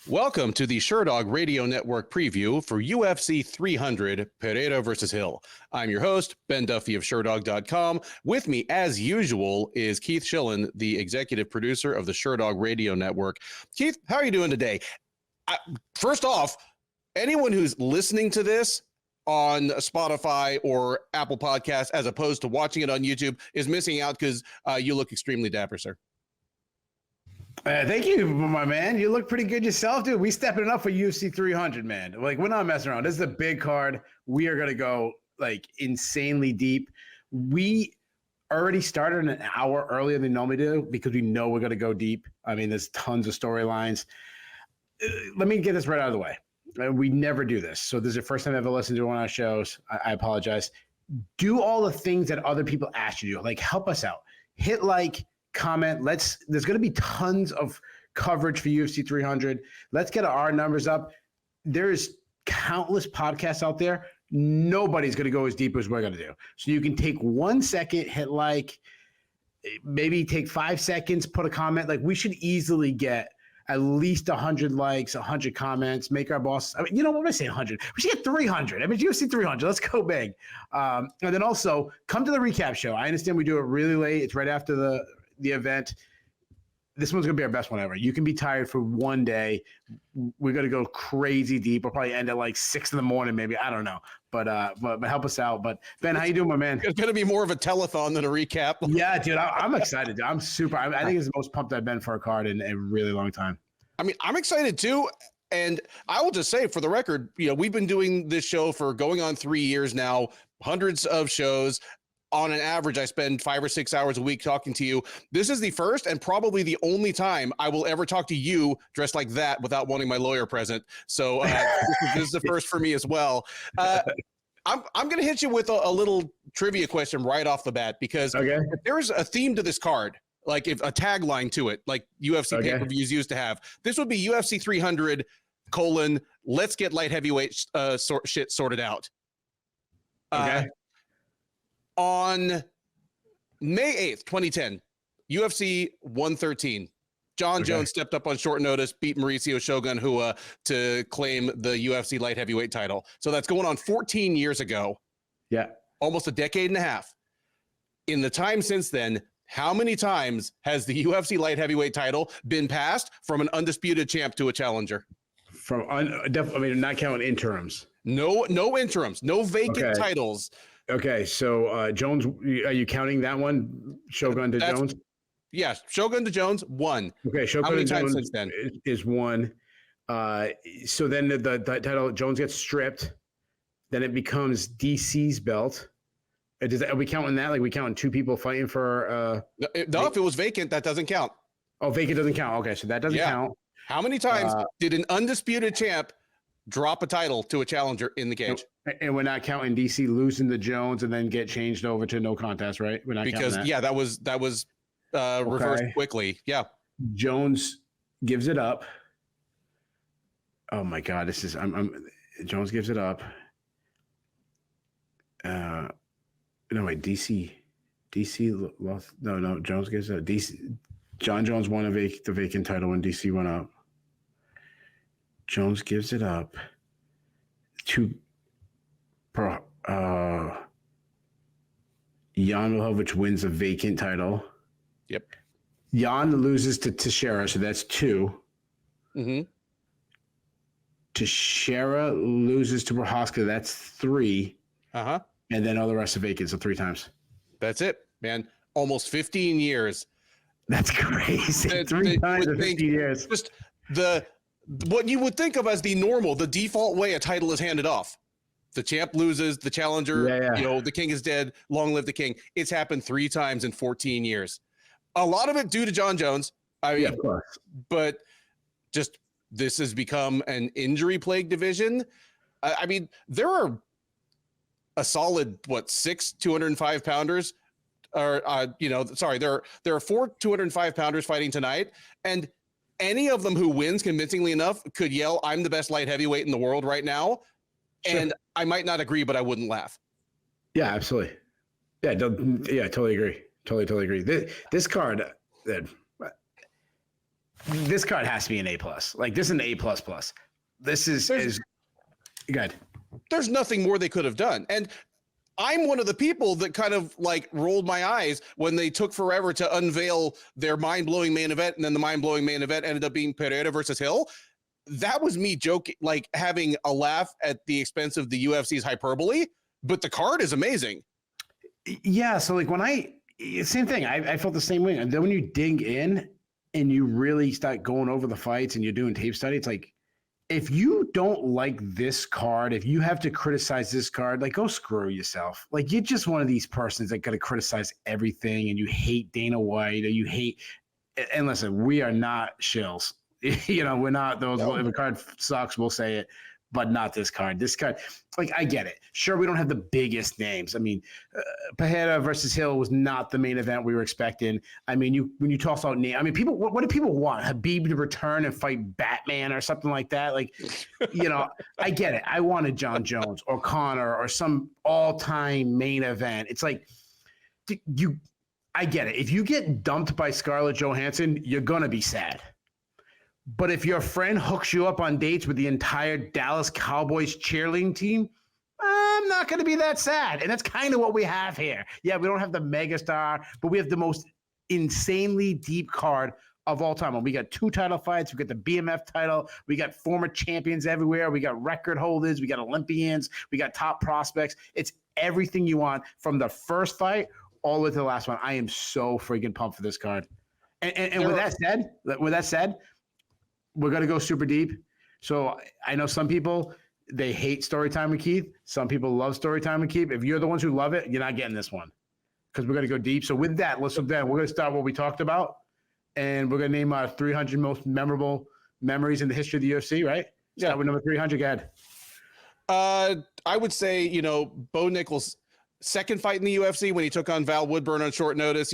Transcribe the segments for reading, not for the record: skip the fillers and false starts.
Welcome to the Sherdog Radio Network preview for UFC 300, Figueiredo versus Hill. I'm your host, Ben Duffy of Sherdog.com. With me, as usual, is Keith Shillan, the executive producer of the Sherdog Radio Network. Keith, how are you doing today? First off, anyone who's listening to this on Spotify or Apple Podcasts as opposed to watching it on YouTube is missing out because you look extremely dapper, sir. Thank you, my man. You look pretty good yourself, dude. We stepping it up for UFC 300, man. Like, we're not messing around. This is a big card. We are going to go, like, insanely deep. We already started an hour earlier than normally do because we know we're going to go deep. I mean, there's tons of storylines. Let me get this right out of the way. We never do this. So this is the first time I've ever listened to one of our shows. I apologize. Do all the things that other people ask you to do. Like, help us out. Hit like, comment. There's going to be tons of coverage for UFC 300. Let's get our numbers up. There's countless podcasts out there. Nobody's going to go as deep as we're going to do. So you can take 1 second, hit like, maybe take 5 seconds, put a comment. Like, we should easily get at least 100 likes, 100 comments, make our boss. I mean, you know what am I saying? 100. We should get 300. I mean, UFC 300. Let's go big. And then also come to the recap show. I understand we do it really late. It's right after the event. This one's going to be our best one ever. You can be tired for one day. We're going to go crazy deep. We'll probably end at like 6 in the morning, maybe. I don't know. But help us out. But Ben, how you doing, my man? It's going to be more of a telethon than a recap. Yeah, dude, I'm excited. I'm super. I think it's the most pumped I've been for a card in a really long time. I mean, I'm excited too. And I will just say, for the record, you know, we've been doing this show for going on 3 years now, hundreds of shows. On an average, I spend 5 or 6 hours a week talking to you. This is the first and probably the only time I will ever talk to you dressed like that without wanting my lawyer present. So this is the first for me as well. I'm going to hit you with a little trivia question right off the bat, because if there's a theme to this card, like if a tagline to it, like UFC pay-per-views used to have, this would be UFC 300, let's get light heavyweight shit sorted out. On May 8th, 2010, UFC 113, John Jones stepped up on short notice, beat Mauricio Shogun Rua to claim the UFC light heavyweight title. So that's going on 14 years ago. Yeah. Almost a decade and a half. In the time since then, how many times has the UFC light heavyweight title been passed from an undisputed champ to a challenger? Not counting interims. No interims, no vacant titles. Okay, so Jones, are you counting that one? Shogun to Jones? Yes, Shogun to Jones, 1. Okay, Shogun to Jones since then? is 1. So then the title, Jones gets stripped. Then it becomes DC's belt. Are we counting that? Like, we counting 2 people fighting for? No, if it was vacant, that doesn't count. Oh, vacant doesn't count. Okay, so that doesn't count. How many times did an undisputed champ drop a title to a challenger in the cage? And we're not counting DC losing to Jones and then get changed over to no contest, right? We're not because that was reversed quickly. Yeah, Jones gives it up. Oh my God, this is Jones gives it up. No wait, DC lost. No, Jones gives it up. DC. John Jones won the vacant title when DC went up. Jones gives it up to Jan Blachowicz wins a vacant title. Yep. Jan loses to Teixeira, so that's 2. Mm-hmm. Teixeira loses to Prochazka, that's 3. Uh-huh. And then all the rest are vacant, so 3 times. That's it, man. Almost 15 years. That's crazy. 3 times in 15 years. Just what you would think of as the default way a title is handed off. The champ loses, the challenger, the king is dead, long live the king. It's happened 3 times in 14 years. A lot of it due to John Jones. Of course. But just this has become an injury-plagued division. I mean, there are a solid, 6 205-pounders? There are 4 205-pounders fighting tonight, and any of them who wins convincingly enough could yell, "I'm the best light heavyweight in the world right now." Sure. And I might not agree, but I wouldn't laugh. Yeah, absolutely. Yeah, totally agree. Totally agree. This card, this card has to be an A+. Like, this is an A++. This is good. There's nothing more they could have done. And I'm one of the people that kind of like rolled my eyes when they took forever to unveil their mind-blowing main event, and then the mind-blowing main event ended up being Figueiredo versus Hill. That was me joking, like having a laugh at the expense of the UFC's hyperbole, but the card is amazing. Yeah, so like same thing. I felt the same way. And then when you dig in and you really start going over the fights and you're doing tape study, it's like, if you don't like this card, if you have to criticize this card, like, go screw yourself. Like, you're just one of these persons that got to criticize everything, and you hate Dana White, or you hate. And listen, we are not shills. We're not those. No. If a card sucks, we'll say it, but not this card. This card, like, I get it. Sure, we don't have the biggest names. I mean, Figueiredo versus Hill was not the main event we were expecting. I mean, when you toss out name, I mean, people, what do people want? Habib to return and fight Batman or something like that? Like, I get it. I wanted John Jones or Connor or some all-time main event. It's like, I get it. If you get dumped by Scarlett Johansson, you're gonna be sad. But if your friend hooks you up on dates with the entire Dallas Cowboys cheerleading team, I'm not going to be that sad. And that's kind of what we have here. Yeah, we don't have the megastar, but we have the most insanely deep card of all time. And we got 2 title fights. We got the BMF title. We got former champions everywhere. We got record holders. We got Olympians. We got top prospects. It's everything you want from the first fight all the way to the last one. I am so freaking pumped for this card. And with that said, we're going to go super deep. So I know some people, they hate story time with Keith. Some people love story time with Keith. If you're the ones who love it, you're not getting this one because we're going to go deep. So with that, we're going to start what we talked about, and we're going to name our 300 most memorable memories in the history of the UFC, right? Yeah. Start with number 300, go ahead. I would say, Bo Nickal's second fight in the UFC when he took on Val Woodburn on short notice,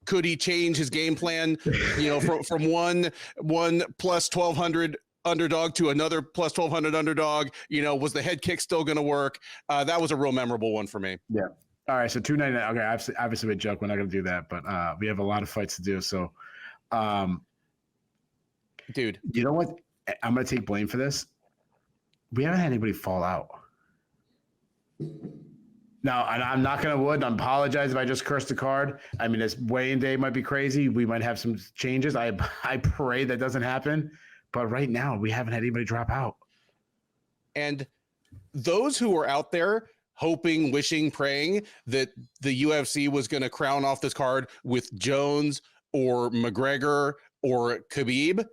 could he change his game plan, from one plus 1,200 underdog to another plus 1,200 underdog? Was the head kick still going to work? That was a real memorable one for me. Yeah. All right. So 299. Okay. Obviously, a joke. We're not going to do that, but we have a lot of fights to do. So, dude, you know what? I'm going to take blame for this. We haven't had anybody fall out. No, and I'm not going to apologize if I just cursed the card. I mean, this weigh-in day might be crazy. We might have some changes. I pray that doesn't happen. But right now, we haven't had anybody drop out. And those who are out there hoping, wishing, praying that the UFC was going to crown off this card with Jones or McGregor or Khabib,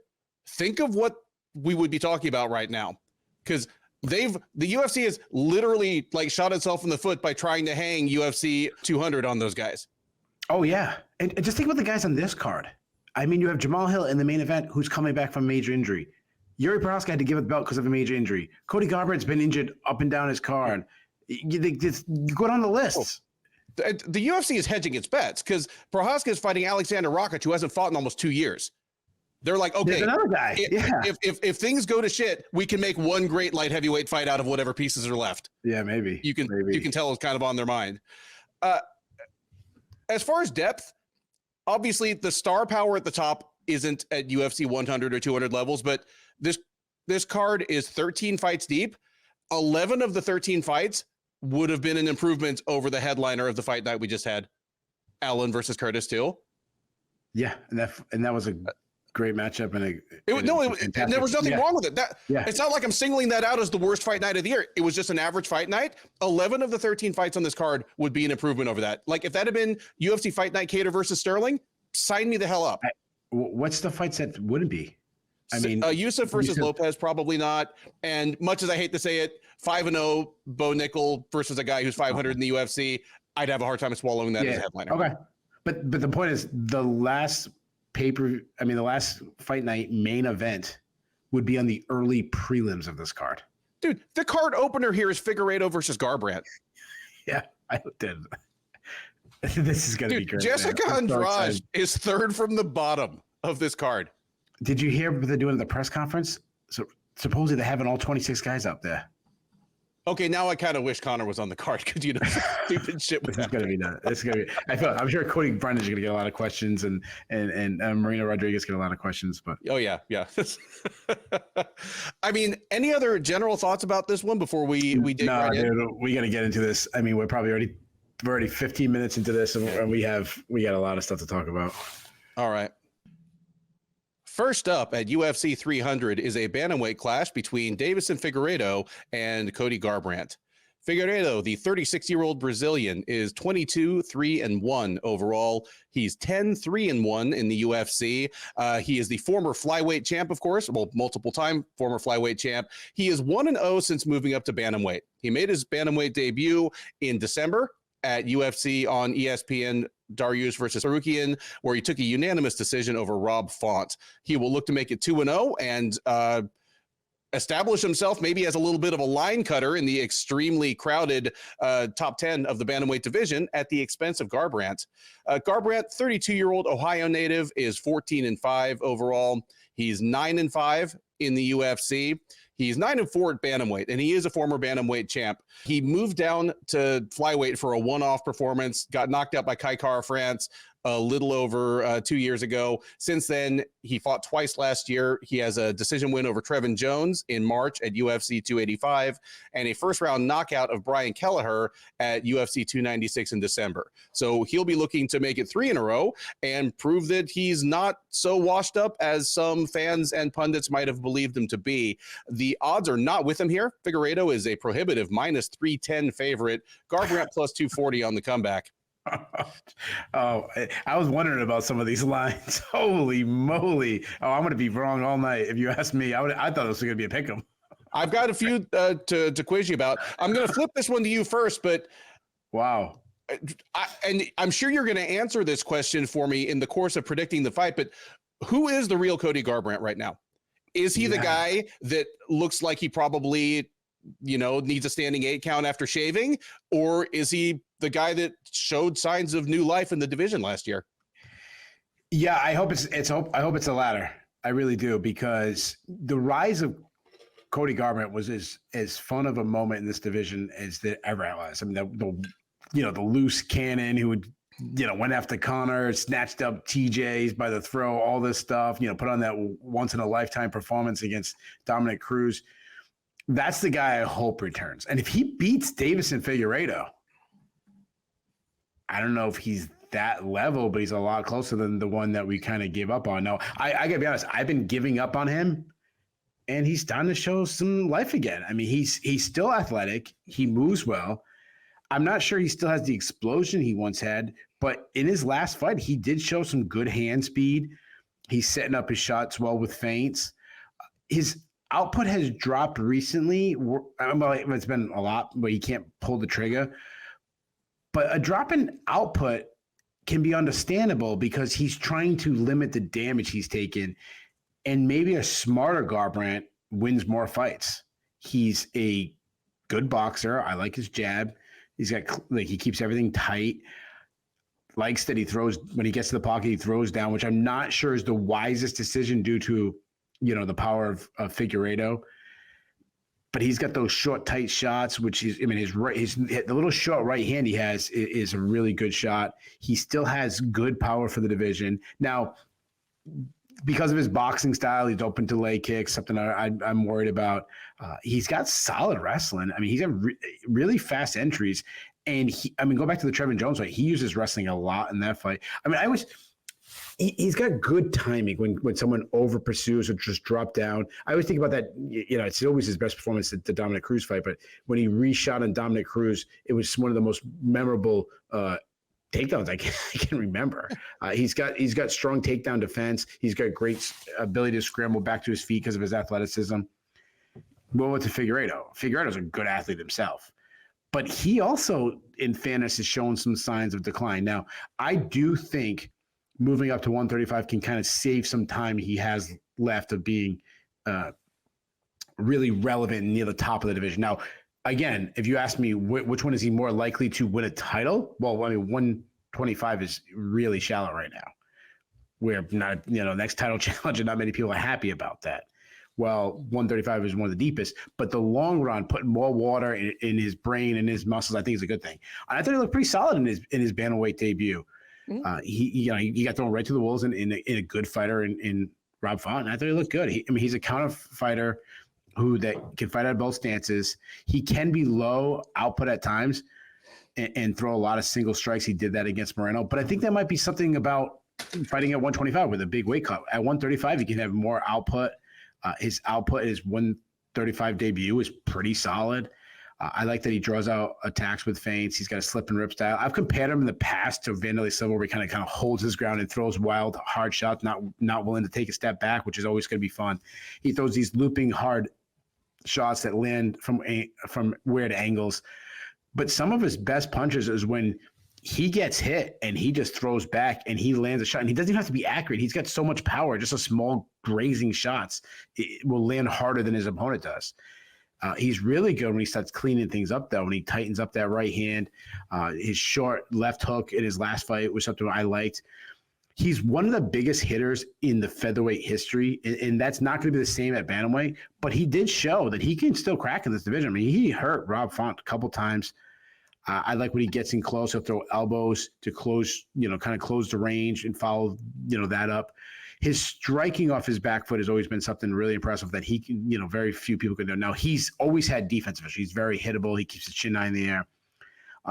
think of what we would be talking about right now. Because the UFC has literally shot itself in the foot by trying to hang UFC 200 on those guys. Oh yeah. And just think about the guys on this card. I mean, you have Jamal Hill in the main event who's coming back from a major injury. Yuri Prochazka had to give up the belt because of a major injury. Cody Garbrandt's been injured up and down his card. You go down the list. The UFC is hedging its bets because Prochazka is fighting Aleksandar Rakic, who hasn't fought in almost 2 years. They're like, okay, there's another guy. If things go to shit, we can make one great light heavyweight fight out of whatever pieces are left. Yeah, maybe. You can tell it's kind of on their mind. As far as depth, obviously the star power at the top isn't at UFC 100 or 200 levels, but this card is 13 fights deep. 11 of the 13 fights would have been an improvement over the headliner of the fight night we just had, Allen versus Curtis too. Yeah, and that was a great matchup, and there was nothing wrong with it. It's not like I'm singling that out as the worst fight night of the year. It was just an average fight night. 11 of the 13 fights on this card would be an improvement over that. Like if that had been UFC Fight Night Kattar versus Sterling, sign me the hell up. What's the fights that wouldn't be? I mean, Yusuff versus Lopes, probably not. And much as I hate to say it, 5-0 Bo Nickal versus a guy who's 500 in the UFC, I'd have a hard time swallowing that as a headliner. Okay, but the point is, the last fight night main event would be on the early prelims of this card. Dude, the card opener here is Figueiredo versus Garbrandt. Yeah, I did. This is going to be great. Jessica Andrade is third from the bottom of this card. Did you hear what they're doing at the press conference? So supposedly they're having all 26 guys up there. Okay, now I kind of wish Conor was on the card because stupid shit. This is gonna be nuts. This is gonna be. I'm sure Cody Brundage is gonna get a lot of questions, and Marina Rodriguez get a lot of questions. But oh yeah. I mean, any other general thoughts about this one before we dig right in? We got to get into this. I mean, we're already 15 minutes into this, and we got a lot of stuff to talk about. All right. First up at UFC 300 is a bantamweight clash between Deiveson Figueiredo and Cody Garbrandt. Figueiredo, the 36-year-old Brazilian, is 22-3-1 overall. He's 10-3-1 in the UFC. He is the former flyweight champ, of course, well, multiple-time former flyweight champ. He is 1-0 since moving up to bantamweight. He made his bantamweight debut in December at UFC on ESPN Dariush versus Tsarukyan, where he took a unanimous decision over Rob Font. He will look to make it 2-0 and establish himself maybe as a little bit of a line cutter in the extremely crowded top 10 of the bantamweight division at the expense of Garbrandt. Garbrandt, 32-year-old Ohio native, is 14-5 overall. He's 9-5 in the UFC. He's 9-4 at bantamweight, and he is a former bantamweight champ. He moved down to flyweight for a one-off performance, got knocked out by Kattar France a little over 2 years ago. Since then, he fought twice last year. He has a decision win over Trevin Jones in March at UFC 285 and a first-round knockout of Brian Kelleher at UFC 296 in December. So he'll be looking to make it 3 in a row and prove that he's not so washed up as some fans and pundits might have believed him to be. The odds are not with him here. Figueiredo is a prohibitive -310 favorite. Garbrandt +240 on the comeback. Oh, I was wondering about some of these lines. Holy moly. Oh, I'm going to be wrong all night. If you ask me, I thought this was going to be a pick'em. I've got a few to quiz you about. I'm going to flip this one to you first, but wow. And I'm sure you're going to answer this question for me in the course of predicting the fight, but who is the real Cody Garbrandt right now? Is he the guy that looks like he probably, needs a standing 8 count after shaving, or is he the guy that showed signs of new life in the division last year? Yeah, I hope it's the latter. I really do, because the rise of Cody Garbrandt was as fun of a moment in this division as that ever was. I mean, the loose cannon who would, went after Conor, snatched up TJs by the throat, all this stuff, put on that once in a lifetime performance against Dominic Cruz. That's the guy I hope returns. And if he beats Deiveson Figueiredo, I don't know if he's that level, but he's a lot closer than the one that we kind of gave up on. No, I gotta be honest, I've been giving up on him, and he's starting to show some life again. I mean, he's still athletic. He moves well. I'm not sure he still has the explosion he once had, but in his last fight, he did show some good hand speed. He's setting up his shots well with feints. His output has dropped recently. It's been a lot, but he can't pull the trigger. But a drop in output can be understandable because he's trying to limit the damage he's taken, and maybe a smarter Garbrandt wins more fights. He's a good boxer. I like his jab. He keeps everything tight. Likes that he throws when he gets to the pocket, he throws down, which I'm not sure is the wisest decision due to, the power of Figueiredo. But he's got those short, tight shots, which the little short right hand he has is a really good shot. He still has good power for the division. Now, because of his boxing style, he's open to leg kicks, something I'm worried about. He's got solid wrestling. I mean, he's got really fast entries. And go back to the Trevin Jones fight. He uses wrestling a lot in that fight. I mean, he's got good timing when someone over pursues or just drop down. I always think about that. It's always his best performance at the Dominic Cruz fight, but when he reshot on Dominic Cruz, it was one of the most memorable takedowns I can remember. He's got strong takedown defense. He's got great ability to scramble back to his feet because of his athleticism. Well, to Figueiredo. Figueiredo's a good athlete himself, but he also, in fairness, has shown some signs of decline. Now, I do think moving up to 135 can kind of save some time he has left of being really relevant near the top of the division. Now, again, if you ask me which one is he more likely to win a title, well, 125 is really shallow right now. We're not, next title challenge, and not many people are happy about that. well, 135 is one of the deepest, but the long run, putting more water in his brain and his muscles, I think is a good thing. And I thought he looked pretty solid in his bantamweight debut. Mm-hmm. He got thrown right to the wolves in a good fighter in Rob Font. I thought he looked good. He's a counter fighter who that can fight out both stances. He can be low output at times and throw a lot of single strikes. He did that against Moreno, but I think that might be something about fighting at 125 with a big weight cut. At 135, he can have more output. His output, his 135 debut is pretty solid. I like that he draws out attacks with feints. He's got a slip and rip style. I've compared him in the past to Vanderlei Silva, where he kind of holds his ground and throws wild, hard shots, not willing to take a step back, which is always going to be fun. He throws these looping hard shots that land from weird angles. But some of his best punches is when he gets hit and he just throws back and he lands a shot. And he doesn't even have to be accurate. He's got so much power. Just a small grazing shots, it will land harder than his opponent does. He's really good when he starts cleaning things up, though, when he tightens up that right hand. His short left hook in his last fight was something I liked. He's one of the biggest hitters in the featherweight history, and that's not going to be the same at bantamweight, but he did show that he can still crack in this division. I mean, he hurt Rob Font a couple times. I like when he gets in close, he'll throw elbows to close, kind of close the range and follow, that up. His striking off his back foot has always been something really impressive that he can, very few people can do. Now, he's always had defensive issues. He's very hittable. He keeps his chin high in the air.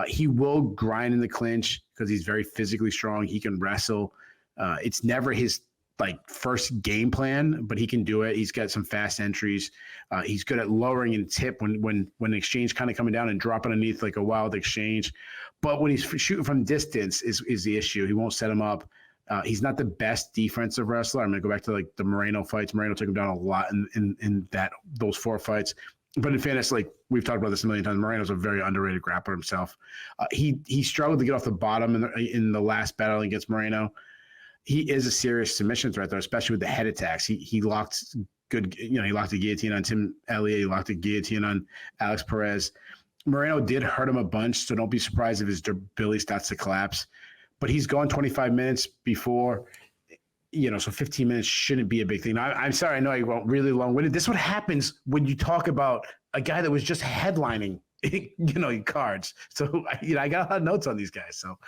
He will grind in the clinch because he's very physically strong. He can wrestle. It's never his first game plan, but he can do it. He's got some fast entries. He's good at lowering his hip when an exchange kind of coming down and dropping underneath like a wild exchange. But when he's shooting from distance is the issue. He won't set him up. He's not the best defensive wrestler. I'm going to go back to the Moreno fights. Moreno took him down a lot in those 4 fights. But in fairness, we've talked about this a million times, Moreno's a very underrated grappler himself. He struggled to get off the bottom in the last battle against Moreno. He is a serious submission threat, though, especially with the head attacks. He locked good, he locked a guillotine on Tim Elliott. He locked a guillotine on Alex Perez. Moreno did hurt him a bunch, so don't be surprised if his ability starts to collapse. But he's gone 25 minutes before, so 15 minutes shouldn't be a big thing. Now, I'm sorry, I know I went really long-winded. This is what happens when you talk about a guy that was just headlining, cards. So, I got a lot of notes on these guys. So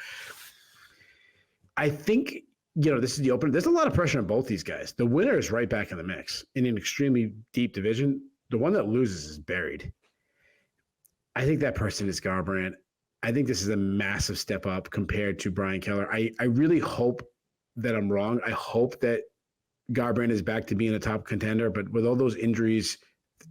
I think, this is the opener. There's a lot of pressure on both these guys. The winner is right back in the mix in an extremely deep division. The one that loses is buried. I think that person is Garbrandt. I think this is a massive step up compared to Brian Keller. I really hope that I'm wrong. I hope that Garbrandt is back to being a top contender, but with all those injuries,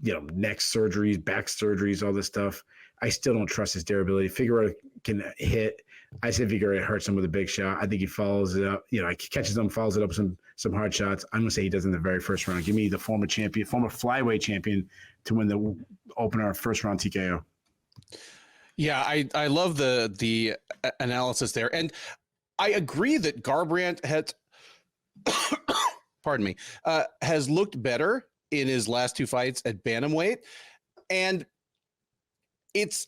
neck surgeries, back surgeries, all this stuff, I still don't trust his durability. Figueiredo can hit. I said Figueiredo hurts him with a big shot. I think he follows it up. He catches them, follows it up with some hard shots. I'm going to say he does in the very first round. Give me the former flyweight champion to win the opener first round TKO. Yeah, I love the analysis there. And I agree that Garbrandt has looked better in his last 2 fights at bantamweight. And it's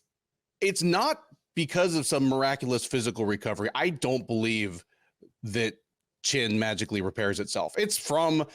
not because of some miraculous physical recovery. I don't believe that chin magically repairs itself. It's from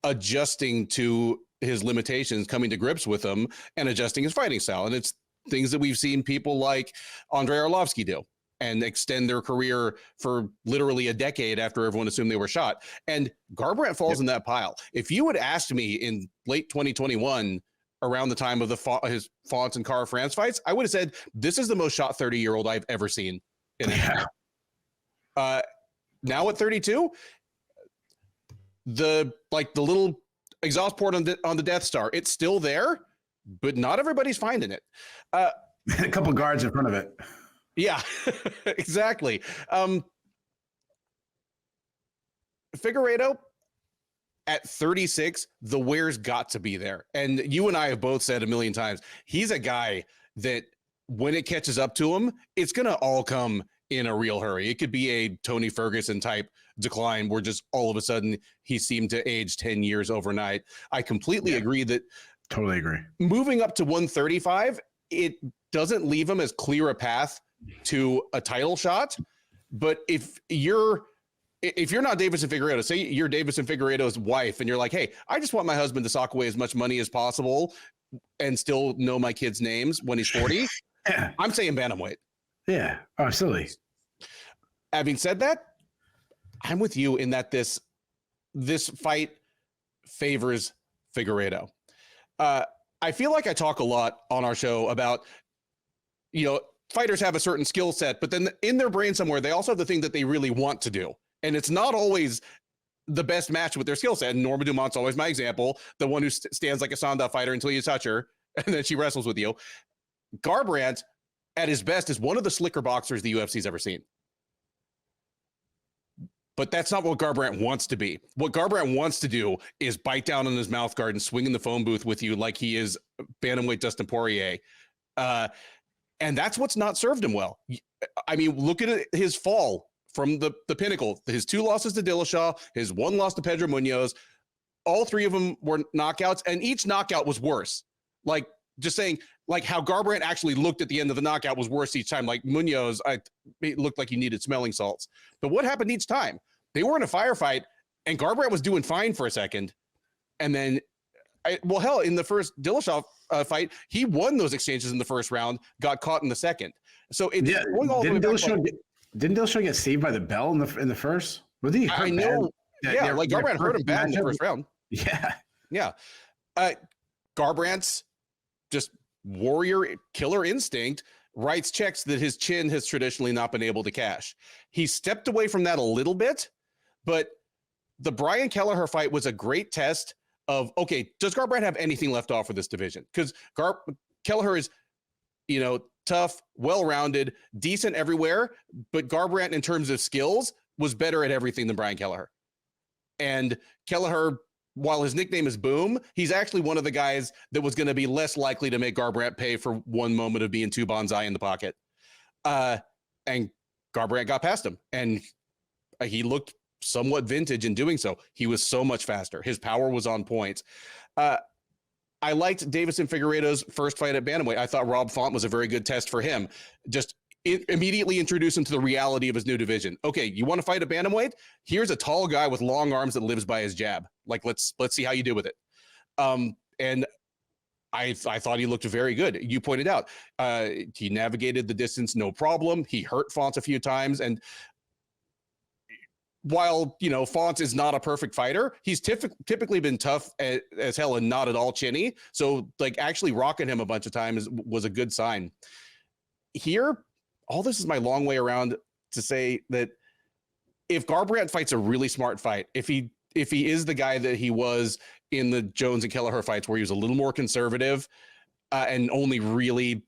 adjusting to his limitations, coming to grips with them, and adjusting his fighting style. And it's things that we've seen people like Andrei Arlovski do and extend their career for literally a decade after everyone assumed they were shot. And Garbrandt falls in that pile. If you had asked me in late 2021, around the time of his Font and Cara France fights, I would have said, this is the most shot 30-year-old I've ever seen. Now at 32, the little exhaust port on the Death Star, it's still there, but not everybody's finding it. A couple guards in front of it. Yeah, exactly. Figueiredo at 36, the wear's got to be there. And you and I have both said a million times, he's a guy that when it catches up to him, it's going to all come in a real hurry. It could be a Tony Ferguson type decline where just all of a sudden he seemed to age 10 years overnight. I completely agree that. Totally agree. Moving up to 135, it doesn't leave him as clear a path to a title shot. But if you're if you're not Deiveson Figueiredo, say you're Deiveson Figueiredo's wife, and you're like, hey, I just want my husband to sock away as much money as possible and still know my kids' names when he's 40. Yeah. I'm saying bantamweight. Yeah. Oh, silly. Having said that, I'm with you in that this fight favors Figueiredo. I feel like I talk a lot on our show about, fighters have a certain skill set, but then in their brain somewhere, they also have the thing that they really want to do. And it's not always the best match with their skill set. And Norma Dumont's always my example, the one who stands like a Sanda fighter until you touch her, and then she wrestles with you. Garbrandt, at his best, is one of the slicker boxers the UFC's ever seen. But that's not what Garbrandt wants to be. What Garbrandt wants to do is bite down on his mouth guard and swing in the phone booth with you like he is bantamweight Dustin Poirier. And that's what's not served him well. I mean, look at his fall from the pinnacle. His 2 losses to Dillashaw, his 1 loss to Pedro Munoz. All 3 of them were knockouts, and each knockout was worse. Like, just saying, like how Garbrandt actually looked at the end of the knockout was worse each time. Like Munoz, it looked like he needed smelling salts. But what happened each time? They were in a firefight, and Garbrandt was doing fine for a second. And then, in the first Dillashaw fight, he won those exchanges in the first round, got caught in the second. So it's going all the way back. Didn't Dillashaw get saved by the bell in the first? Was he hurt? I know. Like Garbrandt hurt him bad in the first round. Yeah. Garbrandt's just warrior killer instinct writes checks that his chin has traditionally not been able to cash. He stepped away from that a little bit, but the Brian Kelleher fight was a great test of, okay, does Garbrandt have anything left off for this division? Because Kelleher is, tough, well-rounded, decent everywhere, but Garbrandt, in terms of skills, was better at everything than Brian Kelleher. And Kelleher, while his nickname is Boom, he's actually one of the guys that was going to be less likely to make Garbrandt pay for one moment of being too bonsai in the pocket. And Garbrandt got past him, and he looked somewhat vintage in doing so. He was so much faster. His power was on point. I liked Deiveson Figueiredo's first fight at bantamweight. I thought Rob Font was a very good test for him. Just immediately introduce him to the reality of his new division. Okay, you want to fight at bantamweight? Here's a tall guy with long arms that lives by his jab. Like, let's see how you do with it. And I thought he looked very good. You pointed out he navigated the distance no problem. He hurt Font a few times, and while Font is not a perfect fighter, he's typically been tough as hell and not at all chinny. So like actually rocking him a bunch of times was a good sign. Here, all this is my long way around to say that if Garbrandt fights a really smart fight, if he is the guy that he was in the Jones and Kelleher fights, where he was a little more conservative and only really,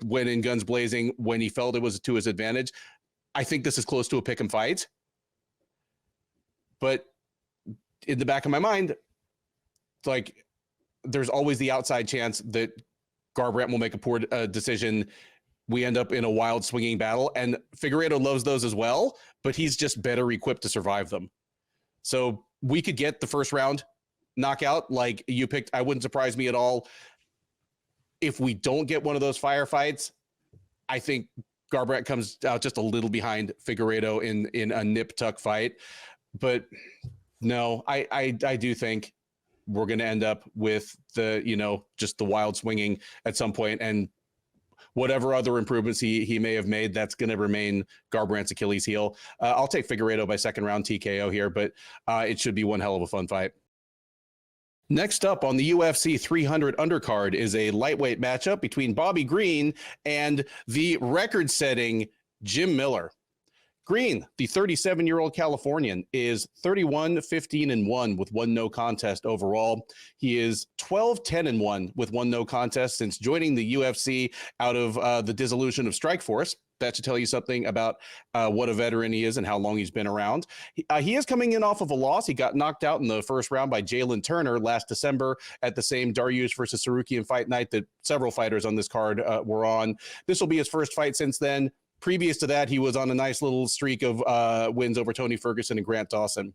went in guns blazing when he felt it was to his advantage, I think this is close to a pick 'em fight. But in the back of my mind, like, there's always the outside chance that Garbrandt will make a poor decision. We end up in a wild swinging battle, and Figueiredo loves those as well, but he's just better equipped to survive them. So we could get the first round knockout like you picked. I wouldn't surprise me at all if we don't get one of those firefights. I think Garbrandt comes out just a little behind Figueiredo in a nip tuck fight. But no, I do think we're going to end up with just the wild swinging at some point, and whatever other improvements he may have made, that's going to remain Garbrandt's Achilles heel. I'll take Figueiredo by second round TKO here, but it should be one hell of a fun fight. Next up on the UFC 300 undercard is a lightweight matchup between Bobby Green and the record-setting Jim Miller. Green, the 37-year-old Californian, is 31-15-1 with 1 no contest overall. He is 12-10-1 with 1 no contest since joining the UFC out of the dissolution of Strikeforce. That should tell you something about what a veteran he is and how long he's been around. He is coming in off of a loss. He got knocked out in the first round by Jalin Turner last December at the same Dariush versus Tsarukyan fight night that several fighters on this card were on. This will be his first fight since then. Previous to that, he was on a nice little streak of wins over Tony Ferguson and Grant Dawson.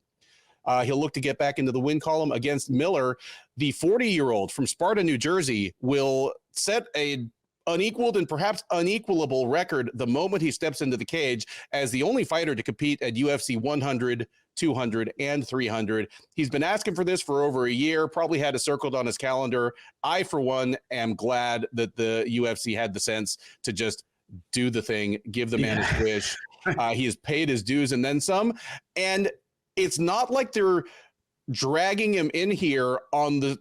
He'll look to get back into the win column against Miller. The 40-year-old from Sparta, New Jersey, will set a unequaled and perhaps unequalable record the moment he steps into the cage as the only fighter to compete at UFC 100, 200, and 300. He's been asking for this for over a year, probably had it circled on his calendar. I, for one, am glad that the UFC had the sense to just do the thing, give the man his wish. He has paid his dues and then some. And it's not like they're dragging him in here on the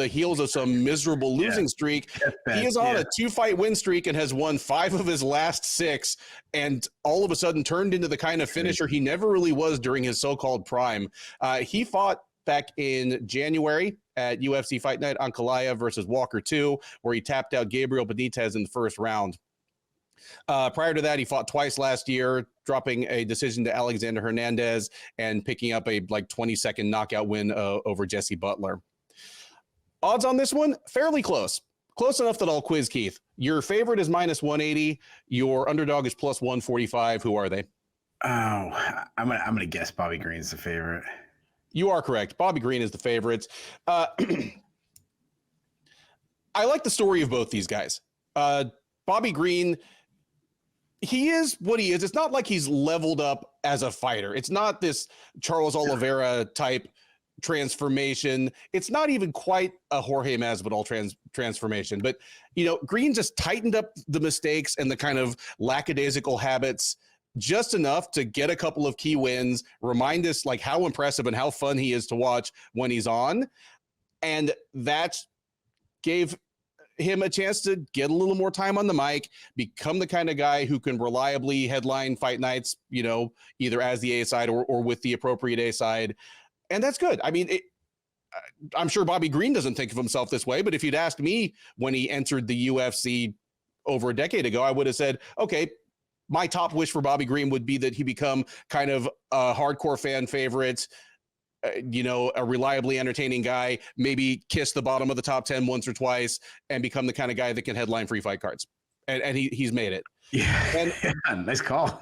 heels of some miserable losing streak. He is on a 2-fight win streak and has won 5 of his last 6, and all of a sudden turned into the kind of finisher he never really was during his so-called prime. He fought back in January at UFC Fight Night Ankalaev versus Walker 2, where he tapped out Gabriel Benitez in the first round. Prior to that, he fought twice last year, dropping a decision to Alexander Hernandez and picking up a 20-second knockout win over Jesse Butler. Odds on this one, fairly close. Close enough that I'll quiz Keith. Your favorite is -180. Your underdog is +145. Who are they? Oh, I'm gonna guess Bobby Green's the favorite. You are correct. Bobby Green is the favorite. I like the story of both these guys. Bobby Green, he is what he is. It's not like he's leveled up as a fighter. It's not this Charles Oliveira type transformation. It's not even quite a Jorge Masvidal transformation, but Green just tightened up the mistakes and the kind of lackadaisical habits just enough to get a couple of key wins, remind us how impressive and how fun he is to watch when he's on. And that gave him a chance to get a little more time on the mic, become the kind of guy who can reliably headline fight nights, either as the A side or with the appropriate A side. And that's good. I mean, I'm sure Bobby Green doesn't think of himself this way, but if you'd asked me when he entered the UFC over a decade ago, I would have said, okay, my top wish for Bobby Green would be that he become kind of a hardcore fan favorite, a reliably entertaining guy, maybe kiss the bottom of the top 10 once or twice and become the kind of guy that can headline free fight cards. And he's made it. Yeah. And, nice call.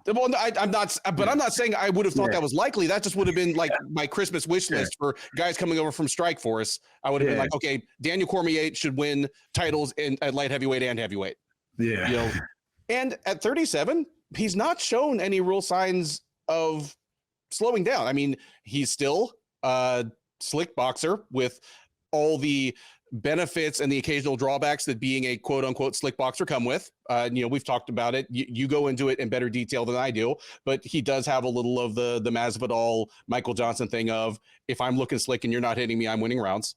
Well, I'm not saying I would have thought that was likely. That just would have been my Christmas wish list for guys coming over from Strikeforce. I would have been like, okay, Daniel Cormier should win titles at light heavyweight and heavyweight. Yeah. And at 37, he's not shown any real signs of slowing down. I mean, he's still a slick boxer with all the benefits and the occasional drawbacks that being a quote unquote slick boxer come with. We've talked about it. You go into it in better detail than I do, but he does have a little of the Masvidal, Michael Johnson thing of, if I'm looking slick and you're not hitting me, I'm winning rounds.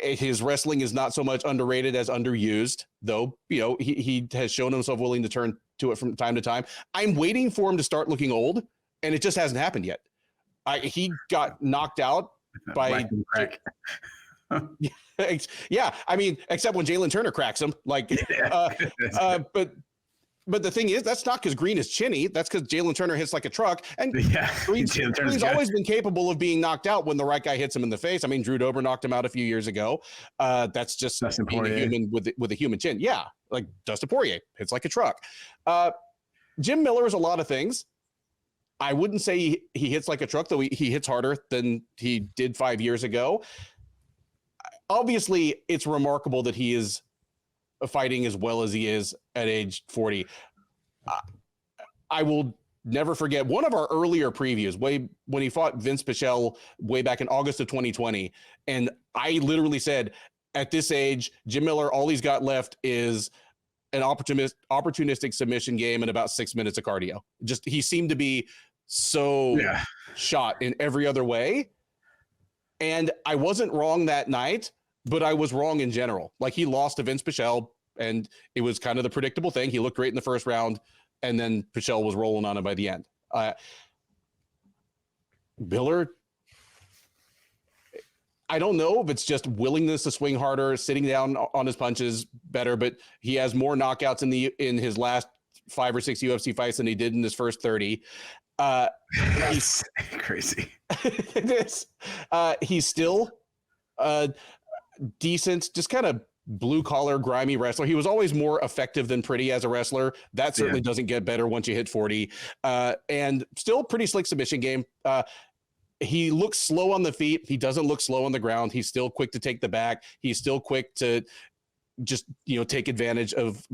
His wrestling is not so much underrated as underused, though. He has shown himself willing to turn to it from time to time. I'm waiting for him to start looking old, and it just hasn't happened yet. He got knocked out by yeah, I mean, except when Jalin Turner cracks him, but the thing is, that's not because Green is chinny. That's because Jalin Turner hits like a truck, and Green's always been capable of being knocked out when the right guy hits him in the face. I mean, Drew Dober knocked him out a few years ago. That's just being a human with a human chin. Yeah, like Dustin Poirier hits like a truck. Jim Miller is a lot of things. I wouldn't say he hits like a truck, though he hits harder than he did 5 years ago. Obviously, it's remarkable that he is fighting as well as he is at age 40. I will never forget one of our earlier previews, when he fought Vince Pichel way back in August of 2020. And I literally said, at this age, Jim Miller, all he's got left is an opportunistic submission game and about 6 minutes of cardio. He seemed to be so shot in every other way. And I wasn't wrong that night, but I was wrong in general. He lost to Vince Pichel, and it was kind of the predictable thing. He looked great in the first round, and then Pichel was rolling on him by the end. Miller, I don't know if it's just willingness to swing harder, sitting down on his punches better, but he has more knockouts in his last 5 or 6 UFC fights than he did in his first 30. He's crazy. He's still decent, just kind of blue collar, grimy wrestler. He was always more effective than pretty as a wrestler. That certainly doesn't get better once you hit 40. And still pretty slick submission game. he looks slow on the feet. He doesn't look slow on the ground. He's still quick to take the back. He's still quick to just, take advantage of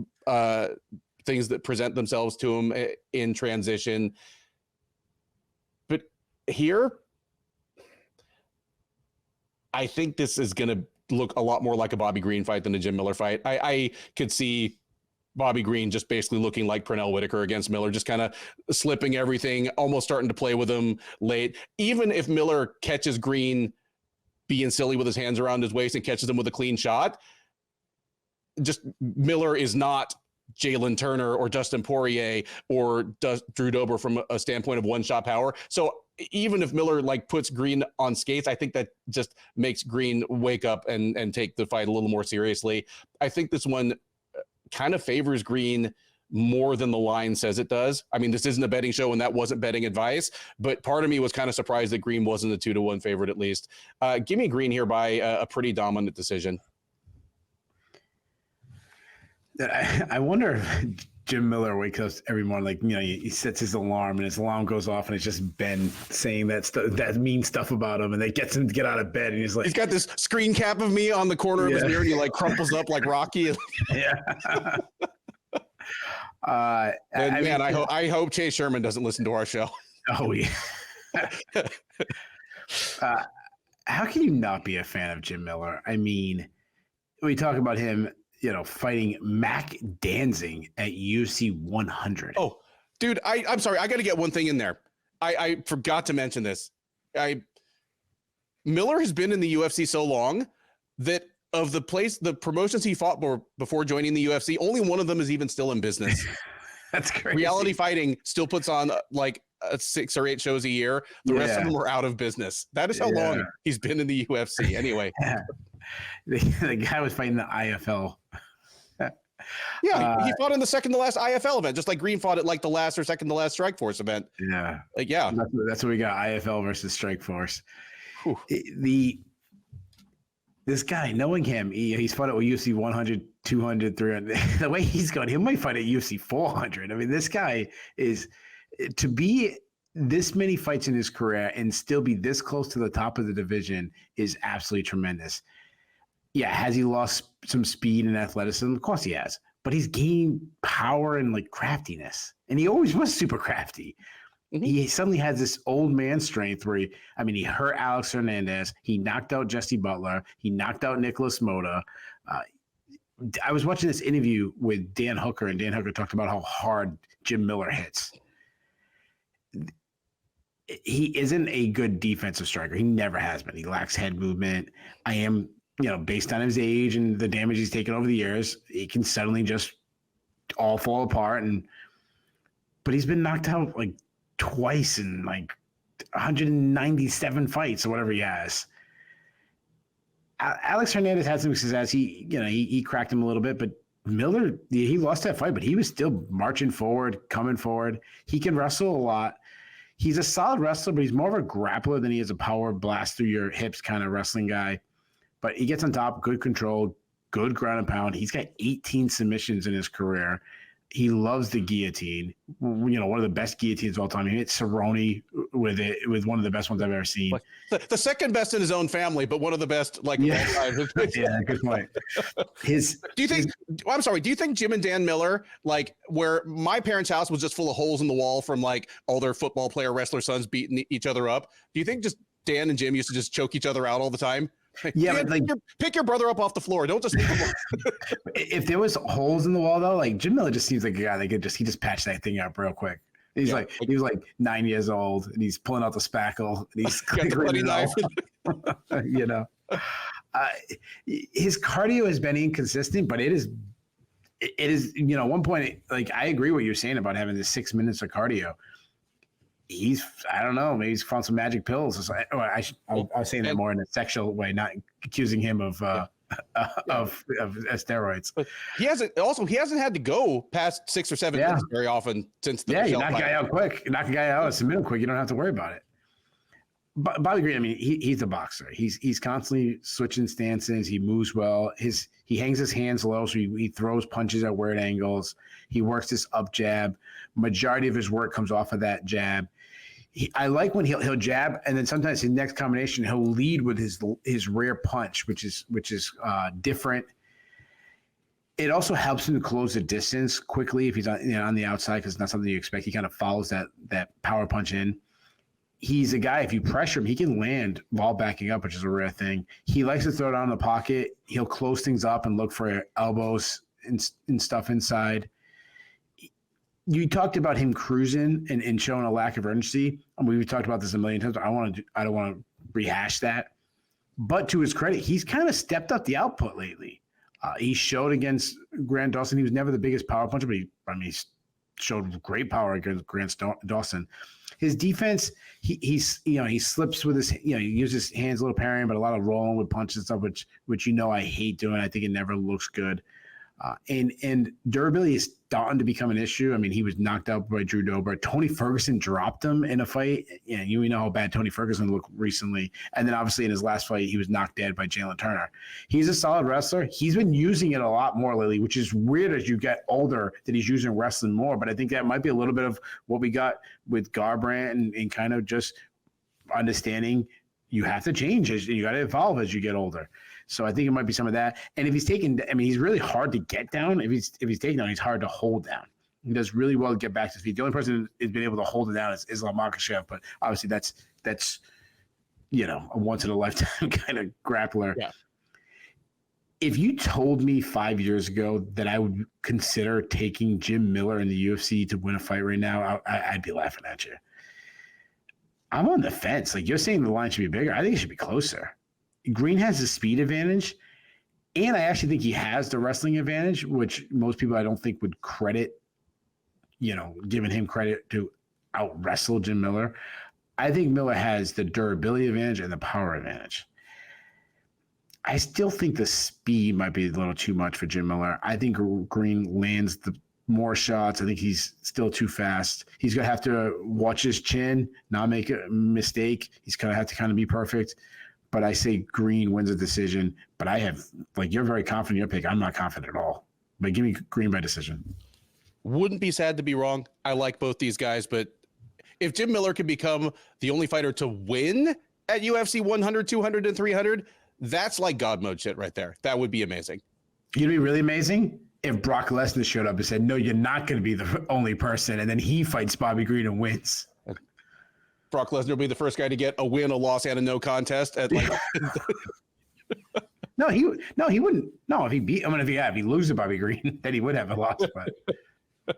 things that present themselves to him in transition. But here, I think this is going to look a lot more like a Bobby Green fight than a Jim Miller fight. I could see Bobby Green just basically looking like Pernell Whitaker against Miller, just kind of slipping everything, almost starting to play with him late. Even if Miller catches Green being silly with his hands around his waist and catches him with a clean shot, just Miller is not Jalen Turner or Dustin Poirier or Drew Dober from a standpoint of one-shot power. So even if Miller puts Green on skates, I think that just makes Green wake up and take the fight a little more seriously. I think this one kind of favors Green more than the line says it does. I mean, this isn't a betting show and that wasn't betting advice, but part of me was kind of surprised that Green wasn't a 2-1 favorite at least. Give me Green here by a pretty dominant decision. I wonder if Jim Miller wakes up every morning, he sets his alarm and his alarm goes off and it's just Ben saying that mean stuff about him, and that gets him to get out of bed, and he's got this screen cap of me on the corner of his mirror, and he crumples up like Rocky. Yeah. I hope Chase Sherman doesn't listen to our show. Oh yeah. How can you not be a fan of Jim Miller? I mean, we talk about him, fighting Mac Danzig at UFC 100. Oh, dude, I'm sorry. I got to get one thing in there. I forgot to mention this. Miller has been in the UFC so long that of the promotions he fought before joining the UFC, only one of them is even still in business. That's crazy. Reality Fighting still puts on 6 or 8 shows a year. The rest of them are out of business. That is how long he's been in the UFC. Anyway. The guy was fighting the IFL. Yeah, he fought in the second to last IFL event, just like Green fought at the last or second to last Strikeforce event. Yeah. That's what we got, IFL versus Strikeforce. This guy, knowing him, he's fought at UFC 100, 200, 300. The way he's going, he might fight at UFC 400. I mean, this guy is to be this many fights in his career and still be this close to the top of the division is absolutely tremendous. Yeah, has he lost some speed and athleticism? Of course he has. But he's gained power and craftiness. And he always was super crafty. Mm-hmm. He suddenly has this old man strength where he hurt Alex Hernandez. He knocked out Jesse Butler. He knocked out Nicholas Mota. I was watching this interview with Dan Hooker, and Dan Hooker talked about how hard Jim Miller hits. He isn't a good defensive striker. He never has been. He lacks head movement. Based on his age and the damage he's taken over the years, it can suddenly just all fall apart. But he's been knocked out twice in 197 fights or whatever he has. Alex Hernandez had some success. He cracked him a little bit, but Miller, he lost that fight, but he was still marching forward, coming forward. He can wrestle a lot. He's a solid wrestler, but he's more of a grappler than he is a power blast through your hips kind of wrestling guy. But he gets on top, good control, good ground and pound. He's got 18 submissions in his career. He loves the guillotine. One of the best guillotines of all time. He hit Cerrone with one of the best ones I've ever seen. The second best in his own family, but one of the best of all time. Yeah, good point. Do you think Jim and Dan Miller, where my parents' house was just full of holes in the wall from all their football player wrestler sons beating each other up? Do you think just Dan and Jim used to just choke each other out all the time? Yeah, pick your brother up off the floor. Don't just leave him. If there was holes in the wall though, Jim Miller just seems like a guy that could just patch that thing up real quick. He was 9 years old and he's pulling out the spackle and he's got the bloody knife. His cardio has been inconsistent, but it is at one point I agree what you're saying about having this 6 minutes of cardio. I don't know, maybe he's found some magic pills. I was saying that more in a sexual way, not accusing him of steroids. But he hasn't had to go past 6 or 7 minutes very often since the you knock a guy out quick. You knock a guy out, it's a minute quick. You don't have to worry about it. But Bobby Green, he's a boxer. He's constantly switching stances. He moves well. He hangs his hands low, so he throws punches at weird angles. He works this up jab. Majority of his work comes off of that jab. I like when he'll jab, and then sometimes his next combination he'll lead with his rear punch, which is different. It also helps him to close the distance quickly if he's on the outside, because it's not something you expect. He kind of follows that power punch in. He's a guy, if you pressure him, he can land while backing up, which is a rare thing. He likes to throw it on the pocket. He'll close things up and look for elbows and stuff inside. You talked about him cruising and showing a lack of urgency. We've talked about this a million times. I don't want to rehash that. But to his credit, he's kind of stepped up the output lately. He showed against Grant Dawson. He was never the biggest power puncher, but he showed great power against Grant Dawson. His defense, he slips with his, he uses his hands a little parrying, but a lot of rolling with punches and stuff, which I hate doing. I think it never looks good. And durability is starting to become an issue. I mean, he was knocked out by Drew Dober. Tony Ferguson dropped him in a fight. And you know how bad Tony Ferguson looked recently. And then obviously in his last fight, he was knocked dead by Jalin Turner. He's a solid wrestler. He's been using it a lot more lately, which is weird as you get older that he's using wrestling more. But I think that might be a little bit of what we got with Garbrandt and kind of just understanding you have to change as you got to evolve as you get older. So I think it might be some of that. And if he's taken, he's really hard to get down. If he's taken down, he's hard to hold down. He does really well to get back to his feet. The only person who's been able to hold it down is Islam Makhachev, but obviously that's a once in a lifetime kind of grappler. Yeah. If you told me 5 years ago that I would consider taking Jim Miller in the UFC to win a fight right now, I'd be laughing at you. I'm on the fence. Like, you're saying the line should be bigger. I think it should be closer. Green has the speed advantage, and I actually think he has the wrestling advantage, which most people I don't think would credit, giving him credit to out-wrestle Jim Miller. I think Miller has the durability advantage and the power advantage. I still think the speed might be a little too much for Jim Miller. I think Green lands the more shots. I think he's still too fast. He's going to have to watch his chin, not make a mistake. He's going to have to kind of be perfect. But I say Green wins a decision. But you're very confident in your pick. I'm not confident at all. But give me Green by decision. Wouldn't be sad to be wrong. I like both these guys. But if Jim Miller could become the only fighter to win at UFC 100, 200, and 300, that's like God mode shit right there. That would be amazing. It'd be really amazing if Brock Lesnar showed up and said, no, you're not going to be the only person. And then he fights Bobby Green and wins. Brock Lesnar will be the first guy to get a win, a loss, and a no contest at No, he wouldn't. No, if he beat, if he loses to Bobby Green, then he would have a loss. But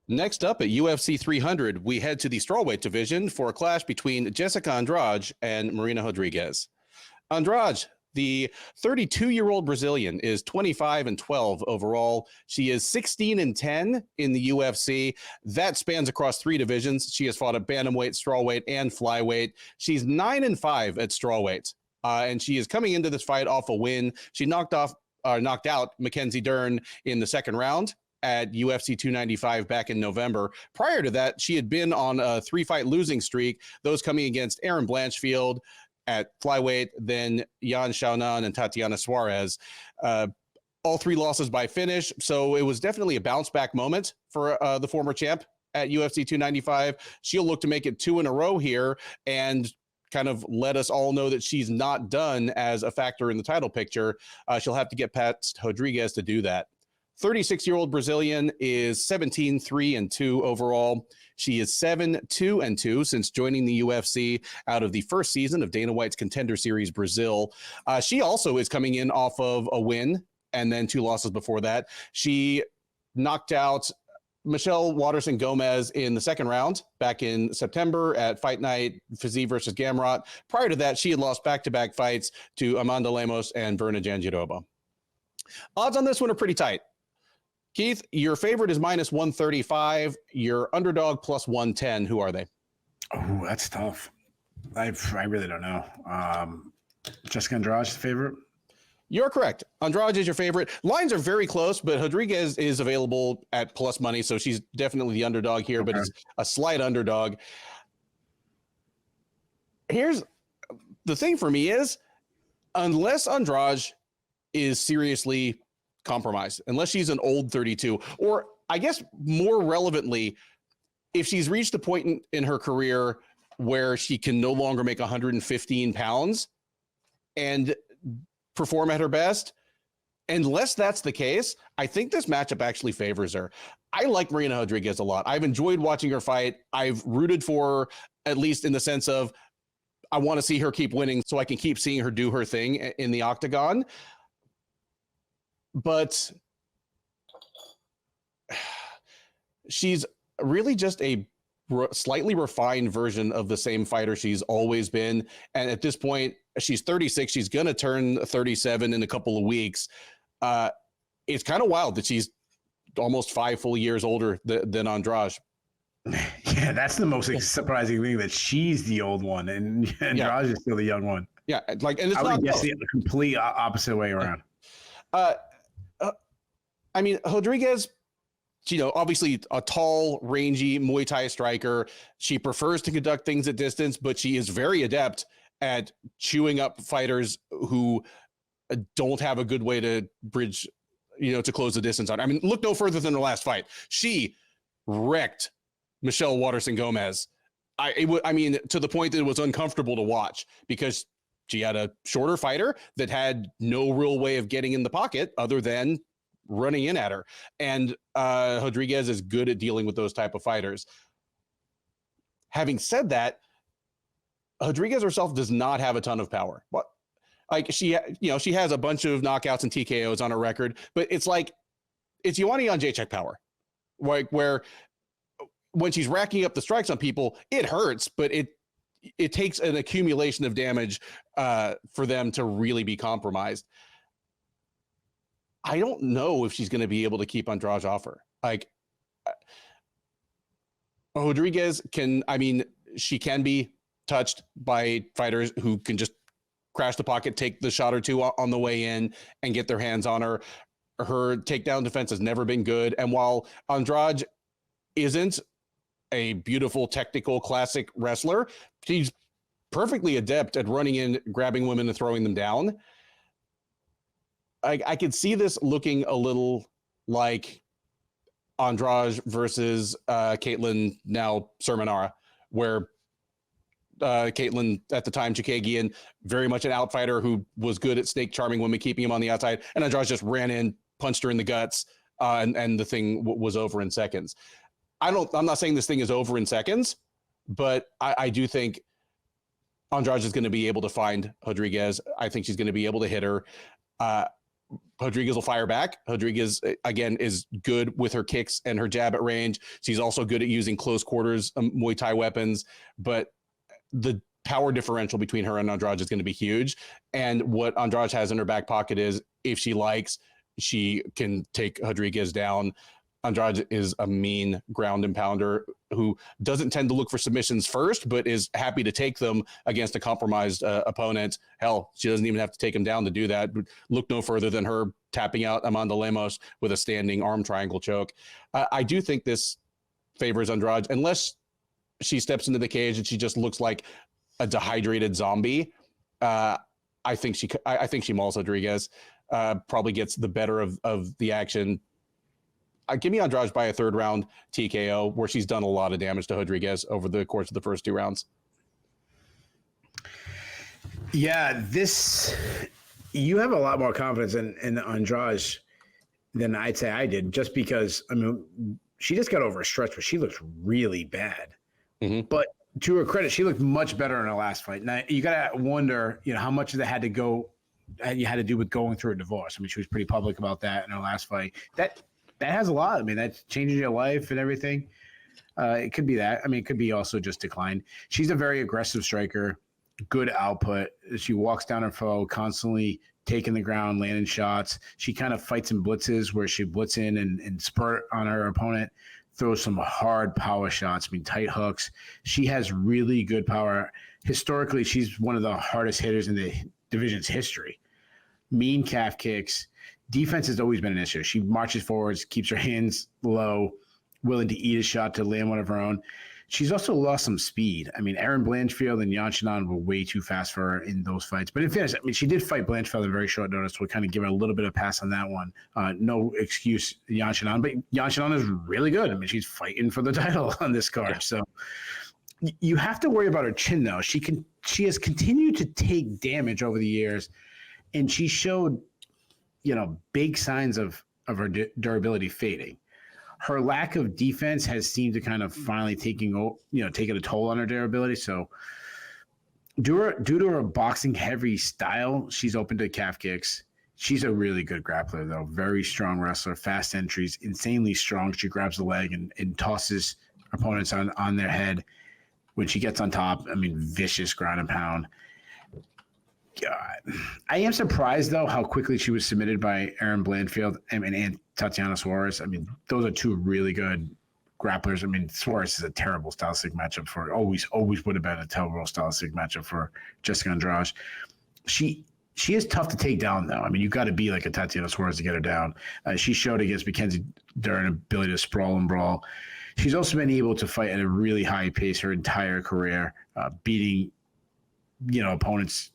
next up at UFC 300, we head to the strawweight division for a clash between Jessica Andrade and Marina Rodriguez. Andrade, the 32-year-old Brazilian, is 25-12 overall. She is 16-10 in the UFC. That spans across 3 divisions. She has fought at bantamweight, strawweight, and flyweight. She's 9-5 at strawweight, and she is coming into this fight off a win. She knocked out Mackenzie Dern in the second round at UFC 295 back in November. Prior to that, she had been on a 3-fight losing streak, those coming against Erin Blanchfield at flyweight, then Yan Xiaonan and Tatiana Suarez. All 3 losses by finish, so it was definitely a bounce-back moment for the former champ at UFC 295. She'll look to make it 2 in a row here and kind of let us all know that she's not done as a factor in the title picture. She'll have to get past Rodriguez to do that. 36-year-old Brazilian is 17-3-2 overall. She is 7-2-2 since joining the UFC out of the first season of Dana White's Contender Series Brazil. She also is coming in off of a win and then 2 losses before that. She knocked out Michelle Waterson-Gomez in the second round back in September at Fight Night, Fizzy versus Gamrot. Prior to that, she had lost back-to-back fights to Amanda Lemos and Verna Jandiroba. Odds on this one are pretty tight. Keith, your favorite is -135. Your underdog +110. Who are they? Oh, that's tough. I really don't know. Jessica Andrade's the favorite? You're correct. Andrade is your favorite. Lines are very close, but Rodriguez is available at plus money, so she's definitely the underdog here, okay. But it's a slight underdog. Here's the thing for me is, unless Andrade is seriously compromised, unless she's an old 32, or I guess more relevantly, if she's reached a point in her career where she can no longer make 115 pounds and perform at her best, unless that's the case, I think this matchup actually favors her. I like Marina Rodriguez a lot. I've enjoyed watching her fight. I've rooted for her, at least in the sense of I want to see her keep winning so I can keep seeing her do her thing in the octagon. But she's really just a slightly refined version of the same fighter she's always been. And at this point, she's 36. She's going to turn 37 in a couple of weeks. It's kind of wild that she's almost 5 full years older than Andrade. Yeah, that's the most surprising thing, that she's the old one and Andrade is still the young one. Yeah, like, and it's I not would guess the complete opposite way around. I mean, Rodriguez, obviously a tall, rangy Muay Thai striker. She prefers to conduct things at distance, but she is very adept at chewing up fighters who don't have a good way to bridge, to close the distance on. I mean, look no further than the last fight. She wrecked Michelle Waterson-Gomez. I mean, to the point that it was uncomfortable to watch because she had a shorter fighter that had no real way of getting in the pocket other than running in at her. And Rodriguez is good at dealing with those type of fighters. Having said that, Rodriguez herself does not have a ton of power. But like she has a bunch of knockouts and TKOs on her record, but it's like it's Joanna Jędrzejczyk power, like where when she's racking up the strikes on people, it hurts, but it takes an accumulation of damage for them to really be compromised. I don't know if she's going to be able to keep Andrade off her. Like Rodriguez she can be touched by fighters who can just crash the pocket, take the shot or two on the way in and get their hands on her. Her takedown defense has never been good. And while Andrade isn't a beautiful, technical, classic wrestler, she's perfectly adept at running in, grabbing women and throwing them down. I could see this looking a little like Andrade versus Caitlin, now Sermonara, where Caitlin at the time, Chikagian, very much an outfighter who was good at snake charming women, keeping him on the outside, and Andrade just ran in, punched her in the guts, and the thing was over in seconds. I'm not saying this thing is over in seconds, but I do think Andrade is going to be able to find Rodriguez. I think she's going to be able to hit her. Rodriguez will fire back. Rodriguez, again, is good with her kicks and her jab at range. She's also good at using close quarters Muay Thai weapons, but the power differential between her and Andrade is going to be huge. And what Andrade has in her back pocket is, if she likes, she can take Rodriguez down. Andrade is a mean ground and pounder who doesn't tend to look for submissions first, but is happy to take them against a compromised opponent. Hell, she doesn't even have to take him down to do that. Look no further than her tapping out Amanda Lemos with a standing arm triangle choke. I do think this favors Andrade, unless she steps into the cage and she just looks like a dehydrated zombie. I think she mauls Rodriguez, probably gets the better of the action. Give me Andrade by a third round TKO, where she's done a lot of damage to Rodriguez over the course of the first 2 rounds. Yeah, you have a lot more confidence in Andrade than I'd say I did, just because, she just got over a stretch where she looked really bad. Mm-hmm. But to her credit, she looked much better in her last fight. Now, you got to wonder, how much of that had to do with going through a divorce. She was pretty public about that in her last fight. That has a lot. That changes your life and everything. It could be that. It could be also just decline. She's a very aggressive striker, good output. She walks down her foe, constantly taking the ground, landing shots. She kind of fights in blitzes where she blitz in and spurt on her opponent, throws some hard power shots, tight hooks. She has really good power. Historically, she's one of the hardest hitters in the division's history. Mean calf kicks. Defense has always been an issue. She marches forwards, keeps her hands low, willing to eat a shot to land one of her own. She's also lost some speed. I mean, Erin Blanchfield and Yan Xiaonan were way too fast for her in those fights. But in fairness, I mean, she did fight Blanchfield at very short notice. We'll kind of give her a little bit of pass on that one. No excuse, Yan Xiaonan. But Yan Xiaonan is really good. I mean, she's fighting for the title on this card. Yeah. So you have to worry about her chin, though. She has continued to take damage over the years, and she showed, big signs of her durability fading. Her lack of defense has seemed to kind of finally taking a toll on her durability. So due to her boxing heavy style, she's open to calf kicks. She's a really good grappler, though. Very strong wrestler, fast entries, insanely strong. She grabs the leg and tosses opponents on their head. When she gets on top, I mean, vicious ground and pound. God. I am surprised, though, how quickly she was submitted by Erin Blanchfield and Tatiana Suarez. I mean, those are two really good grapplers. I mean, Suarez is a terrible stylistic matchup for always would have been a terrible stylistic matchup for Jessica Andrade. She is tough to take down, though. I mean, you've got to be like a Tatiana Suarez to get her down. She showed against Mackenzie Dern ability to sprawl and brawl. She's also been able to fight at a really high pace her entire career, beating, opponents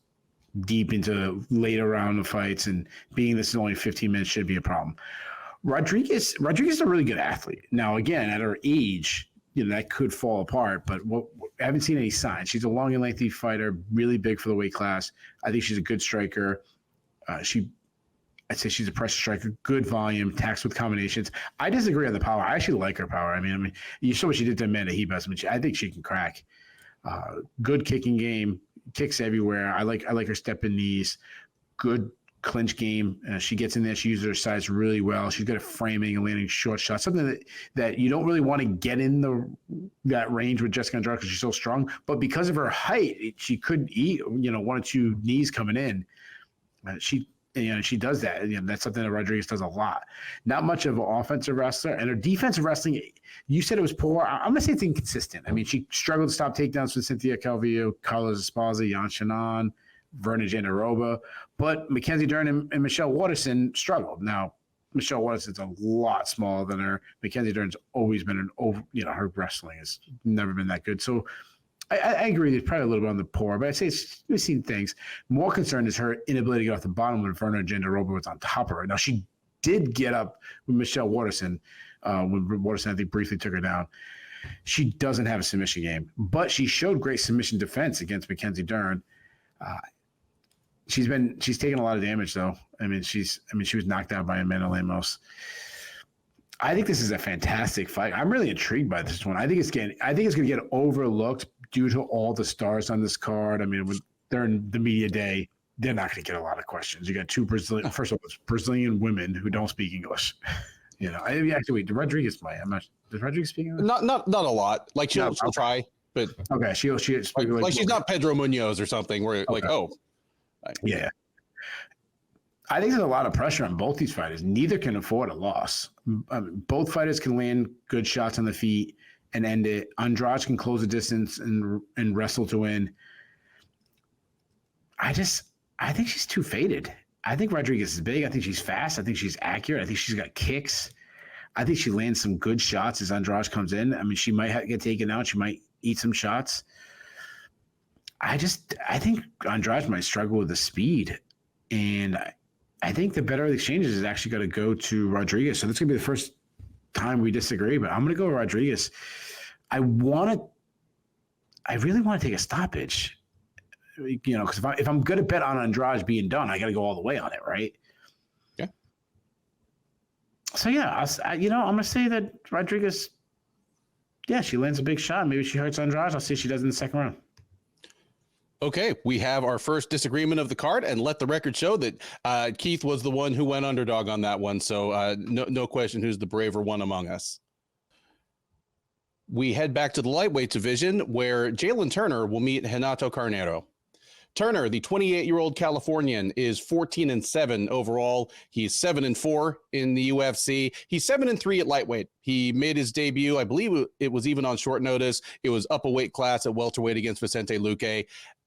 deep into later round of fights, and being this is only 15 minutes should be a problem. Rodriguez is a really good athlete. Now, again, at her age, that could fall apart, but I haven't seen any signs. She's a long and lengthy fighter, really big for the weight class. I think she's a good striker. I'd say she's a pressure striker, good volume, attacks with combinations. I disagree on the power. I actually like her power. I mean, you saw what she did to Amanda Hebus. I think she can crack. Good kicking game, kicks everywhere. I like her step in knees. Good clinch game. She gets in there. She uses her size really well. She's got a framing and landing short shots. Something that you don't really want to get in that range with Jessica Andrade because she's so strong. But because of her height, she could eat one or two knees coming in. She does that. That's something that Rodriguez does a lot. Not much of an offensive wrestler. And her defensive wrestling, you said it was poor. I'm going to say it's inconsistent. I mean, she struggled to stop takedowns from Cynthia Calvillo, Carlos Esparza, Yan Xiaonan, Verna Jandaroba. But Mackenzie Dern and Michelle Waterson struggled. Now, Michelle Waterson's a lot smaller than her. Mackenzie Dern's always been her wrestling has never been that good. So I agree. It's probably a little bit on the poor, but I'd say we've seen things. More concerned is her inability to get off the bottom when Verna Jandaroba was on top of her. Now, she did get up with Michelle Waterson when Waterson, I think, briefly took her down. She doesn't have a submission game, but she showed great submission defense against Mackenzie Dern. She's taken a lot of damage, though. She was knocked out by Amanda Lemos. I think this is a fantastic fight. I'm really intrigued by this one. I think it's going to get overlooked due to all the stars on this card. I mean, when they're in the media day, they're not going to get a lot of questions. You got two Brazilian women who don't speak English. Actually, did Rodriguez play? Does Rodriguez speak English? Not a lot. Like she'll try, but okay, she'll like she's not Pedro Munoz or something. Where okay. Yeah. I think there's a lot of pressure on both these fighters. Neither can afford a loss. Both fighters can land good shots on the feet and end it. Andrade can close the distance and wrestle to win. I think she's too faded. I think Rodriguez is big. I think she's fast. I think she's accurate. I think she's got kicks. I think she lands some good shots as Andrade comes in. I mean, she might get taken out. She might eat some shots. I think Andrade might struggle with the speed. And I think the better of the exchanges is actually going to go to Rodriguez. So that's going to be the first time we disagree, but I'm going to go with Rodriguez. I really want to take a stoppage, because if I'm going to bet on Andrade being done, I got to go all the way on it, right? Yeah. So yeah, I'm going to say that Rodriguez, she lands a big shot. Maybe she hurts Andrade. I'll see if she does in the second round. Okay, we have our first disagreement of the card, and let the record show that Keith was the one who went underdog on that one. So no question who's the braver one among us. We head back to the lightweight division where Jalin Turner will meet Renato Carneiro. Turner, the 28-year-old Californian, is 14-7 overall. He's 7-4 in the UFC. He's 7-3 at lightweight. He made his debut, I believe it was even on short notice. It was up a weight class at welterweight against Vicente Luque.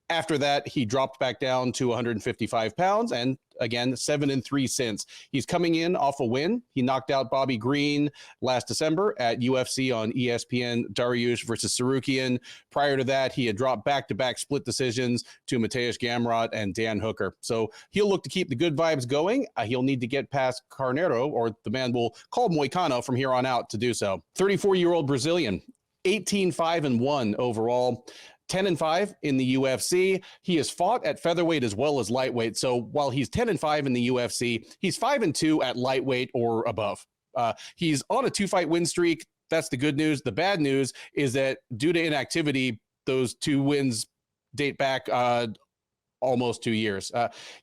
After that, he dropped back down to 155 pounds, and again, 7-3 since. He's coming in off a win. He knocked out Bobby Green last December at UFC on ESPN, Dariush versus Tsarukyan. Prior to that, he had dropped back-to-back split decisions to Mateusz Gamrot and Dan Hooker. So he'll look to keep the good vibes going. He'll need to get past Carneiro, or the man we'll call Moicano from here on out, to do so. 34-year-old Brazilian, 18-5-1 overall. 10-5 in the UFC. He has fought at featherweight as well as lightweight. So while he's 10-5 in the UFC, he's 5-2 at lightweight or above. He's on a 2-fight win streak. That's the good news. The bad news is that due to inactivity, those 2 wins date back almost 2 years.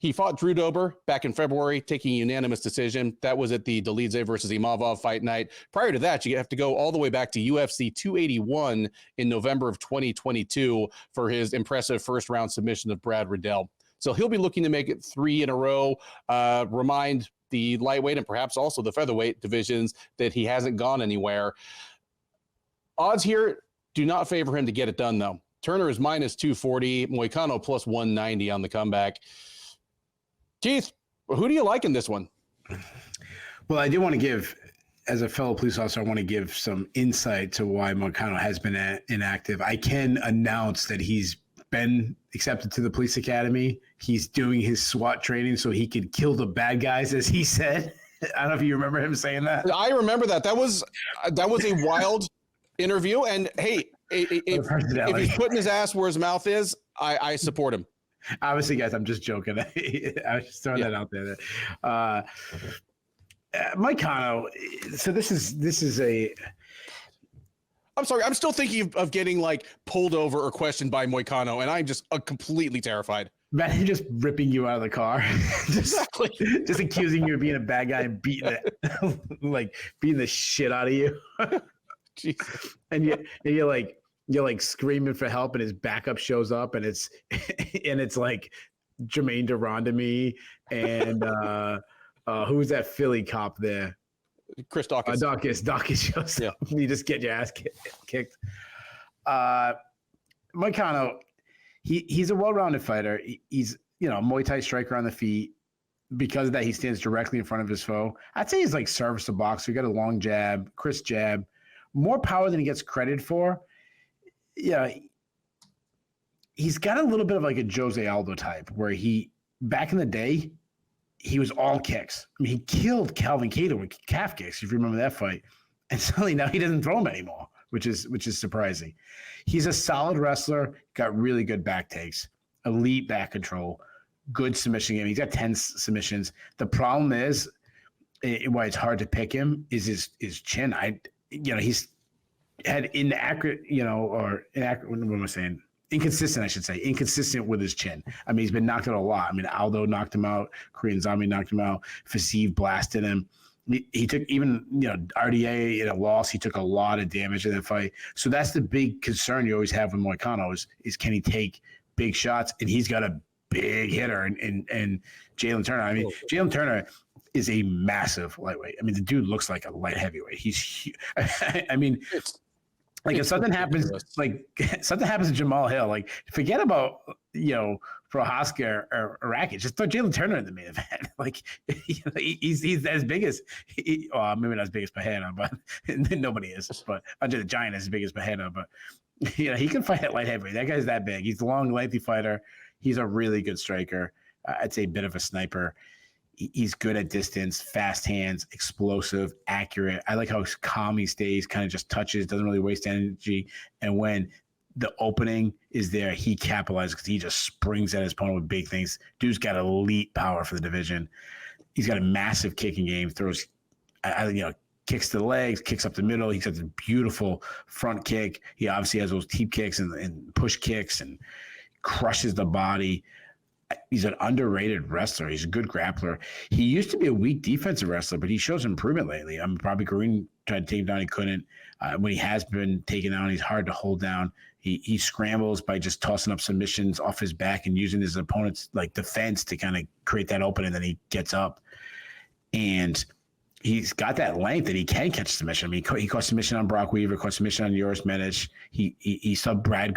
He fought Drew Dober back in February, taking a unanimous decision. That was at the Dolidze versus Imavov fight night. Prior to that, you have to go all the way back to UFC 281 in November of 2022 for his impressive first-round submission of Brad Riddell. So he'll be looking to make it 3 in a row. Remind the lightweight and perhaps also the featherweight divisions that he hasn't gone anywhere. Odds here do not favor him to get it done, though. Turner is -240, Moicano +190 on the comeback. Keith, who do you like in this one? Well, I do want to give, as a fellow police officer, I want to give some insight to why Moicano has been inactive. I can announce that he's been accepted to the police academy. He's doing his SWAT training so he could kill the bad guys, as he said. I don't know if you remember him saying that. I remember that. That was a wild interview. And hey, if he's putting his ass where his mouth is, I support him. Obviously, guys, I'm just joking. I was just throwing that out there. Moicano. So this is a. I'm sorry. I'm still thinking of getting like pulled over or questioned by Moicano, and I'm just completely terrified. Man, just ripping you out of the car, Exactly. just accusing you of being a bad guy and beating the shit out of you. Jesus. And you're like screaming for help, and his backup shows up, and it's like Jermaine Durand to me, and who's that Philly cop there? Chris Dawkins. Dawkins shows up. You just get your ass kicked. Moicano, he's a well-rounded fighter. He's a Muay Thai striker on the feet. Because of that, he stands directly in front of his foe. I'd say he's like serviceable boxer. He got a long jab, crisp jab, more power than he gets credit for. Yeah, he's got a little bit of like a Jose Aldo type, where back in the day, he was all kicks. I mean, he killed Calvin Kattar with calf kicks, if you remember that fight. And suddenly now he doesn't throw them anymore, which is surprising. He's a solid wrestler, got really good back takes, elite back control, good submission game. He's got 10 submissions. The problem is, why it's hard to pick him is his chin. He's had inaccurate, what am I saying? Inconsistent, I should say. Inconsistent with his chin. I mean, he's been knocked out a lot. I mean, Aldo knocked him out. Korean Zombie knocked him out. Fiziev blasted him. He took even, RDA in a loss. He took a lot of damage in that fight. So that's the big concern you always have with Moicano is can he take big shots? And he's got a big hitter and Jalin Turner. I mean, Jalin Turner is a massive lightweight. I mean, the dude looks like a light heavyweight. He's huge. I mean, if something happens to Jamal Hill, like forget about Prochazka or Rakic. Just throw Jalin Turner in the main event. Like he's as big as maybe not as big as Pajeda, but nobody is. But Andre the Giant is as big as Pajeda, but he can fight at light heavyweight. That guy's that big. He's a long, lengthy fighter. He's a really good striker. I'd say a bit of a sniper. He's good at distance, fast hands, explosive, accurate. I like how calm he stays, kind of just touches, doesn't really waste energy. And when the opening is there, he capitalizes because he just springs at his opponent with big things. Dude's got elite power for the division. He's got a massive kicking game, throws, kicks to the legs, kicks up the middle. He's got this beautiful front kick. He obviously has those teep kicks and push kicks and crushes the body. He's an underrated wrestler. He's a good grappler. He used to be a weak defensive wrestler, but he shows improvement lately. Bobby Green tried to take him down. He couldn't. When he has been taken down, he's hard to hold down. He scrambles by just tossing up submissions off his back and using his opponent's like defense to kind of create that opening. Then he gets up. And he's got that length that he can catch submission. I mean, he caught submission on Brock Weaver, caught submission on Yoris Medic. He subbed Brad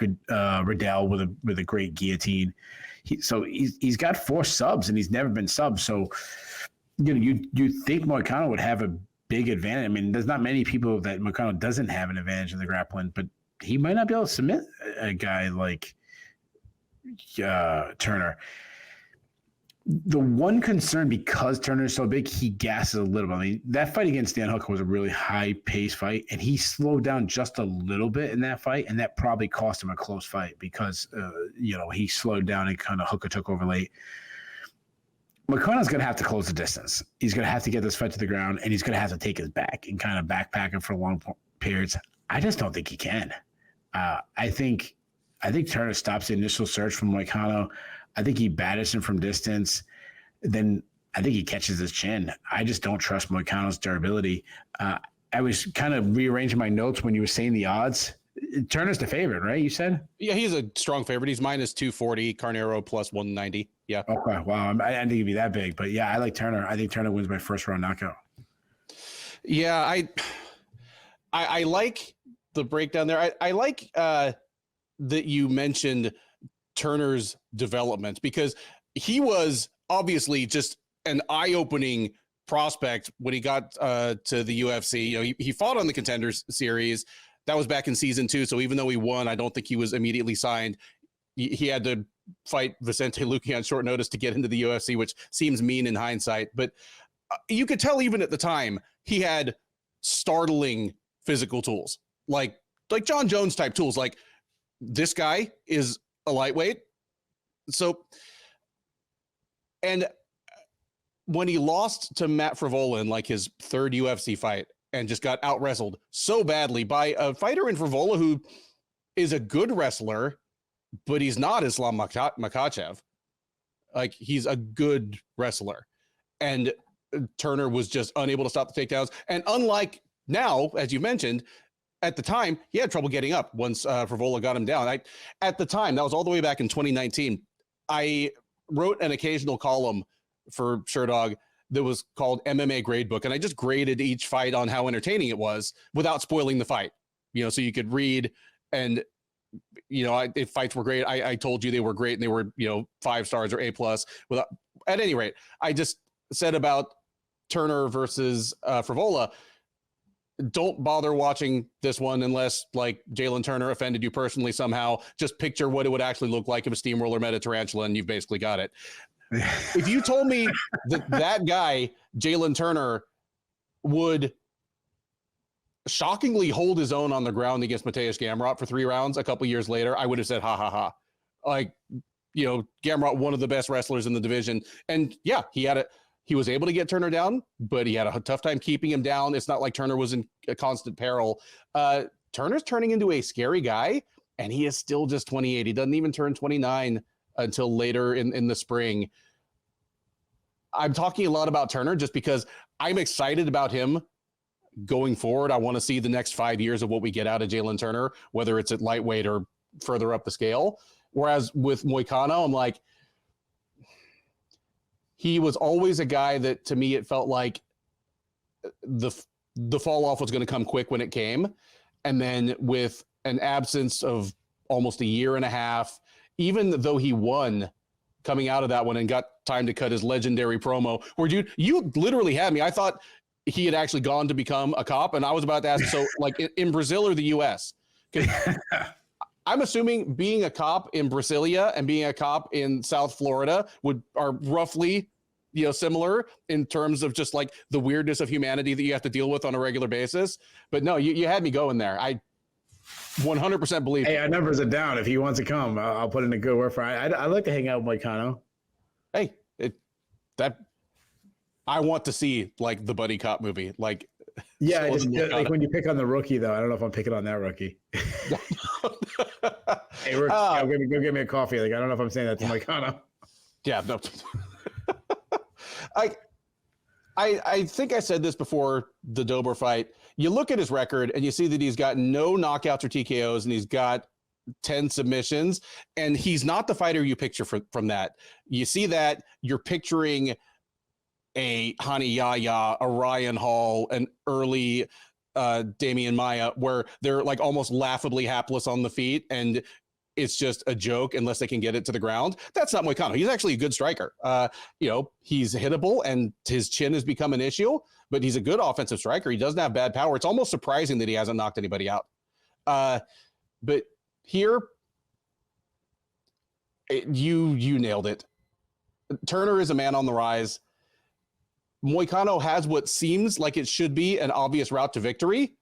Riddell with a great guillotine. He's got 4 subs and he's never been subbed. So you think Moicano would have a big advantage. I mean, there's not many people that Moicano doesn't have an advantage in the grappling, but he might not be able to submit a guy like Turner. The one concern, because Turner is so big, he gasses a little bit. I mean, that fight against Dan Hooker was a really high-paced fight, and he slowed down just a little bit in that fight, and that probably cost him a close fight because, he slowed down and kind of Hooker took over late. McConnell's going to have to close the distance. He's going to have to get this fight to the ground, and he's going to have to take his back and kind of backpack him for long periods. I just don't think he can. I think Turner stops the initial surge from Moicano. I think he batters him from distance. Then I think he catches his chin. I just don't trust Moicano's durability. I was kind of rearranging my notes when you were saying the odds. Turner's the favorite, right? You said? Yeah, he's a strong favorite. He's minus 240, Carneiro plus 190. Yeah. Okay. Wow. I didn't think it'd be that big, but yeah, I like Turner. I think Turner wins by first round knockout. Yeah, I like the breakdown there. I like that you mentioned Turner's development, because he was obviously just an eye-opening prospect when he got to the UFC. He fought on the Contenders series. That was back in season 2. So even though he won, I don't think he was immediately signed. He had to fight Vicente Luque on short notice to get into the UFC, which seems mean in hindsight. But you could tell even at the time he had startling physical tools, like John Jones type tools. Like, this guy is a lightweight. So, and when he lost to Matt Frivola in like his 3rd UFC fight and just got out wrestled so badly by a fighter in Frivola who is a good wrestler, but he's not Islam Makhachev. Like, he's a good wrestler. And Turner was just unable to stop the takedowns. And unlike now, as you mentioned, at the time, he had trouble getting up once Frivola got him down. At the time, that was all the way back in 2019, I wrote an occasional column for Sherdog that was called MMA Gradebook, and I just graded each fight on how entertaining it was without spoiling the fight. So you could read, and if fights were great, I told you they were great and they were 5 stars or A+. At any rate, I just said about Turner versus Frivola, don't bother watching this one unless like Jalin Turner offended you personally somehow. Just picture what it would actually look like if a steamroller met a tarantula, and you've basically got it. If you told me that guy, Jalin Turner, would shockingly hold his own on the ground against Mateusz Gamrot for 3 rounds a couple years later, I would have said, ha, ha, ha. Like, Gamrot, one of the best wrestlers in the division. And yeah, he was able to get Turner down, but he had a tough time keeping him down. It's not like Turner was in a constant peril. Turner's turning into a scary guy, and he is still just 28. He doesn't even turn 29 until later in the spring. I'm talking a lot about Turner just because I'm excited about him going forward. I want to see the next 5 years of what we get out of Jalin Turner, whether it's at lightweight or further up the scale. Whereas with Moicano, I'm like, he was always a guy that, to me, it felt like the fall off was going to come quick when it came. And then with an absence of almost a year and a half, even though he won coming out of that one and got time to cut his legendary promo, where you literally had me. I thought he had actually gone to become a cop, and I was about to ask, so like in Brazil or the US? I'm assuming being a cop in Brasilia and being a cop in South Florida are roughly, similar in terms of just like the weirdness of humanity that you have to deal with on a regular basis. But no, you had me going there. I 100% believe. Hey, our numbers are down. If he wants to come, I'll put in a good word for it. I'd like to hang out with Moicano. Hey, I want to see like the buddy cop movie. Like, yeah, like when you pick on the rookie, though, I don't know if I'm picking on that rookie. Hey, rookie, I'm gonna go get me a coffee. Like, I don't know if I'm saying that to Moicano. Yeah, no. I think I said this before the Dober fight. You look at his record and you see that he's got no knockouts or TKOs, and he's got 10 submissions, and he's not the fighter you picture from that. You see that, you're picturing a Hani Yahya, a Ryan Hall, an early Damian Maia, where they're like almost laughably hapless on the feet and it's just a joke unless they can get it to the ground. That's not Moicano. He's actually a good striker. He's hittable and his chin has become an issue, but he's a good offensive striker. He doesn't have bad power. It's almost surprising that he hasn't knocked anybody out. But here, you nailed it. Turner is a man on the rise. Moicano has what seems like it should be an obvious route to victory.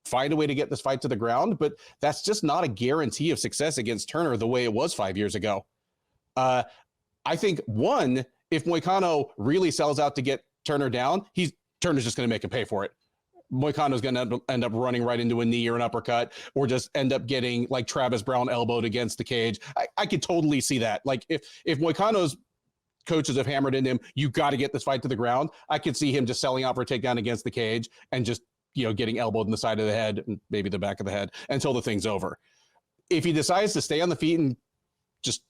Find a way to get this fight to the ground, but that's just not a guarantee of success against Turner the way it was 5 years ago. I think, one, if Moicano really sells out to get Turner down, Turner's just going to make him pay for it. Moicano's going to end up running right into a knee or an uppercut, or just end up getting like Travis Brown elbowed against the cage. I could totally see that. Like if Moicano's coaches have hammered into him, you got to get this fight to the ground, I could see him just selling out for a takedown against the cage and just getting elbowed in the side of the head and maybe the back of the head until the thing's over. If he decides to stay on the feet and just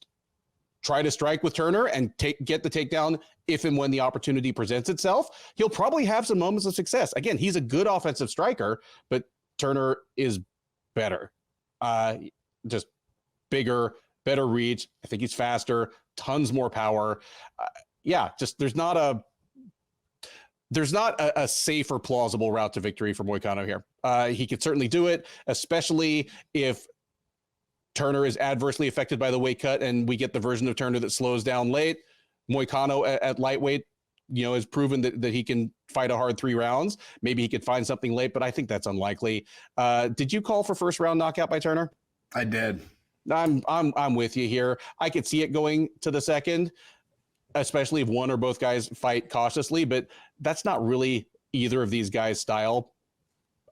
try to strike with Turner and get the takedown if and when the opportunity presents itself, he'll probably have some moments of success. Again, he's a good offensive striker, but Turner is better. Just bigger, better reach. I think he's faster, tons more power. There's not a safe or plausible route to victory for Moicano here. He could certainly do it, especially if Turner is adversely affected by the weight cut and we get the version of Turner that slows down late. Moicano at lightweight, has proven that he can fight a hard 3 rounds. Maybe he could find something late, but I think that's unlikely. Did you call for first round knockout by Turner? I did. I'm with you here. I could see it going to the second, especially if one or both guys fight cautiously, but that's not really either of these guys' style.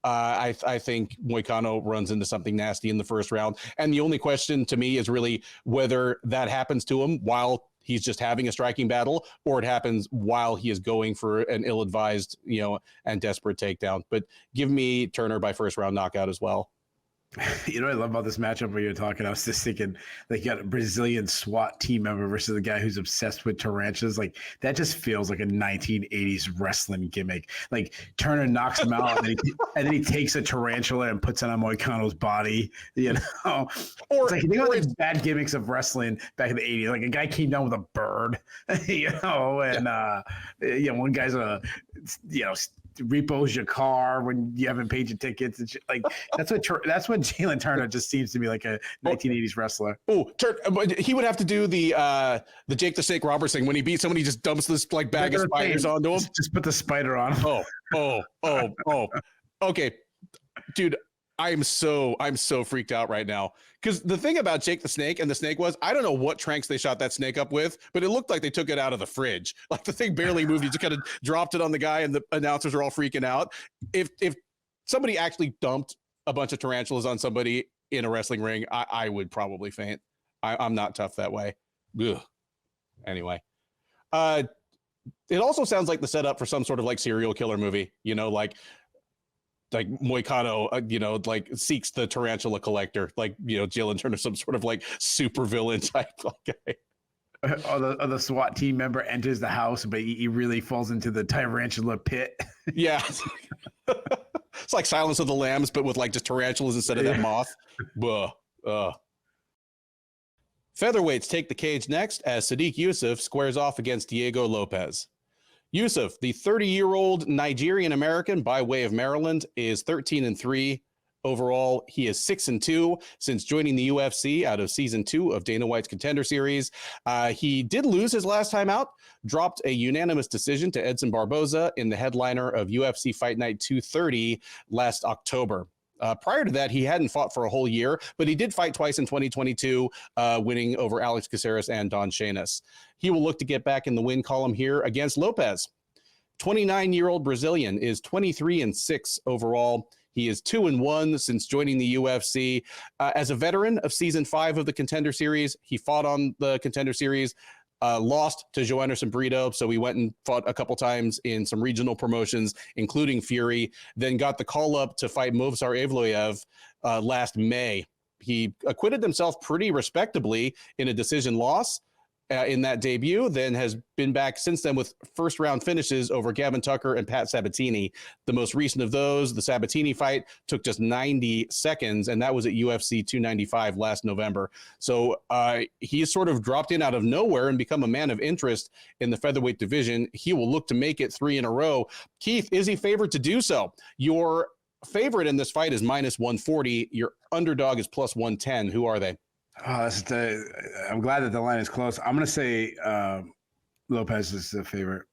I think Moicano runs into something nasty in the first round. And the only question to me is really whether that happens to him while he's just having a striking battle, or it happens while he is going for an ill-advised, and desperate takedown. But give me Turner by first round knockout as well. You know what I love about this matchup where you're talking? I was just thinking, like, you got a Brazilian SWAT team member versus a guy who's obsessed with tarantulas. Like, that just feels like a 1980s wrestling gimmick. Like, Turner knocks him out, and then he takes a tarantula and puts it on Moicano's body. Or it's like, you think about the bad gimmicks of wrestling back in the 80s. Like, a guy came down with a bird, and one guy's repos your car when you haven't paid your tickets and shit. Like that's what Jalin Turner just seems to be, like a 1980s wrestler. He would have to do the Jake the Snake Roberts thing. When he beats someone, he just dumps this like bag of spiders onto him. Just put the spider on him. Okay, dude, I'm so freaked out right now. Because the thing about Jake the Snake and the snake was, I don't know what tranks they shot that snake up with, but it looked like they took it out of the fridge. Like the thing barely moved. He just kind of dropped it on the guy and the announcers are all freaking out. If somebody actually dumped a bunch of tarantulas on somebody in a wrestling ring, I would probably faint. I'm not tough that way. Ugh. Anyway. It also sounds like the setup for some sort of like serial killer movie, like Moicano, like seeks the tarantula collector, like, Jalin Turner, some sort of like super villain type guy. Or the SWAT team member enters the house, but he really falls into the tarantula pit. Yeah. It's like Silence of the Lambs, but with like just tarantulas instead of that moth. Featherweights take the cage next as Sodiq Yusuff squares off against Diego Lopes. Yusuff, the 30-year-old Nigerian-American by way of Maryland, is 13-3 overall. He is 6-2 since joining the UFC out of season 2 of Dana White's Contender Series. He did lose his last time out, dropped a unanimous decision to Edson Barboza in the headliner of UFC Fight Night 230 last October. Prior to that, he hadn't fought for a whole year, but he did fight twice in 2022, winning over Alex Caceres and Don Shainis. He will look to get back in the win column here against Lopes. 29-year-old Brazilian is 23-6 overall. He is 2-1 since joining the UFC. As a veteran of season 5 of the Contender Series, he fought on the Contender Series, lost to Joe Anderson Brito, so he went and fought a couple times in some regional promotions, including Fury, then got the call up to fight Movsar Evloev last May. He acquitted himself pretty respectably in a decision loss, in that debut, then has been back since then with first round finishes over Gavin Tucker and Pat Sabatini. The most recent of those, the Sabatini fight, took just 90 seconds, and that was at UFC 295 last November. So he's sort of dropped in out of nowhere and become a man of interest in the featherweight division. He will look to make it 3 in a row. Keith, is he favored to do so? Your favorite in this fight is minus 140. Your underdog is plus 110. Who are they? I'm glad that the line is close. I'm going to say Lopez is the favorite.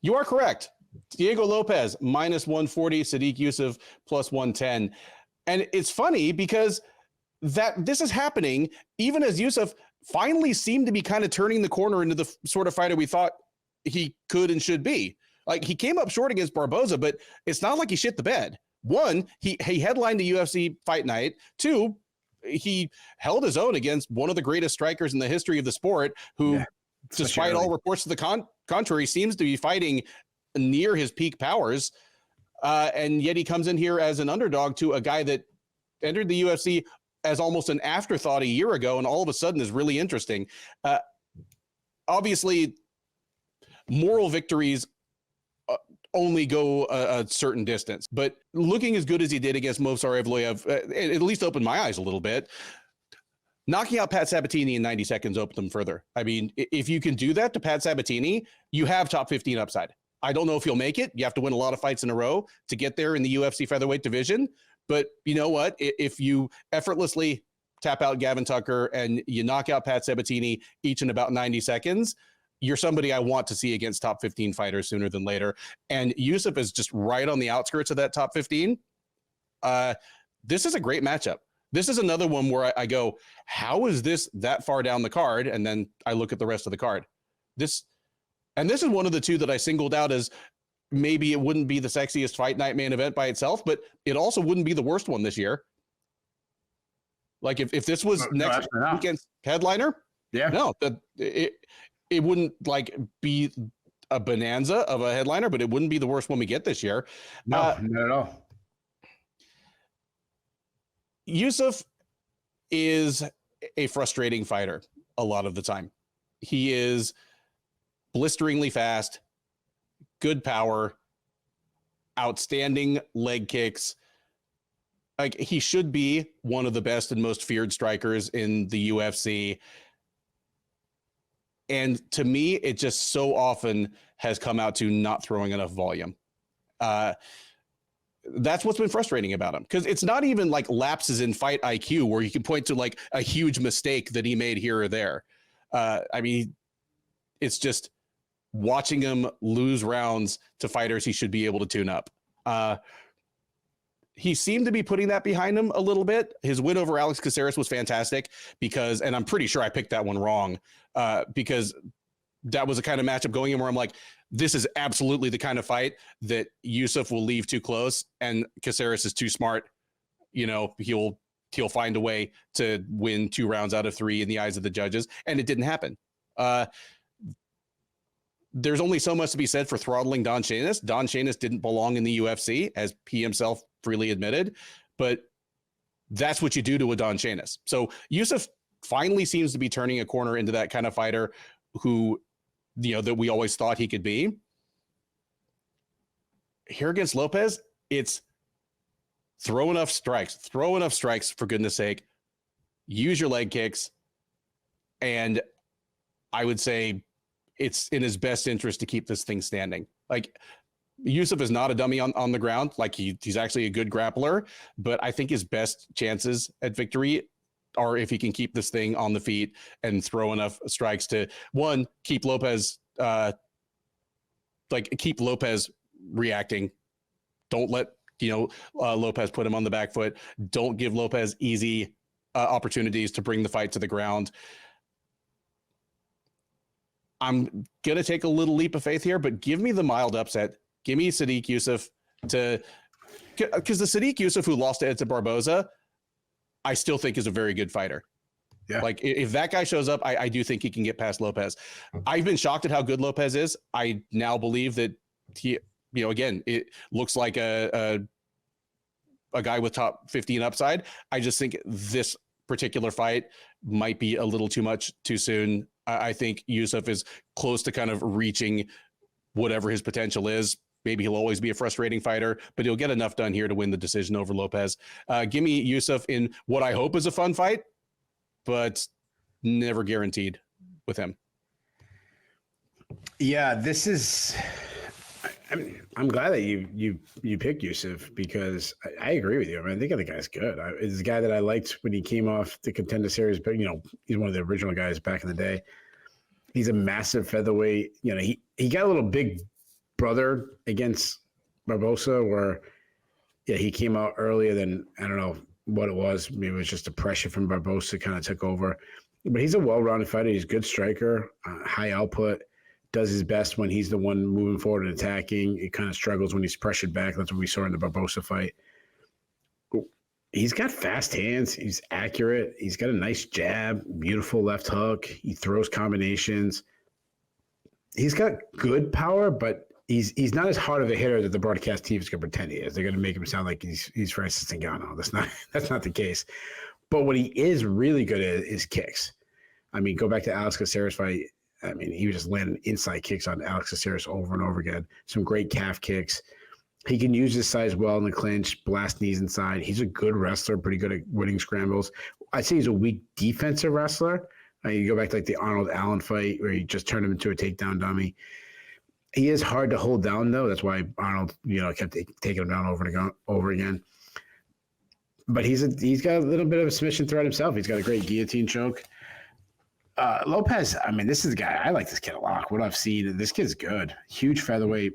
You are correct. Diego Lopez, minus 140. Sodiq Yusuff, plus 110. And it's funny because this is happening even as Yusuff finally seemed to be kind of turning the corner into the sort of fighter we thought he could and should be. Like, he came up short against Barboza, but it's not like he shit the bed. One, he headlined the UFC fight night. Two, he held his own against one of the greatest strikers in the history of the sport, who, despite all reports to the contrary, seems to be fighting near his peak powers. And yet he comes in here as an underdog to a guy that entered the UFC as almost an afterthought a year ago, and all of a sudden is really interesting. Obviously, moral victories only go a certain distance, but looking as good as he did against Movsar Evloev, at least opened my eyes a little bit. Knocking out Pat Sabatini in 90 seconds opened them further. I mean, if you can do that to Pat Sabatini, you have top 15 upside. I don't know if you'll make it. You have to win a lot of fights in a row to get there in the UFC featherweight division. But you know what? If you effortlessly tap out Gavin Tucker and you knock out Pat Sabatini each in about 90 seconds, you're somebody I want to see against top 15 fighters sooner than later. And Yusuff is just right on the outskirts of that top 15. This is a great matchup. This is another one where I go, how is this that far down the card? And then I look at the rest of the card. This is one of the two that I singled out as maybe it wouldn't be the sexiest fight night main event by itself, but it also wouldn't be the worst one this year. Like if this was next weekend's headliner, it wouldn't like be a bonanza of a headliner, but it wouldn't be the worst one we get this year. No, not at all. Yusuff is a frustrating fighter a lot of the time. He is blisteringly fast, good power, outstanding leg kicks. Like, he should be one of the best and most feared strikers in the UFC. And to me, it just so often has come out to not throwing enough volume. That's what's been frustrating about him, because it's not even like lapses in fight IQ where you can point to like a huge mistake that he made here or there. I mean, it's just watching him lose rounds to fighters he should be able to tune up. He seemed to be putting that behind him a little bit. His win over Alex Caceres was fantastic because, and I'm pretty sure I picked that one wrong, because that was a kind of matchup going in where I'm like, this is absolutely the kind of fight that Yusuff will leave too close, and Caceres is too smart. You know, he'll find a way to win 2 rounds out of 3 in the eyes of the judges, and it didn't happen. There's only so much to be said for throttling Don Shainis. Don Shainis didn't belong in the UFC, as he himself freely admitted, but that's what you do to a Don Shainis. So Yusuff finally seems to be turning a corner into that kind of fighter who, you know, that we always thought he could be. Here against Lopez, it's throw enough strikes, for goodness sake, use your leg kicks. And I would say it's in his best interest to keep this thing standing. Like, Yusuff is not a dummy on the ground. Like, he's actually a good grappler, but I think his best chances at victory are if he can keep this thing on the feet and throw enough strikes to, one, keep Lopez, keep Lopez reacting. Don't let, Lopez put him on the back foot. Don't give Lopez easy opportunities to bring the fight to the ground. I'm going to take a little leap of faith here, but give me the mild upset. Give me Sodiq Yusuff because the Sodiq Yusuff who lost to Barboza, I still think is a very good fighter. Yeah. Like, if that guy shows up, I do think he can get past Lopez. I've been shocked at how good Lopez is. I now believe that he, again, it looks like a guy with top 15 upside. I just think this particular fight might be a little too much too soon. I think Yusuff is close to kind of reaching whatever his potential is. Maybe he'll always be a frustrating fighter, but he'll get enough done here to win the decision over Lopes. Give me Yusuff in what I hope is a fun fight, but never guaranteed with him. Yeah, this is. I'm glad that you picked Yusuff because I agree with you. I mean, I think the guy's good. It's a guy that I liked when he came off the Contender Series, but he's one of the original guys back in the day. He's a massive featherweight. He got a little big brother against Barbosa, where he came out earlier than, I don't know what it was. Maybe it was just the pressure from Barbosa kind of took over. But he's a well-rounded fighter. He's a good striker, high output. Does his best when he's the one moving forward and attacking. He kind of struggles when he's pressured back. That's what we saw in the Barbosa fight. He's got fast hands. He's accurate. He's got a nice jab, beautiful left hook. He throws combinations. He's got good power, but he's not as hard of a hitter that the broadcast team is going to pretend he is. They're going to make him sound like he's Francis Ngannou. That's not the case. But what he is really good at is kicks. I mean, go back to Alex Caceres' fight. I mean, he was just landing inside kicks on Alex Caceres over and over again. Some great calf kicks. He can use his size well in the clinch, blast knees inside. He's a good wrestler, pretty good at winning scrambles. I'd say he's a weak defensive wrestler. You go back to like the Arnold Allen fight where he just turned him into a takedown dummy. He is hard to hold down, though. That's why Arnold, kept taking him down over and over again. But he's got a little bit of a submission threat himself. He's got a great guillotine choke. Lopes, I mean, this is a guy, I like this kid a lot. What I've seen, this kid's good. Huge featherweight,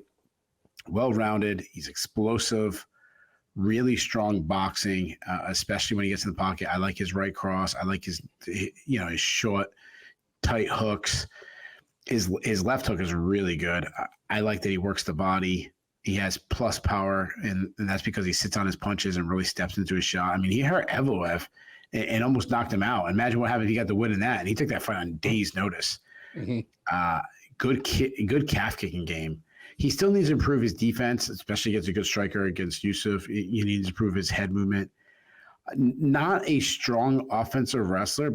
well-rounded. He's explosive, really strong boxing, especially when he gets in the pocket. I like his right cross. I like his short, tight hooks. His left hook is really good. I like that he works the body. He has plus power, and that's because he sits on his punches and really steps into his shot. I mean, he hurt Evloev and almost knocked him out. Imagine what happened if he got the win in that. And he took that fight on days' notice. Mm-hmm. Good calf kicking game. He still needs to improve his defense, especially against a good striker against Yusuff. He needs to improve his head movement. Not a strong offensive wrestler,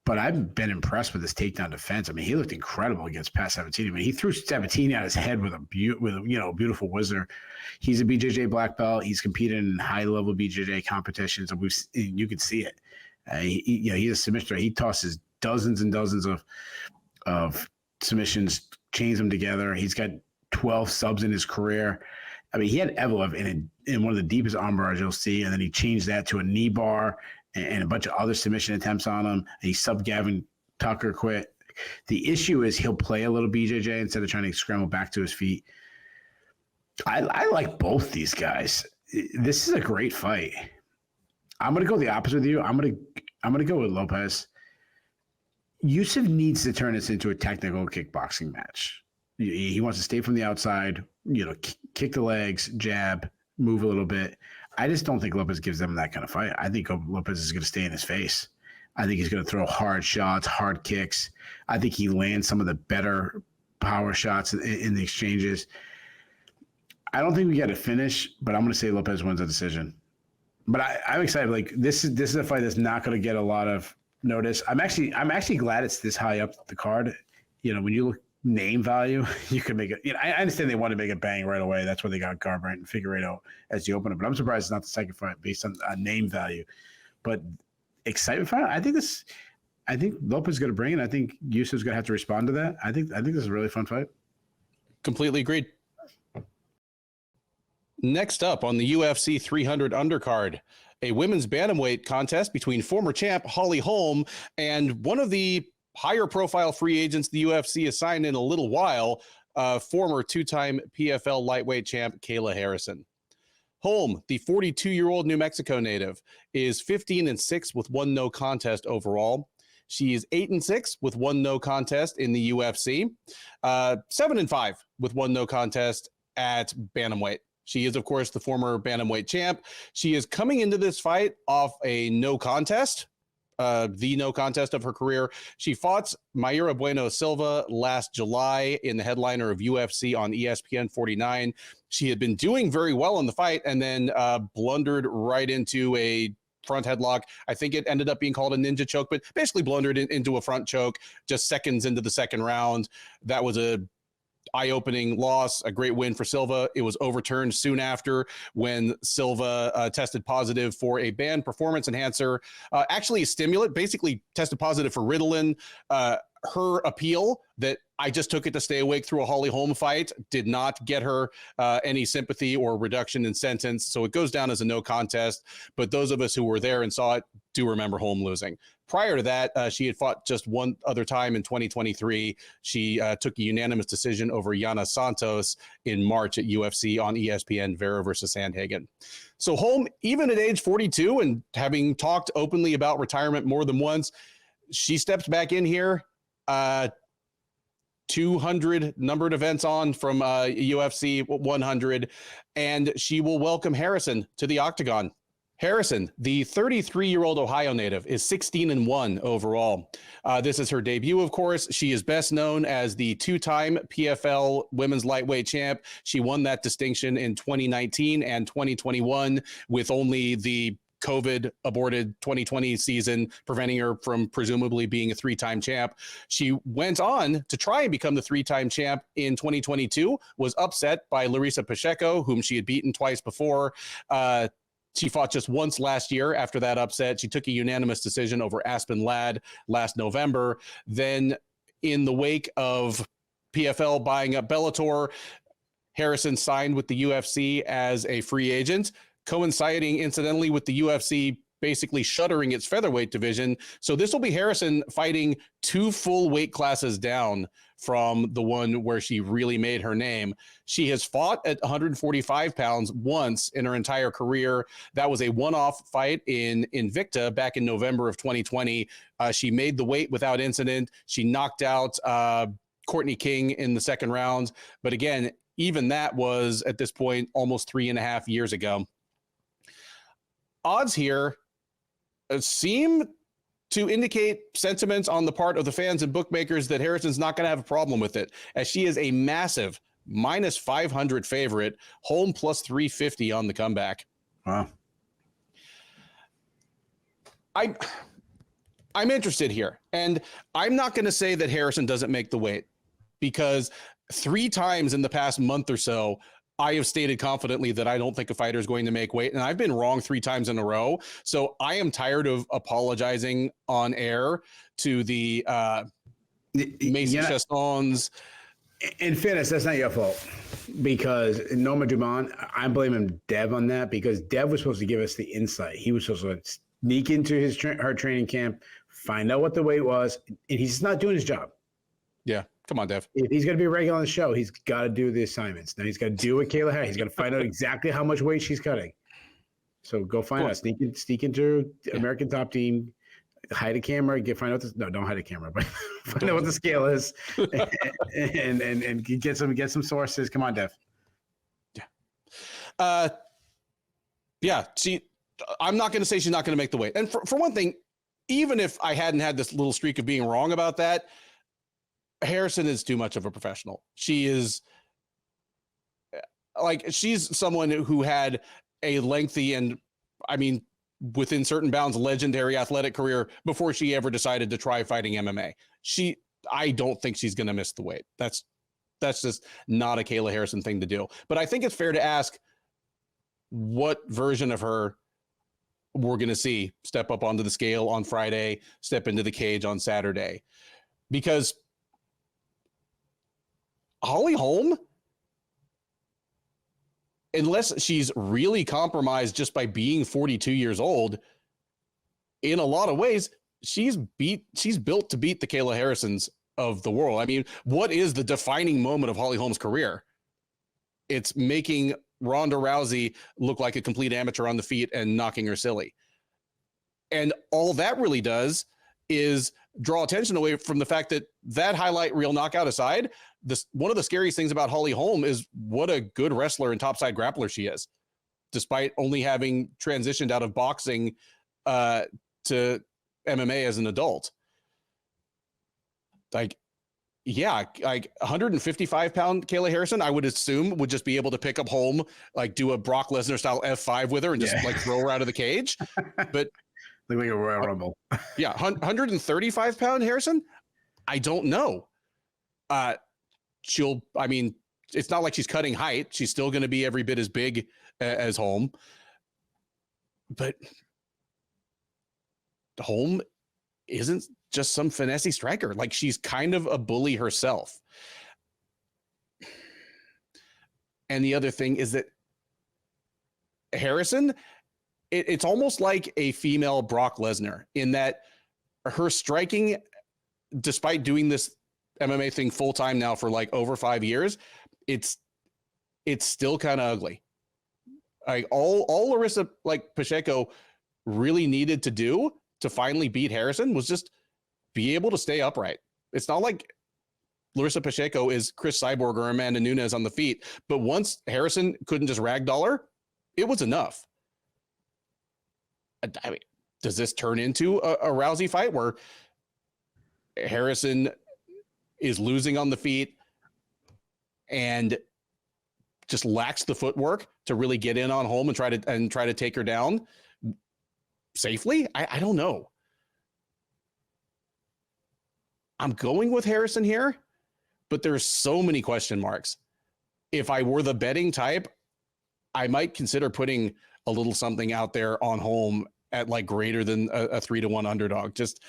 but I've been impressed with his takedown defense. I mean, he looked incredible against Pat Sabatini. I mean, he threw Sabatini out his head with a beautiful whizzer. He's a BJJ black belt. He's competed in high-level BJJ competitions, and you can see it. He's a submission. He tosses dozens and dozens of submissions, chains them together. He's got 12 subs in his career. I mean, he had Evloev in one of the deepest arm bars you'll see, and then he changed that to a knee bar and a bunch of other submission attempts on him. And he subbed Gavin Tucker quit. The issue is he'll play a little BJJ instead of trying to scramble back to his feet. I like both these guys. This is a great fight. I'm going to go the opposite with you. I'm going to go with Lopes. Yusuff needs to turn this into a technical kickboxing match. He wants to stay from the outside, kick the legs, jab, move a little bit. I just don't think Lopes gives them that kind of fight. I think Lopes is going to stay in his face. I think he's going to throw hard shots, hard kicks. I think he lands some of the better power shots in the exchanges. I don't think we got a finish, but I'm going to say Lopes wins the decision. But I'm excited. Like this is a fight that's not going to get a lot of notice. I'm actually glad it's this high up the card. When you look name value, you can make it. I understand they want to make it bang right away. That's why they got Garbrandt and Figueiredo as the opener. But I'm surprised it's not the second fight based on name value. But excitement fight. I think Lopes is going to bring it. I think Yusuff's going to have to respond to that. I think this is a really fun fight. Completely agreed. Next up on the UFC 300 undercard, a women's bantamweight contest between former champ Holly Holm and one of the higher profile free agents the UFC has signed in a little while, former two-time PFL lightweight champ Kayla Harrison. Holm, the 42-year-old New Mexico native, is 15-6 with one no contest overall. She is 8-6 with one no contest in the UFC, 7-5 with one no contest at bantamweight. She is, of course, the former bantamweight champ. She is coming into this fight off a no contest, the no contest of her career. She fought Mayra Bueno Silva last July in the headliner of UFC on ESPN 49. She had been doing very well in the fight and then blundered right into a front headlock. I think it ended up being called a ninja choke, but basically blundered into a front choke just seconds into the second round. That was a eye-opening loss, a great win for Silva. It was overturned soon after when Silva tested positive for a banned performance enhancer, actually a stimulant, basically tested positive for Ritalin. Her appeal that I just took it to stay awake through a Holly Holm fight did not get her any sympathy or reduction in sentence. So it goes down as a no contest. But those of us who were there and saw it do remember Holm losing. Prior to that, she had fought just one other time in 2023. She took a unanimous decision over Yana Santos in March at UFC on ESPN, Vera versus Sandhagen. So Holm, even at age 42 and having talked openly about retirement more than once, she steps back in here. 200 numbered events on from UFC 100, and she will welcome Harrison to the octagon. Harrison, the 33-year-old Ohio native, is 16-1 overall. This is her debut, of course. She is best known as the two-time PFL women's lightweight champ. She won that distinction in 2019 and 2021 with only the COVID aborted 2020 season, preventing her from presumably being a three-time champ. She went on to try and become the three-time champ in 2022, was upset by Larissa Pacheco, whom she had beaten twice before. She fought just once last year after that upset. She took a unanimous decision over Aspen Ladd last November. Then in the wake of PFL buying up Bellator, Harrison signed with the UFC as a free agent, coinciding incidentally with the UFC basically shuttering its featherweight division. So this will be Harrison fighting two full weight classes down from the one where she really made her name. She has fought at 145 pounds once in her entire career. That was a one-off fight in Invicta back in November of 2020. She made the weight without incident. She knocked out Courtney King in the second round. But again, even that was at this point almost 3.5 years ago. Odds here seem to indicate sentiments on the part of the fans and bookmakers that Harrison's not going to have a problem with it, as she is a massive minus 500 favorite, Holm plus 350 on the comeback. Wow. I'm interested here, and I'm not going to say that Harrison doesn't make the weight, because 3 times in the past month or so, I have stated confidently that I don't think a fighter is going to make weight, and I've been wrong 3 times in a row. So I am tired of apologizing on air to the Mason Chestons. In fairness, that's not your fault, because Norma Dumont, I'm blaming Dev on that, because Dev was supposed to give us the insight. He was supposed to sneak into her training camp, find out what the weight was, and he's not doing his job. Yeah. Come on, Dev. If he's going to be regular on the show, he's got to do the assignments. Now he's got to do what Kayla had. He's got to find out exactly how much weight she's cutting. So go find out. Sneak into American Top Team, hide a camera, find out don't hide a camera, but find out what the scale is, and get some sources. Come on, Dev. Yeah. I'm not going to say she's not going to make the weight. And for one thing, even if I hadn't had this little streak of being wrong about that, Harrison is too much of a professional. She's someone who had a lengthy and, I mean, within certain bounds, legendary athletic career before she ever decided to try fighting MMA. I don't think she's going to miss the weight. That's just not a Kayla Harrison thing to do. But I think it's fair to ask what version of her we're going to see step up onto the scale on Friday, step into the cage on Saturday. Because Holly Holm, unless she's really compromised just by being 42 years old, in a lot of ways, she's built to beat the Kayla Harrisons of the world. I mean, what is the defining moment of Holly Holm's career? It's making Ronda Rousey look like a complete amateur on the feet and knocking her silly. And all that really does is draw attention away from the fact that highlight reel knockout aside, one of the scariest things about Holly Holm is what a good wrestler and topside grappler she is, despite only having transitioned out of boxing to MMA as an adult. Like, yeah, like 155-pound Kayla Harrison, I would assume would just be able to pick up Holm, like do a Brock Lesnar style F5 with her and just like throw her out of the cage. But like a Royal Rumble. Yeah, 135-pound Harrison, I don't know. I mean, it's not like she's cutting height. She's still going to be every bit as big as Holm. But Holm isn't just some finesse striker. Like, she's kind of a bully herself. And the other thing is that Harrison, it's almost like a female Brock Lesnar in that her striking, despite doing this MMA thing full time now for like over 5 years, it's still kind of ugly. Like all Larissa like Pacheco really needed to do to finally beat Harrison was just be able to stay upright. It's not like Larissa Pacheco is Chris Cyborg or Amanda Nunes on the feet, but once Harrison couldn't just ragdoll her, it was enough. I mean, does this turn into a Rousey fight where Harrison is losing on the feet and just lacks the footwork to really get in on Holm and try to take her down safely? I don't know. I'm going with Harrison here, but there's so many question marks. If I were the betting type, I might consider putting a little something out there on Holm at like greater than a 3-1 underdog. Just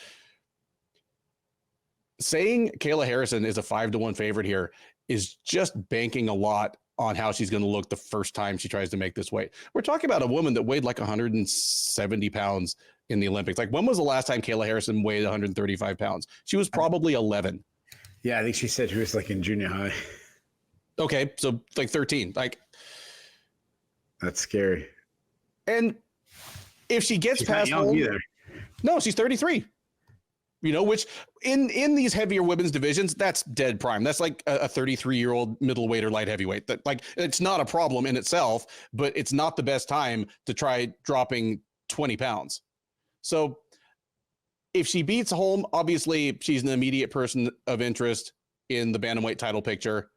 saying Kayla Harrison is a 5-1 favorite here is just banking a lot on how she's going to look the first time she tries to make this weight. We're talking about a woman that weighed like 170 pounds in the Olympics. Like, when was the last time Kayla Harrison weighed 135 pounds? She was probably 11. Yeah, I think she said she was like in junior high. Okay, so like 13. Like, that's scary. And if she gets past not young either. No, she's 33. You know, which in these heavier women's divisions, that's dead prime. That's like a 33-year-old middleweight or light heavyweight. That, like, it's not a problem in itself, but it's not the best time to try dropping 20 pounds. So if she beats Holm, obviously she's an immediate person of interest in the bantamweight title picture.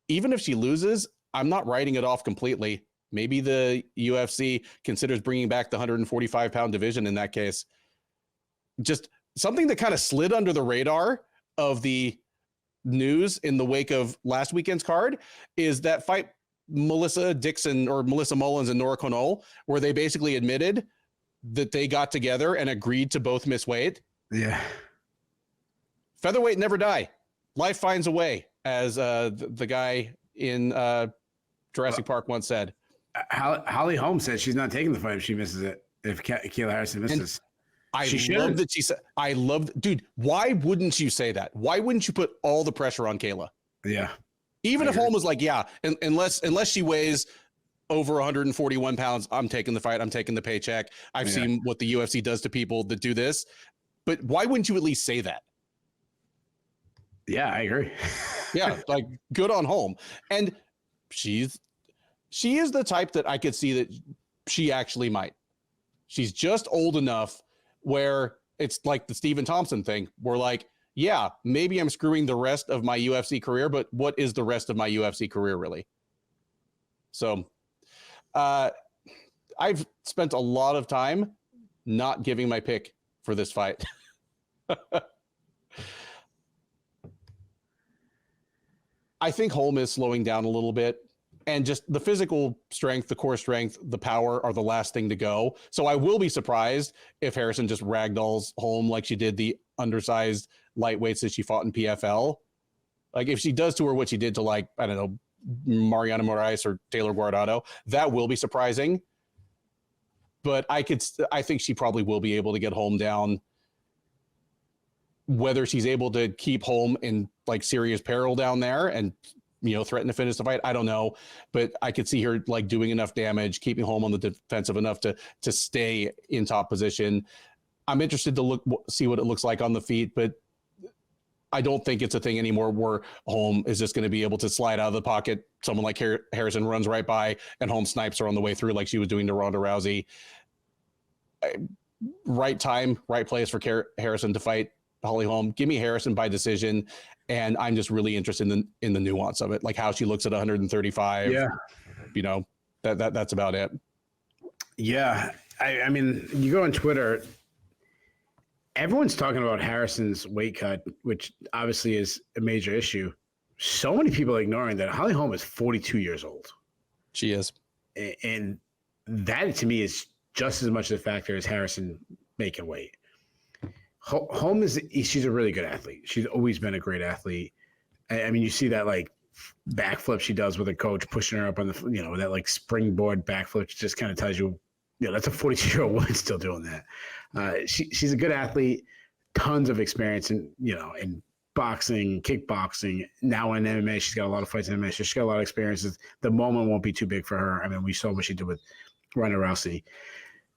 Even if she loses, I'm not writing it off completely. Maybe the UFC considers bringing back the 145-pound division in that case. Just something that kind of slid under the radar of the news in the wake of last weekend's card is that fight Melissa Mullins and Nora Conol, where they basically admitted that they got together and agreed to both miss weight. Yeah. Featherweight never die. Life finds a way, as the guy in Jurassic Park once said. Holly Holm said she's not taking the fight if she misses it. If Kayla Harrison misses. Dude, why wouldn't you say that? Why wouldn't you put all the pressure on Kayla? Yeah. Even if Holm was like, yeah, unless she weighs over 141 pounds, I'm taking the fight. I'm taking the paycheck. I've seen what the UFC does to people that do this. But why wouldn't you at least say that? Yeah, I agree. Yeah, like, good on Holm. And she is the type that I could see that she actually might. She's just old enough where it's like the Stephen Thompson thing. We're like, yeah, maybe I'm screwing the rest of my UFC career, but what is the rest of my UFC career really? So I've spent a lot of time not giving my pick for this fight. I think Holm is slowing down a little bit. And just the physical strength, the core strength, the power are the last thing to go. So I will be surprised if Harrison just ragdolls Holm like she did the undersized lightweights that she fought in PFL. Like, if she does to her what she did to, like, I don't know, Mariana Moraes or Taylor Guardado, that will be surprising. But I think she probably will be able to get Holm down. Whether she's able to keep Holm in like serious peril down there and, you know, threaten to finish the fight, I don't know, but I could see her like doing enough damage, keeping Holm on the defensive enough to stay in top position. I'm interested to see what it looks like on the feet, but I don't think it's a thing anymore where Holm is just going to be able to slide out of the pocket. Someone like Harrison runs right by and Holm snipes her on the way through like she was doing to Ronda Rousey. Right time, right place for Harrison to fight Holly Holm. Give me Harrison by decision. And I'm just really interested in the nuance of it, like how she looks at 135. Yeah. You know, that's about it. Yeah. I mean, you go on Twitter, everyone's talking about Harrison's weight cut, which obviously is a major issue. So many people are ignoring that Holly Holm is 42 years old. She is. And that to me is just as much a factor as Harrison making weight. Holm she's a really good athlete. She's always been a great athlete. I mean, you see that like backflip she does with her coach pushing her up on the, you know, that like springboard backflip just kind of tells you, you know, that's a 42-year-old woman still doing that. She's a good athlete, tons of experience in, you know, in boxing, kickboxing, now in MMA. She's got a lot of fights in MMA. So she's got a lot of experiences. The moment won't be too big for her. I mean, we saw what she did with Ronda Rousey.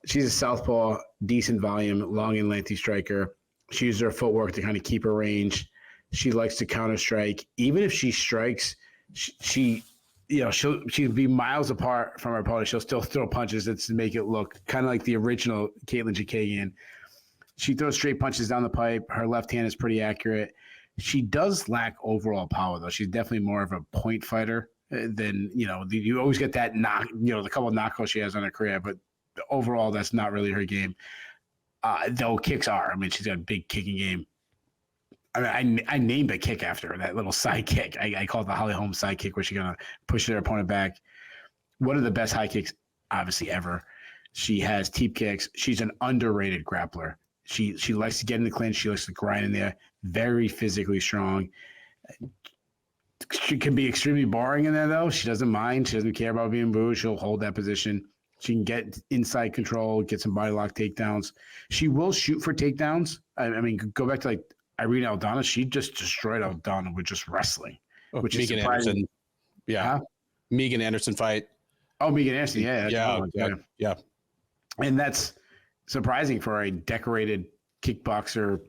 She's a southpaw, decent volume, long and lengthy striker. She uses her footwork to kind of keep her range. She likes to counter strike. Even if she strikes, she you know, she'll be miles apart from her opponent. She'll still throw punches to make it look kind of like the original Caitlin Chikagian. She throws straight punches down the pipe. Her left hand is pretty accurate. She does lack overall power, though. She's definitely more of a point fighter than, you know, you always get that knock, you know, the couple of knockouts she has on her career, but overall, that's not really her game. Though kicks are. I mean, she's got a big kicking game. I mean, I named a kick after her, that little side kick. I call it the Holly Holm side kick, where she's going to push their opponent back. One of the best high kicks, obviously, ever. She has teep kicks. She's an underrated grappler. She likes to get in the clinch. She likes to grind in there. Very physically strong. She can be extremely boring in there, though. She doesn't mind. She doesn't care about being booed. She'll hold that position. She can get inside control, get some body lock takedowns. She will shoot for takedowns. I mean, go back to like Irene Aldana. She just destroyed Aldana with just wrestling, which is surprising. Anderson. Yeah. Huh? Megan Anderson fight. Oh, Megan Anderson. Yeah. And that's surprising for a decorated boxer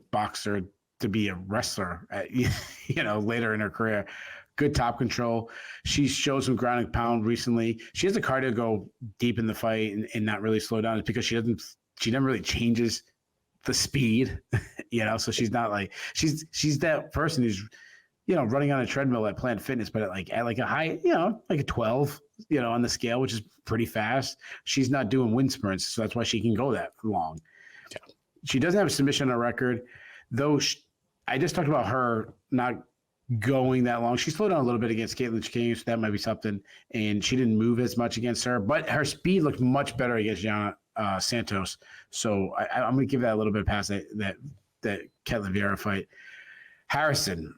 to be a wrestler, you know, later in her career. Good top control. She showed some ground and pound recently. She has the cardio to go deep in the fight and not really slow down. It's because she never really changes the speed, you know. So she's not like she's that person who's, you know, running on a treadmill at Planet Fitness, but at like a high, you know, like a 12, you know, on the scale, which is pretty fast. She's not doing wind sprints, so that's why she can go that long. Yeah. She doesn't have a submission on her record, though. I just talked about her not going that long. She slowed down a little bit against Caitlin Chikagian, so that might be something. And she didn't move as much against her, but her speed looked much better against Jana Santos. So I'm going to give that a little bit past that Ketlen Vieira fight. Harrison,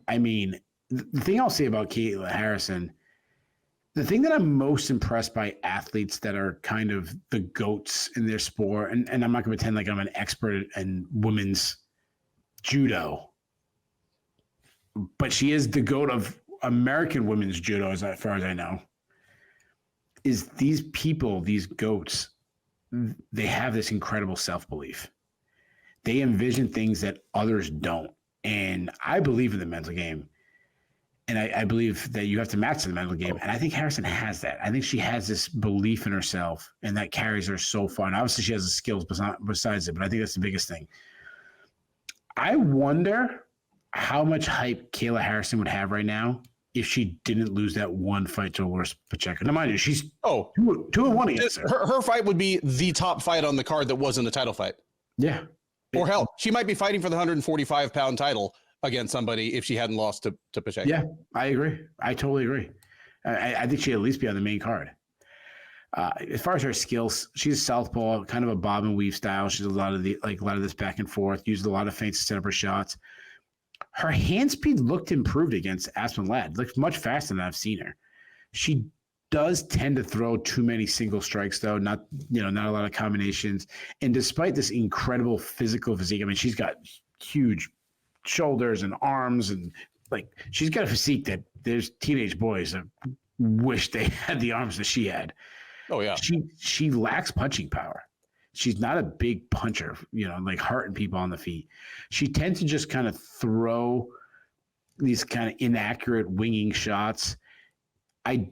I mean, the thing I'll say about Kayla Harrison, the thing that I'm most impressed by athletes that are kind of the GOATs in their sport, and I'm not going to pretend like I'm an expert in women's judo, but she is the GOAT of American women's judo, as far as I know, is these people, these GOATs, they have this incredible self-belief. They envision things that others don't. And I believe in the mental game. And I believe that you have to match the mental game. And I think Harrison has that. I think she has this belief in herself, and that carries her so far. And obviously she has the skills besides it, but I think that's the biggest thing. I wonder how much hype Kayla Harrison would have right now if she didn't lose that one fight to Lourdes Pacheco. Now, mind you, she's 2-1 against her. Her fight would be the top fight on the card that wasn't a title fight. Yeah. Or hell, she might be fighting for the 145-pound title against somebody if she hadn't lost to Pacheco. Yeah, I agree. I totally agree. I think she'd at least be on the main card. As far as her skills, she's southpaw, kind of a bob and weave style. She's a lot of this back and forth, uses a lot of feints to set up her shots. Her hand speed looked improved against Aspen Ladd. Looked much faster than I've seen her. She does tend to throw too many single strikes, though. Not a lot of combinations. And despite this incredible physical physique, I mean, she's got huge shoulders and arms, and like she's got a physique that there's teenage boys that wish they had the arms that she had. Oh yeah. She lacks punching power. She's not a big puncher, you know, like hurting people on the feet. She tends to just kind of throw these kind of inaccurate winging shots. A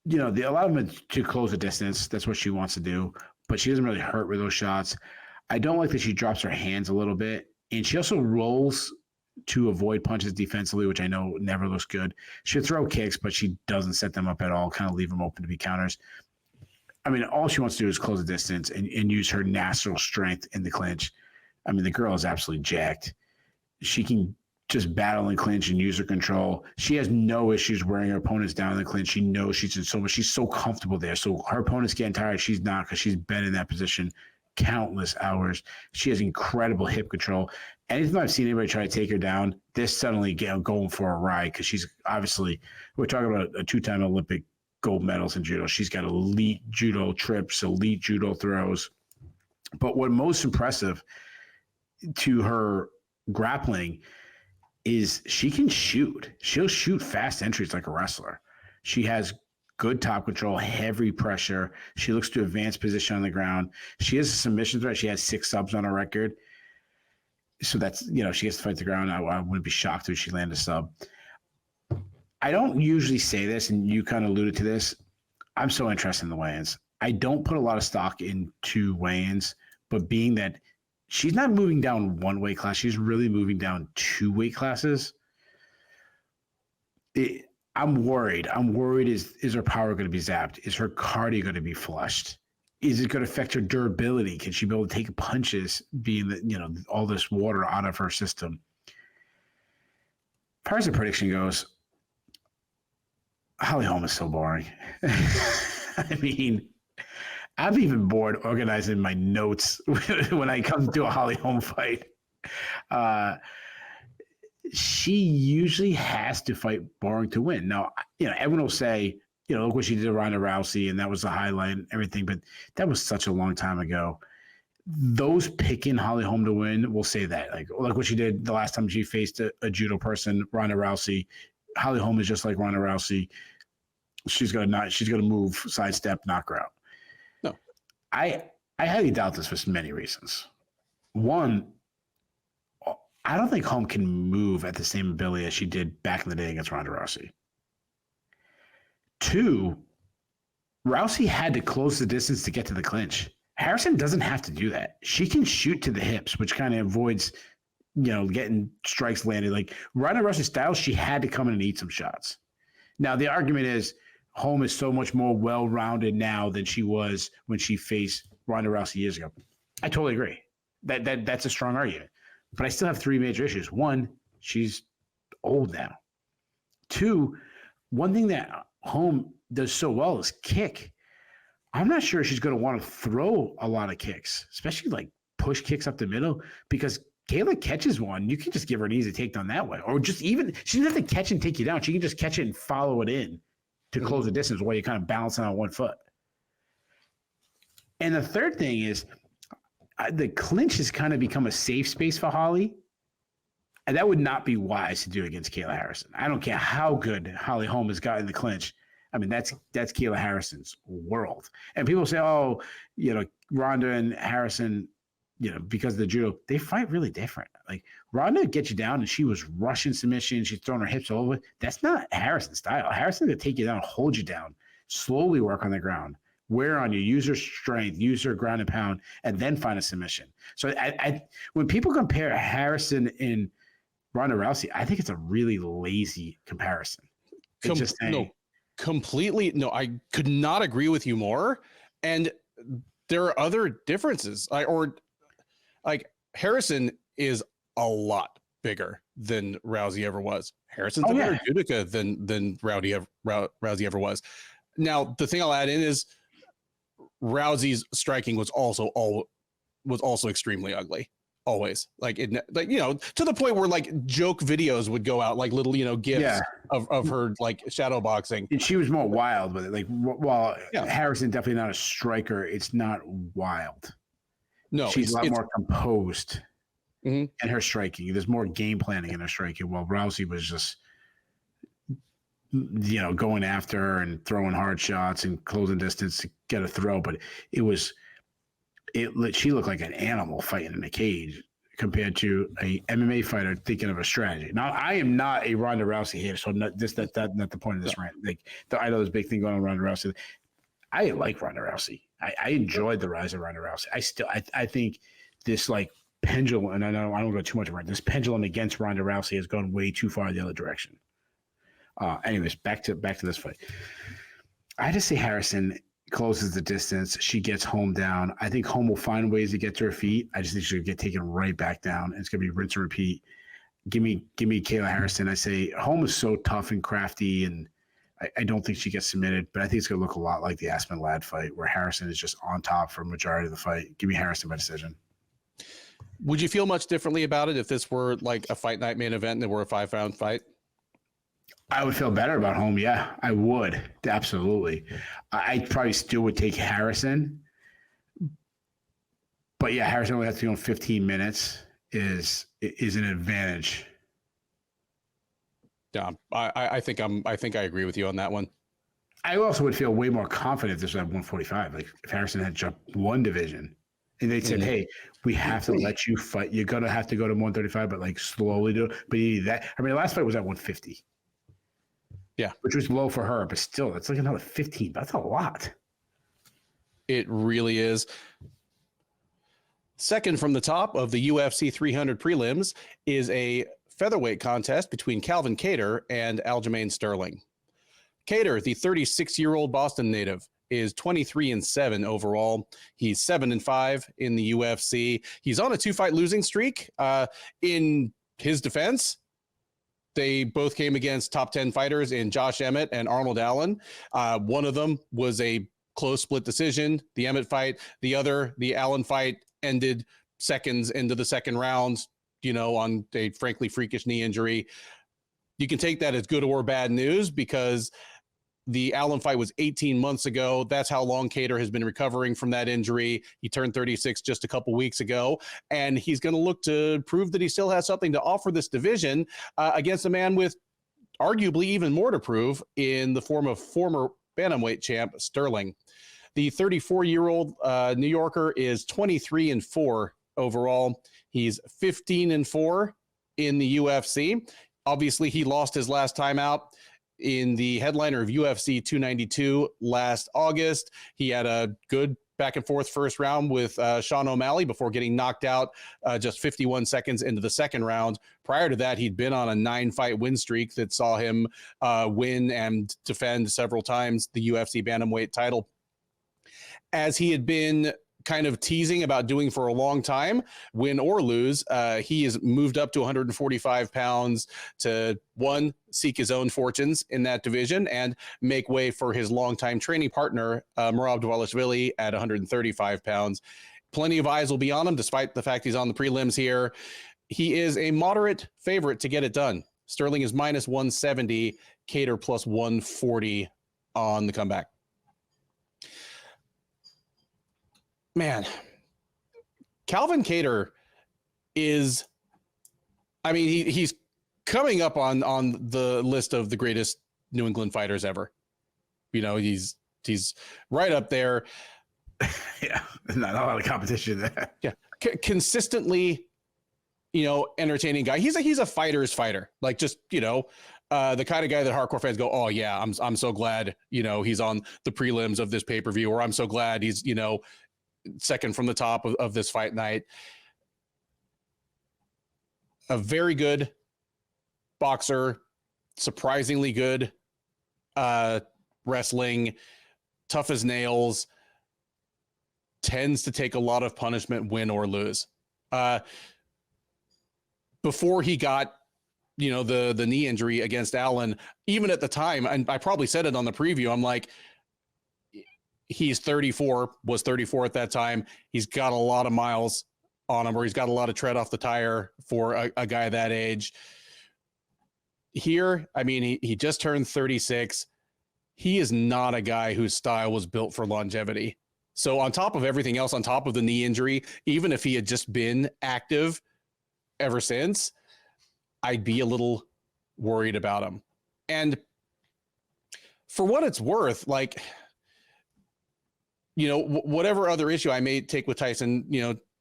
lot of them are to close the distance. That's what she wants to do, but she doesn't really hurt with those shots. I don't like that she drops her hands a little bit. And she also rolls to avoid punches defensively, which I know never looks good. She'll throw kicks, but she doesn't set them up at all, kind of leave them open to be counters. I mean, all she wants to do is close the distance and use her natural strength in the clinch. I mean, the girl is absolutely jacked. She can just battle and clinch and use her control. She has no issues wearing her opponents down in the clinch. She knows she's in so much. She's so comfortable there. So her opponent's getting tired. She's not, because she's been in that position countless hours. She has incredible hip control. Anytime I've seen anybody try to take her down, they're suddenly going for a ride, because she's obviously, we're talking about a two-time Olympic gold medalist in judo. She's got elite judo trips, elite judo throws. But what most impressive to her grappling is she can shoot. She'll shoot fast entries like a wrestler. She has good top control, heavy pressure. She looks to advance position on the ground. She has a submission threat. She has 6 subs on her record. So that's, she gets to fight the ground. I wouldn't be shocked if she landed a sub. I don't usually say this, and you kind of alluded to this. I'm so interested in the weigh-ins. I don't put a lot of stock into weigh-ins, but being that she's not moving down one weight class, she's really moving down 2 weight classes. I'm worried. Is her power going to be zapped? Is her cardio going to be flushed? Is it going to affect her durability? Can she be able to take punches, being that, all this water out of her system? As far as the prediction goes, Holly Holm is so boring. I mean, I'm even bored organizing my notes when I come to a Holly Holm fight. She usually has to fight boring to win. Now, everyone will say, look what she did to Ronda Rousey, and that was the highlight and everything, but that was such a long time ago. Those picking Holly Holm to win will say that. Like what she did the last time she faced a judo person, Ronda Rousey. Holly Holm is just like Ronda Rousey. She's gonna move, sidestep, knock her out. No. I highly doubt this for many reasons. One, I don't think Holm can move at the same ability as she did back in the day against Ronda Rousey. 2, Rousey had to close the distance to get to the clinch. Harrison doesn't have to do that. She can shoot to the hips, which kind of avoids, getting strikes landed. Like Ronda Rousey's style, she had to come in and eat some shots. Now, the argument is Holm is so much more well-rounded now than she was when she faced Ronda Rousey years ago. I totally agree. That's a strong argument. But I still have 3 major issues. 1, she's old now. 2, one thing that Holm does so well is kick. I'm not sure she's going to want to throw a lot of kicks, especially like push kicks up the middle, because Kayla catches one, you can just give her an easy takedown that way. Or just even, she doesn't have to catch and take you down. She can just catch it and follow it in to close the distance while you're kind of balancing on one foot. And the third thing is the clinch has kind of become a safe space for Holly. And that would not be wise to do against Kayla Harrison. I don't care how good Holly Holm has gotten the clinch. I mean, that's Kayla Harrison's world. And people say, Ronda and Harrison, because of the judo, they fight really different. Like Ronda gets you down and she was rushing submission. She's throwing her hips over. That's not Harrison's style. Harrison's going to take you down, hold you down, slowly work on the ground, wear on you, use her strength, use her ground and pound, and then find a submission. So when people compare Harrison and Ronda Rousey, I think it's a really lazy comparison. Completely. No, I could not agree with you more. And there are other differences. Harrison is a lot bigger than Rousey ever was. Harrison's a better judoka than Rousey ever was. Now, the thing I'll add in is Rousey's striking was also extremely ugly. Always to the point where like joke videos would go out, like little gifs of her like shadow boxing. And she was more wild with it. Like while Harrison definitely not a striker, it's not wild. No, she's a lot more composed in her striking. There's more game planning in her striking. While Rousey was just going after her and throwing hard shots and closing distance to get a throw, but she looked like an animal fighting in a cage compared to a MMA fighter thinking of a strategy. Now, I am not a Ronda Rousey here, so that's not the point of this rant. Like, I know there's a big thing going on with Ronda Rousey. I like Ronda Rousey. I enjoyed the rise of Ronda Rousey. I think this like pendulum, and I don't go too much about this pendulum against Ronda Rousey has gone way too far the other direction. Anyways, back to this fight. I just say Harrison closes the distance. She gets Holm down. I think Holm will find ways to get to her feet. I just think she'll get taken right back down. It's going to be rinse and repeat. Give me Kayla Harrison. I say Holm is so tough and crafty, and I don't think she gets submitted, but I think it's going to look a lot like the Aspen Ladd fight where Harrison is just on top for a majority of the fight. Give me Harrison by decision. Would you feel much differently about it if this were like a fight night main event and there were a 5-round fight? I would feel better about Holm. Yeah, I would. Absolutely. I probably still would take Harrison. But yeah, Harrison only has to go in 15 minutes is an advantage. Yeah, I think I agree with you on that one. I also would feel way more confident if this was at 145. Like if Harrison had jumped one division and they said, hey, we have to let you fight. You're going to have to go to 135, but like slowly do it. But you need that. I mean, the last fight was at 150. Yeah. Which was low for her, but still, it's like another 15. That's a lot. It really is. Second from the top of the UFC 300 prelims is a featherweight contest between Calvin Kattar and Aljamain Sterling. Kattar, the 36-year-old Boston native, is 23-7 overall. He's 7-5 in the UFC. He's on a 2-fight losing streak. In his defense, they both came against top 10 fighters in Josh Emmett and Arnold Allen. One of them was a close split decision, the Emmett fight. The other, the Allen fight, ended seconds into the second round, on a frankly freakish knee injury. You can take that as good or bad news because the Allen fight was 18 months ago. That's how long Kattar has been recovering from that injury. He turned 36 just a couple weeks ago, and he's going to look to prove that he still has something to offer this division against a man with arguably even more to prove in the form of former bantamweight champ Sterling. The 34-year-old New Yorker is 23-4 overall. He's 15-4 in the UFC. Obviously, he lost his last time out in the headliner of UFC 292 last August. He had a good back and forth first round with Sean O'Malley before getting knocked out just 51 seconds into the second round. Prior to that, he'd been on a 9-fight win streak that saw him win and defend several times the UFC bantamweight title. As he had been kind of teasing about doing for a long time, win or lose, he has moved up to 145 pounds to, one, seek his own fortunes in that division and make way for his longtime training partner, Merab Dvalishvili, at 135 pounds. Plenty of eyes will be on him, despite the fact he's on the prelims here. He is a moderate favorite to get it done. Sterling is minus 170, Kattar plus 140 on the comeback. Man, Calvin Kattar is, I mean, he's coming up on the list of the greatest New England fighters ever. He's right up there. Yeah, not a lot of competition there. Yeah, consistently, entertaining guy. He's a fighter's fighter. Like, just, the kind of guy that hardcore fans go, oh yeah, I'm so glad, he's on the prelims of this pay-per-view, or I'm so glad he's, second from the top of this fight night. A very good boxer, surprisingly good wrestling, tough as nails, tends to take a lot of punishment, win or lose. Before he got the knee injury against Allen, even at the time, and I probably said it on the preview, I'm like, he's 34, was 34 at that time. He's got a lot of miles on him, or he's got a lot of tread off the tire for a guy that age. Here, I mean, he just turned 36. He is not a guy whose style was built for longevity. So on top of everything else, on top of the knee injury, even if he had just been active ever since, I'd be a little worried about him. And for what it's worth, like, whatever other issue I may take with Tyson,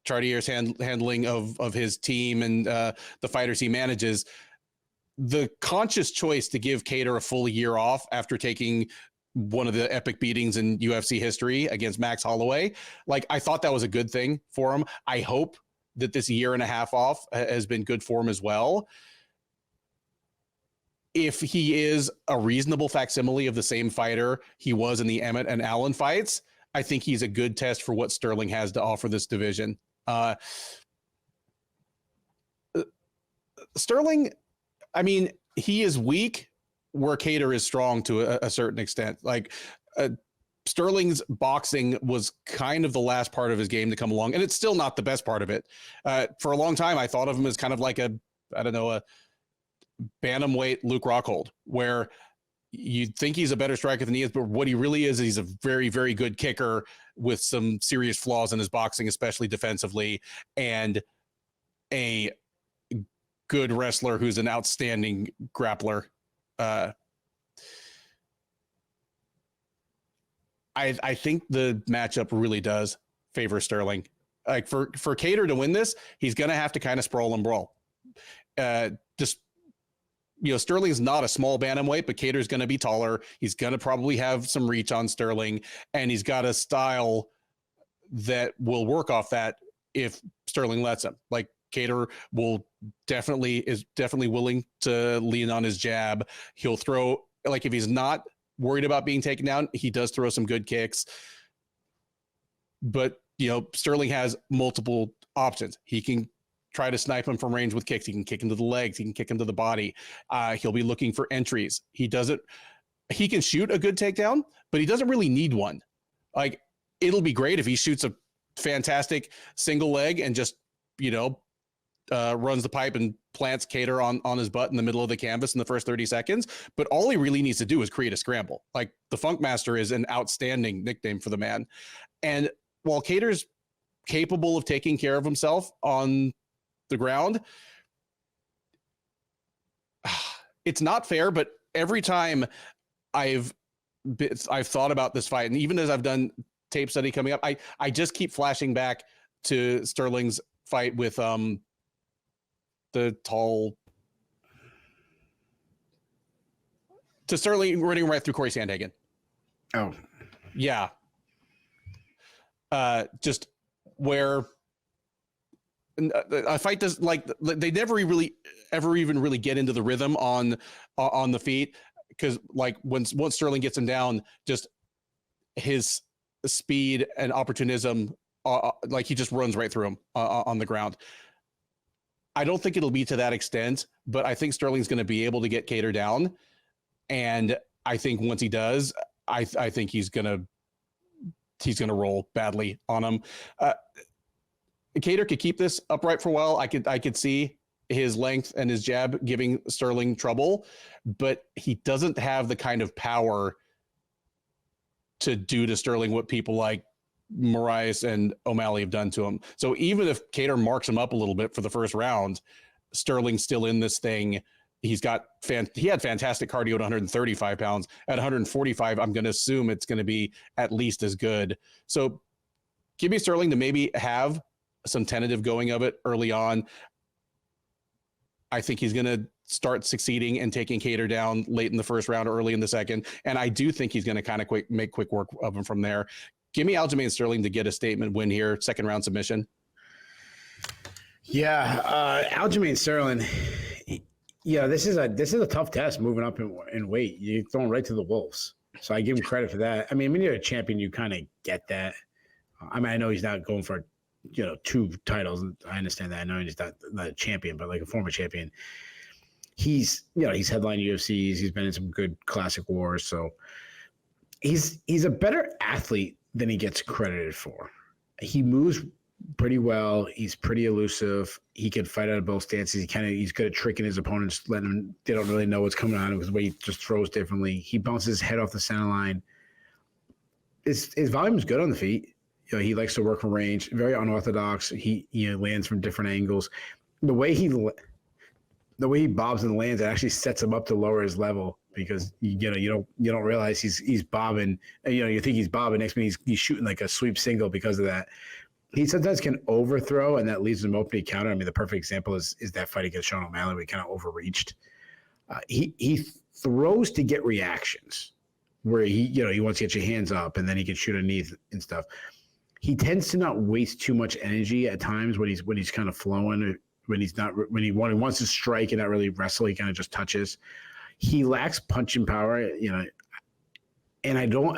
Chartier's handling of his team and the fighters he manages, the conscious choice to give Kattar a full year off after taking one of the epic beatings in UFC history against Max Holloway, like, I thought that was a good thing for him. I hope that this year and a half off has been good for him as well. If he is a reasonable facsimile of the same fighter he was in the Emmett and Allen fights, I think he's a good test for what Sterling has to offer this division. Sterling, I mean, he is weak where Kattar is strong to a certain extent. Like Sterling's boxing was kind of the last part of his game to come along, and it's still not the best part of it. For a long time, I thought of him as kind of like a bantamweight Luke Rockhold, where you think he's a better striker than he is, but what he really is, he's a very, very good kicker with some serious flaws in his boxing, especially defensively, and a good wrestler who's an outstanding grappler. I think the matchup really does favor Sterling. Like for Kattar to win this, he's going to have to kind of sprawl and brawl. Sterling is not a small bantamweight, but Kattar's going to be taller. He's going to probably have some reach on Sterling, and he's got a style that will work off that if Sterling lets him. Like Kattar is definitely willing to lean on his jab. He'll throw, like if he's not worried about being taken down, he does throw some good kicks. But, Sterling has multiple options. He can try to snipe him from range with kicks. He can kick him to the legs. He can kick him to the body. He'll be looking for entries. He can shoot a good takedown, but he doesn't really need one. Like, it'll be great if he shoots a fantastic single leg and just, runs the pipe and plants Kattar on his butt in the middle of the canvas in the first 30 seconds. But all he really needs to do is create a scramble. Like, the Funk Master is an outstanding nickname for the man. And while Kattar's capable of taking care of himself on the ground, it's not fair, but every time I've thought about this fight, and even as I've done tape study coming up, I just keep flashing back to Sterling's fight with Sterling running right through Corey Sandhagen. Oh, yeah. Just where a fight does, like, they never really ever even really get into the rhythm on the feet, because like once Sterling gets him down, just his speed and opportunism, like he just runs right through him on the ground. I don't think it'll be to that extent, but I think Sterling's going to be able to get Kattar down, and I think once he does, I think he's gonna roll badly on him. Kattar could keep this upright for a while. I could see his length and his jab giving Sterling trouble, but he doesn't have the kind of power to do to Sterling what people like Moraes and O'Malley have done to him. So even if Kattar marks him up a little bit for the first round, Sterling's still in this thing. He had fantastic cardio at 135 pounds. At 145, I'm going to assume it's going to be at least as good. So give me Sterling to maybe have some tentative going of it early on. I think he's going to start succeeding and taking Kattar down late in the first round or early in the second. And I do think he's going to kind of make quick work of him from there. Give me Aljamain Sterling to get a statement win here, second round submission. Yeah, Aljamain Sterling. Yeah, this is a tough test moving up in weight. You're thrown right to the wolves. So I give him credit for that. I mean, when you're a champion, you kind of get that. I mean, I know he's not going for, 2 titles. I understand that. I know he's not a champion, but like a former champion. He's headlined UFCs. He's been in some good classic wars. So he's a better athlete than he gets credited for. He moves pretty well. He's pretty elusive. He can fight out of both stances. He's good at tricking his opponents, letting them, they don't really know what's coming on because the way he just throws differently. He bounces his head off the center line. His volume is good on the feet. He likes to work from range. Very unorthodox. He lands from different angles. The way he bobs and lands, it actually sets him up to lower his level because you don't realize he's bobbing. You think he's bobbing. Next minute he's shooting like a sweep single because of that. He sometimes can overthrow, and that leaves him open to counter. I mean, the perfect example is that fight against Sean O'Malley where he kind of overreached. He throws to get reactions where he wants to get your hands up, and then he can shoot underneath and stuff. he tends to not waste too much energy at times when he's kind of flowing, when he wants to strike and not really wrestle, he kind of just touches. He lacks punching power, and I don't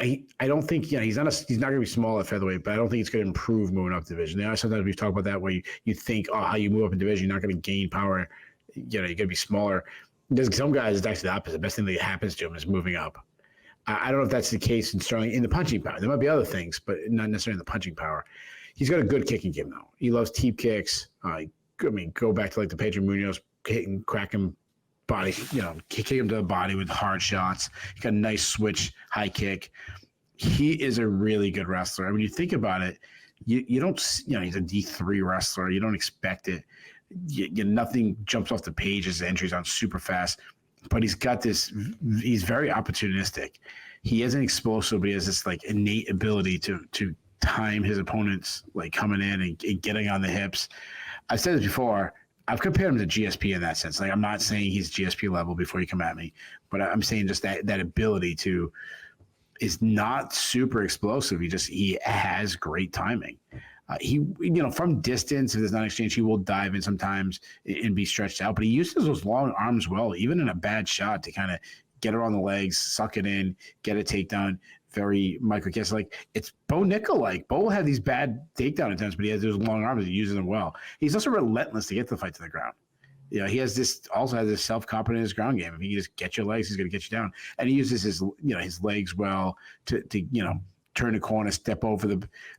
think he's not going to be small at featherweight, but I don't think it's going to improve moving up division. Sometimes we've talked about that where you think, how you move up in division, you're not going to gain power. You're going to be smaller. There's some guys, it's actually the opposite. The best thing that happens to him is moving up. I don't know if that's the case in Sterling in the punching power. There might be other things, but not necessarily in the punching power. He's got a good kicking game, though. He loves teep kicks. Go back to like the Pedro Munoz hitting, cracking body, kick him to the body with hard shots. He got a nice switch, high kick. He is a really good wrestler. I mean, you think about it, you don't, he's a D3 wrestler. You don't expect it. Nothing jumps off the page. His entries on super fast. But he's got this, he's very opportunistic. He isn't explosive, but he has this like innate ability to time his opponents like coming in and getting on the hips. I've said this before. I've compared him to GSP in that sense. Like, I'm not saying he's GSP level before you come at me, but I'm saying just that ability to is not super explosive. He has great timing. He from distance, if there's not exchange, he will dive in sometimes and be stretched out. But he uses those long arms well, even in a bad shot, to kind of get her on the legs, suck it in, get a takedown. Very Michael Kiss, like it's Bo Nickal. Like Bo will have these bad takedown attempts, but he has those long arms. He uses them well. He's also relentless to get the fight to the ground. He has this self-confidence in his ground game. If he just get your legs, he's going to get you down. And he uses his legs well to turn the corner, step over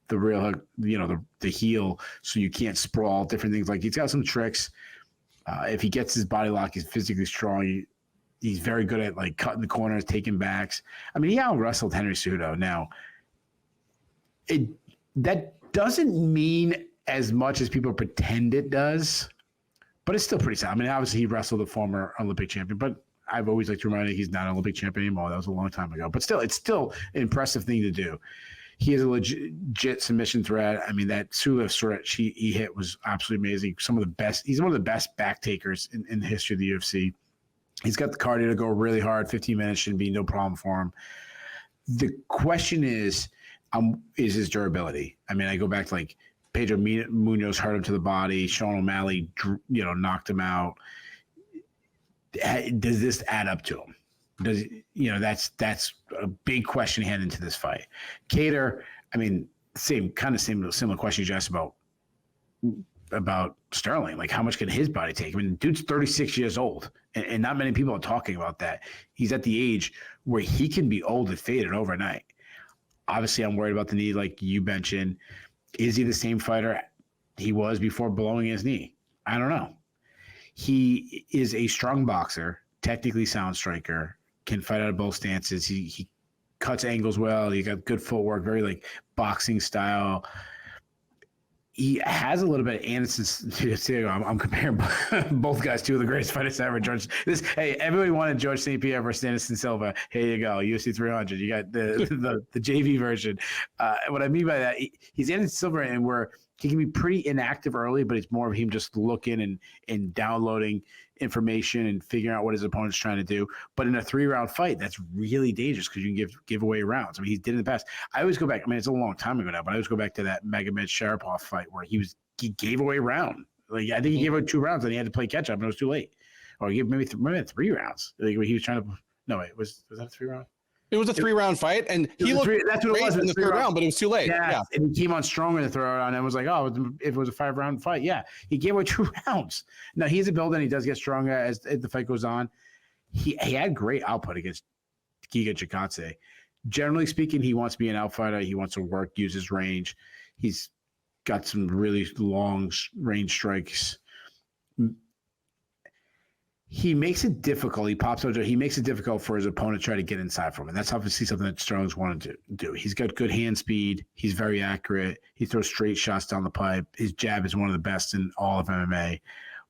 the real hook, the heel, so you can't sprawl. Different things. Like he's got some tricks. If he gets his body lock, he's physically strong. He's very good at like cutting the corners, taking backs. I mean, he out-wrestled Henry Cejudo. Now, that doesn't mean as much as people pretend it does, but it's still pretty solid. I mean, obviously he wrestled a former Olympic champion, but I've always liked to remind you he's not an Olympic champion anymore. That was a long time ago. But still, it's still an impressive thing to do. He has a legit submission threat. I mean, that Cejudo stretch he hit was absolutely amazing. He's one of the best back takers in the history of the UFC. He's got the cardio to go really hard. 15 minutes shouldn't be no problem for him. The question is his durability. I mean, I go back to like Pedro Munoz hurt him to the body. Sean O'Malley, knocked him out. Does this add up to him? That's a big question heading into this fight. Kattar, I mean, similar question you just asked about Sterling. Like, how much can his body take? I mean, dude's 36 years old, and not many people are talking about that. He's at the age where he can be old and faded overnight. Obviously, I'm worried about the knee, like you mentioned. Is he the same fighter he was before blowing his knee? I don't know. He is a strong boxer, technically sound striker, can fight out of both stances. He cuts angles well. He got good footwork, very like boxing style. He has a little bit of Anderson. I'm comparing both guys, two of the greatest fighters ever. Hey, everybody wanted George St. Pierre versus Anderson Silva. Here you go, UFC 300. You got the JV version. What I mean by that, he's Anderson Silva, and where he can be pretty inactive early, but it's more of him just looking and downloading information and figuring out what his opponent's trying to do. But in a 3-round fight, that's really dangerous because you can give away rounds. I mean, he did in the past. I always go back. I mean, it's a long time ago now, but I always go back to that Magomed Sharapov fight where he gave away a round. Like, I think he gave away 2 rounds and he had to play catch up and it was too late. Or he gave maybe 3 rounds. Like, he was trying to. No, wait, was that a 3-round? It was a 3-round fight, and he looked that's what it was in the 3rd round, but it was too late. Yeah, and he came on stronger in the 3rd round, and was like, oh, if it was a 5-round fight, yeah, he gave away 2 rounds. Now he's a builder, and he does get stronger as the fight goes on. He had great output against Giga Chikadze. Generally speaking, he wants to be an outfighter. He wants to use his range. He's got some really long range strikes. He makes it difficult. He pops out. He makes it difficult for his opponent to try to get inside from him. That's obviously something that Sterling's wanted to do. He's got good hand speed. He's very accurate. He throws straight shots down the pipe. His jab is one of the best in all of MMA.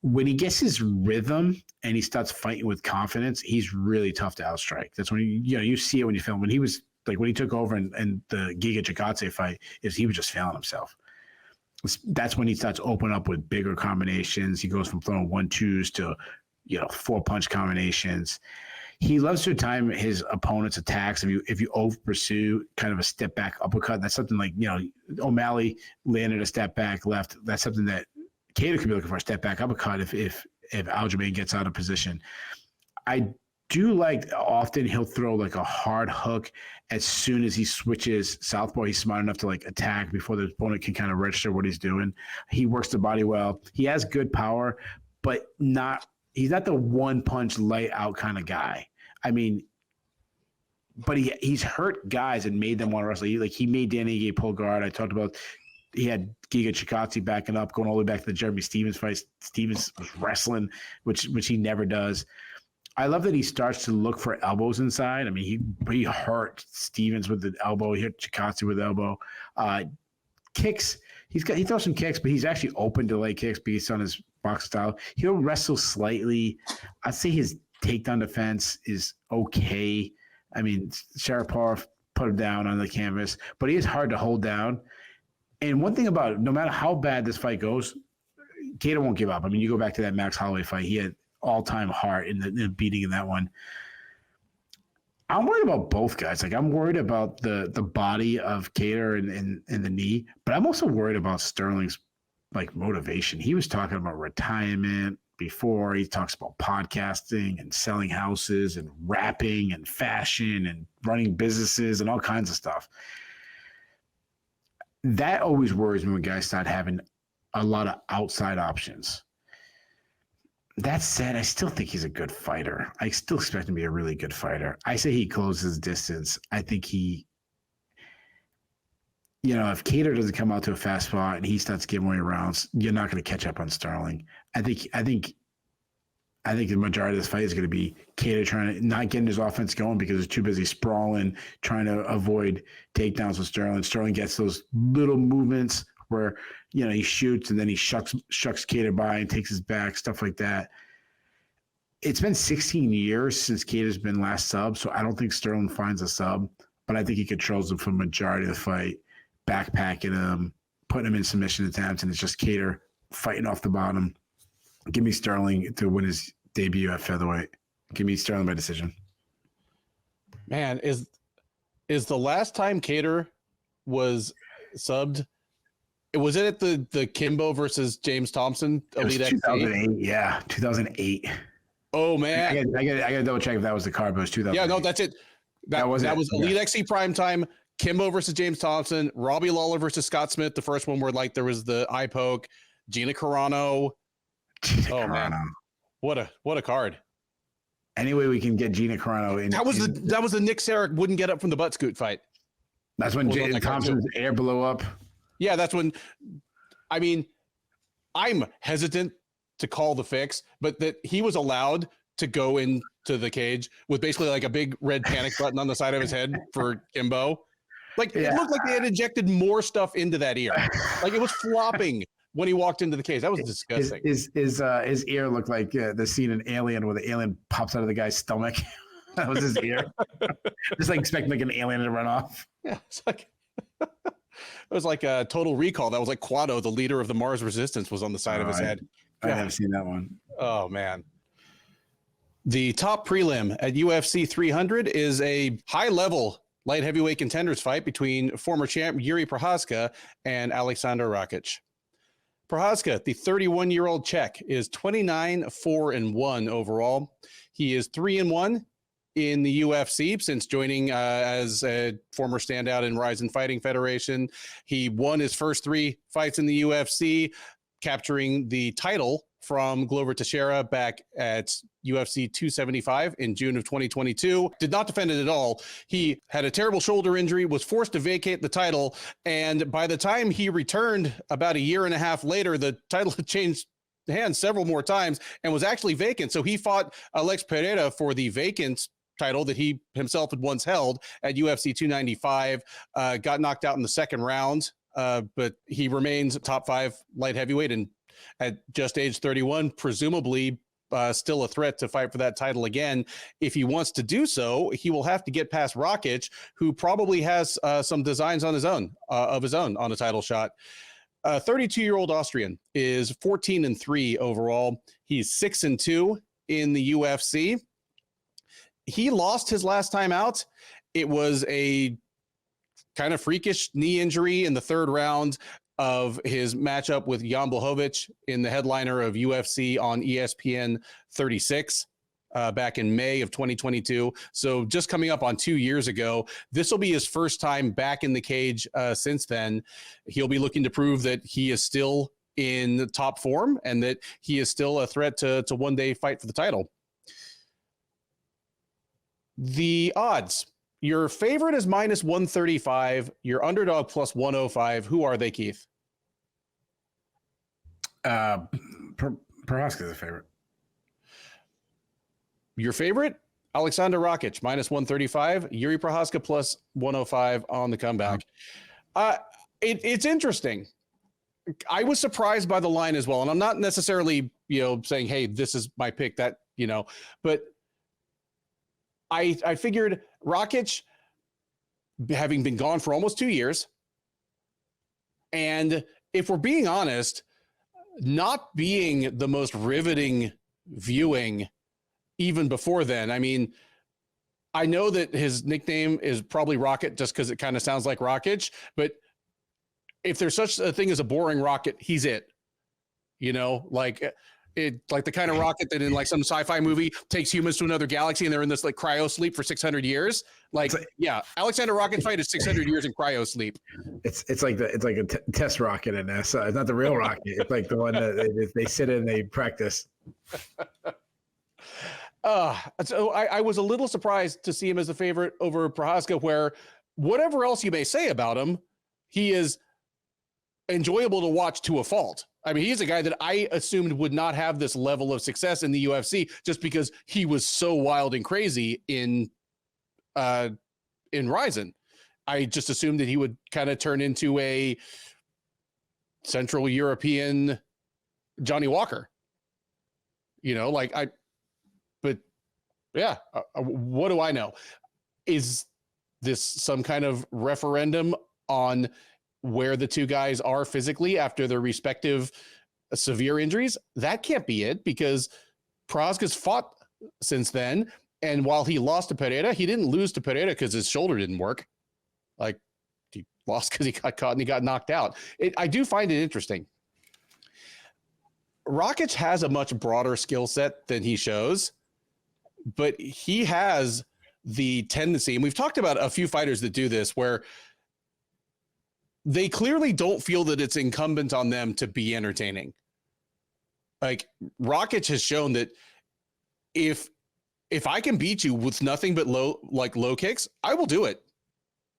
When he gets his rhythm and he starts fighting with confidence, he's really tough to outstrike. That's when you see it when you film. When he was like when he took over and the Giga Chikadze fight, he was just failing himself. That's when he starts opening up with bigger combinations. He goes from throwing 1-2s to 4-punch combinations. He loves to time his opponent's attacks. If you over pursue kind of a step back uppercut, that's something like, O'Malley landed a step back left. That's something that Kattar could be looking for, a step back uppercut if Aljamain gets out of position. I do like often he'll throw like a hard hook as soon as he switches southpaw. He's smart enough to like attack before the opponent can kind of register what he's doing. He works the body well. He has good power, but he's not the one punch light out kind of guy. But he's hurt guys and made them want to wrestle. He made Danny Ige pull guard. I talked about he had Giga Chikadze backing up, going all the way back to the Jeremy Stevens fight. Stevens was wrestling, which he never does. I love that he starts to look for elbows inside. He hurt Stevens with the elbow. He hit Chikadze with the elbow. Kicks. He throws some kicks, but he's actually open to leg kicks based on his box style. He'll wrestle slightly. I'd say his takedown defense is okay. Sharapov put him down on the canvas, but he is hard to hold down. And one thing about it, no matter how bad this fight goes, Kattar won't give up. You go back to that Max Holloway fight. He had all-time heart in the beating in that one. I'm worried about both guys. I'm worried about the body of Kattar and the knee, but I'm also worried about Sterling's motivation. He was talking about retirement before. He talks about podcasting and selling houses and rapping and fashion and running businesses and all kinds of stuff. That always worries me when guys start having a lot of outside options. That said, I still think he's a good fighter. I still expect him to be a really good fighter. I say he closes distance. I think if Kattar doesn't come out to a fast spot and he starts giving away rounds, you're not going to catch up on Sterling. I think the majority of this fight is going to be Kattar trying to not getting his offense going because he's too busy sprawling, trying to avoid takedowns with Sterling. Sterling gets those little movements where, he shoots and then he shucks Kattar by and takes his back, stuff like that. It's been 16 years since Kattar's been last sub, so I don't think Sterling finds a sub, but I think he controls him for the majority of the fight, backpacking him, putting him in submission attempts, and it's just Kattar fighting off the bottom. Give me Sterling to win his debut at featherweight. Give me Sterling by decision. Man, is the last time Kattar was subbed? Was it at the Kimbo versus James Thompson Elite XC? 2008. Yeah, 2008. Oh man, I got to double check if that was the card, but it was 2008. Yeah, no, that's it. That was Elite XC primetime. Kimbo versus James Thompson. Robbie Lawler versus Scott Smith. The first one where there was the eye poke. Gina Carano. Man, what a card. Anyway, we can get Gina Carano in. That was the Nick Sarek wouldn't get up from the butt scoot fight. That's when Thompson's air blew up. Yeah, that's when. I'm hesitant to call the fix, but that he was allowed to go into the cage with basically a big red panic button on the side of his head for Kimbo. It looked like they had injected more stuff into that ear. It was flopping when he walked into the cage. That was disgusting. His ear looked like the scene in Alien where the alien pops out of the guy's stomach. That was his ear. Just expecting an alien to run off. Yeah, it was like a Total Recall. That was Quado, the leader of the Mars Resistance, was on the side of his head. I haven't seen that one. Oh man. The top prelim at UFC 300 is a high-level light heavyweight contenders fight between former champ Jiri Prochazka and Aleksandar Rakic. Prochazka, the 31-year-old Czech, is 29-4-1 overall. He is 3-1 in the UFC since joining as a former standout in Rizin Fighting Federation. He won his first 3 fights in the UFC, capturing the title from Glover Teixeira back at UFC 275 in June of 2022. Did not defend it at all. He had a terrible shoulder injury, was forced to vacate the title, and by the time he returned about a year and a half later, the title had changed hands several more times and was actually vacant. So he fought Alex Pereira for the vacant title that he himself had once held at UFC 295, got knocked out in the second round, but he remains top 5 light heavyweight and at just age 31, presumably still a threat to fight for that title again. If he wants to do so, he will have to get past Rakic, who probably has some designs on his own on a title shot. 32-year-old Austrian is 14-3 overall. He's 6-2 in the UFC. He lost his last time out. It was a kind of freakish knee injury in the third round of his matchup with Jan Blachowicz in the headliner of UFC on ESPN 36 back in May of 2022. So just coming up on 2 years ago. This will be his first time back in the cage since then. He'll be looking to prove that he is still in top form and that he is still a threat to one day fight for the title. The odds. Your favorite is minus 135. Your underdog plus 105. Who are they, Keith? Prochazka is a favorite. Your favorite? Aleksandar Rakic, minus 135. Jiri Prochazka plus 105 on the comeback. It's interesting. I was surprised by the line as well. And I'm not necessarily, saying, hey, this is my pick, that, but I figured Rakic, having been gone for almost 2 years, and if we're being honest, not being the most riveting viewing even before then. I mean, I know that his nickname is probably Rocket just because it kind of sounds like Rakic, but if there's such a thing as a boring rocket, he's it. Like the kind of rocket that in like some sci-fi movie takes humans to another galaxy and they're in this like cryo sleep for 600 years. Aleksandar Rocket's fight is 600 years in cryo sleep. It's like a test rocket in NASA. It's not the real rocket. It's like the one that they sit in, they practice. So I was a little surprised to see him as a favorite over Prochazka, where whatever else you may say about him, he is enjoyable to watch to a fault. I mean, he's a guy that I assumed would not have this level of success in the UFC just because he was so wild and crazy in Ryzen. I just assumed that he would kind of turn into a Central European Johnny Walker. What do I know? Is this some kind of referendum on where the two guys are physically after their respective severe injuries? That can't be it, because Prochazka's fought since then. And while he lost to Pereira, he didn't lose to Pereira because his shoulder didn't work. Like, he lost because he got caught and he got knocked out. I do find it interesting. Rakic has a much broader skill set than he shows, but he has the tendency, and we've talked about a few fighters that do this, where they clearly don't feel that it's incumbent on them to be entertaining. Like, Rakic has shown that if I can beat you with nothing but low kicks, I will do it.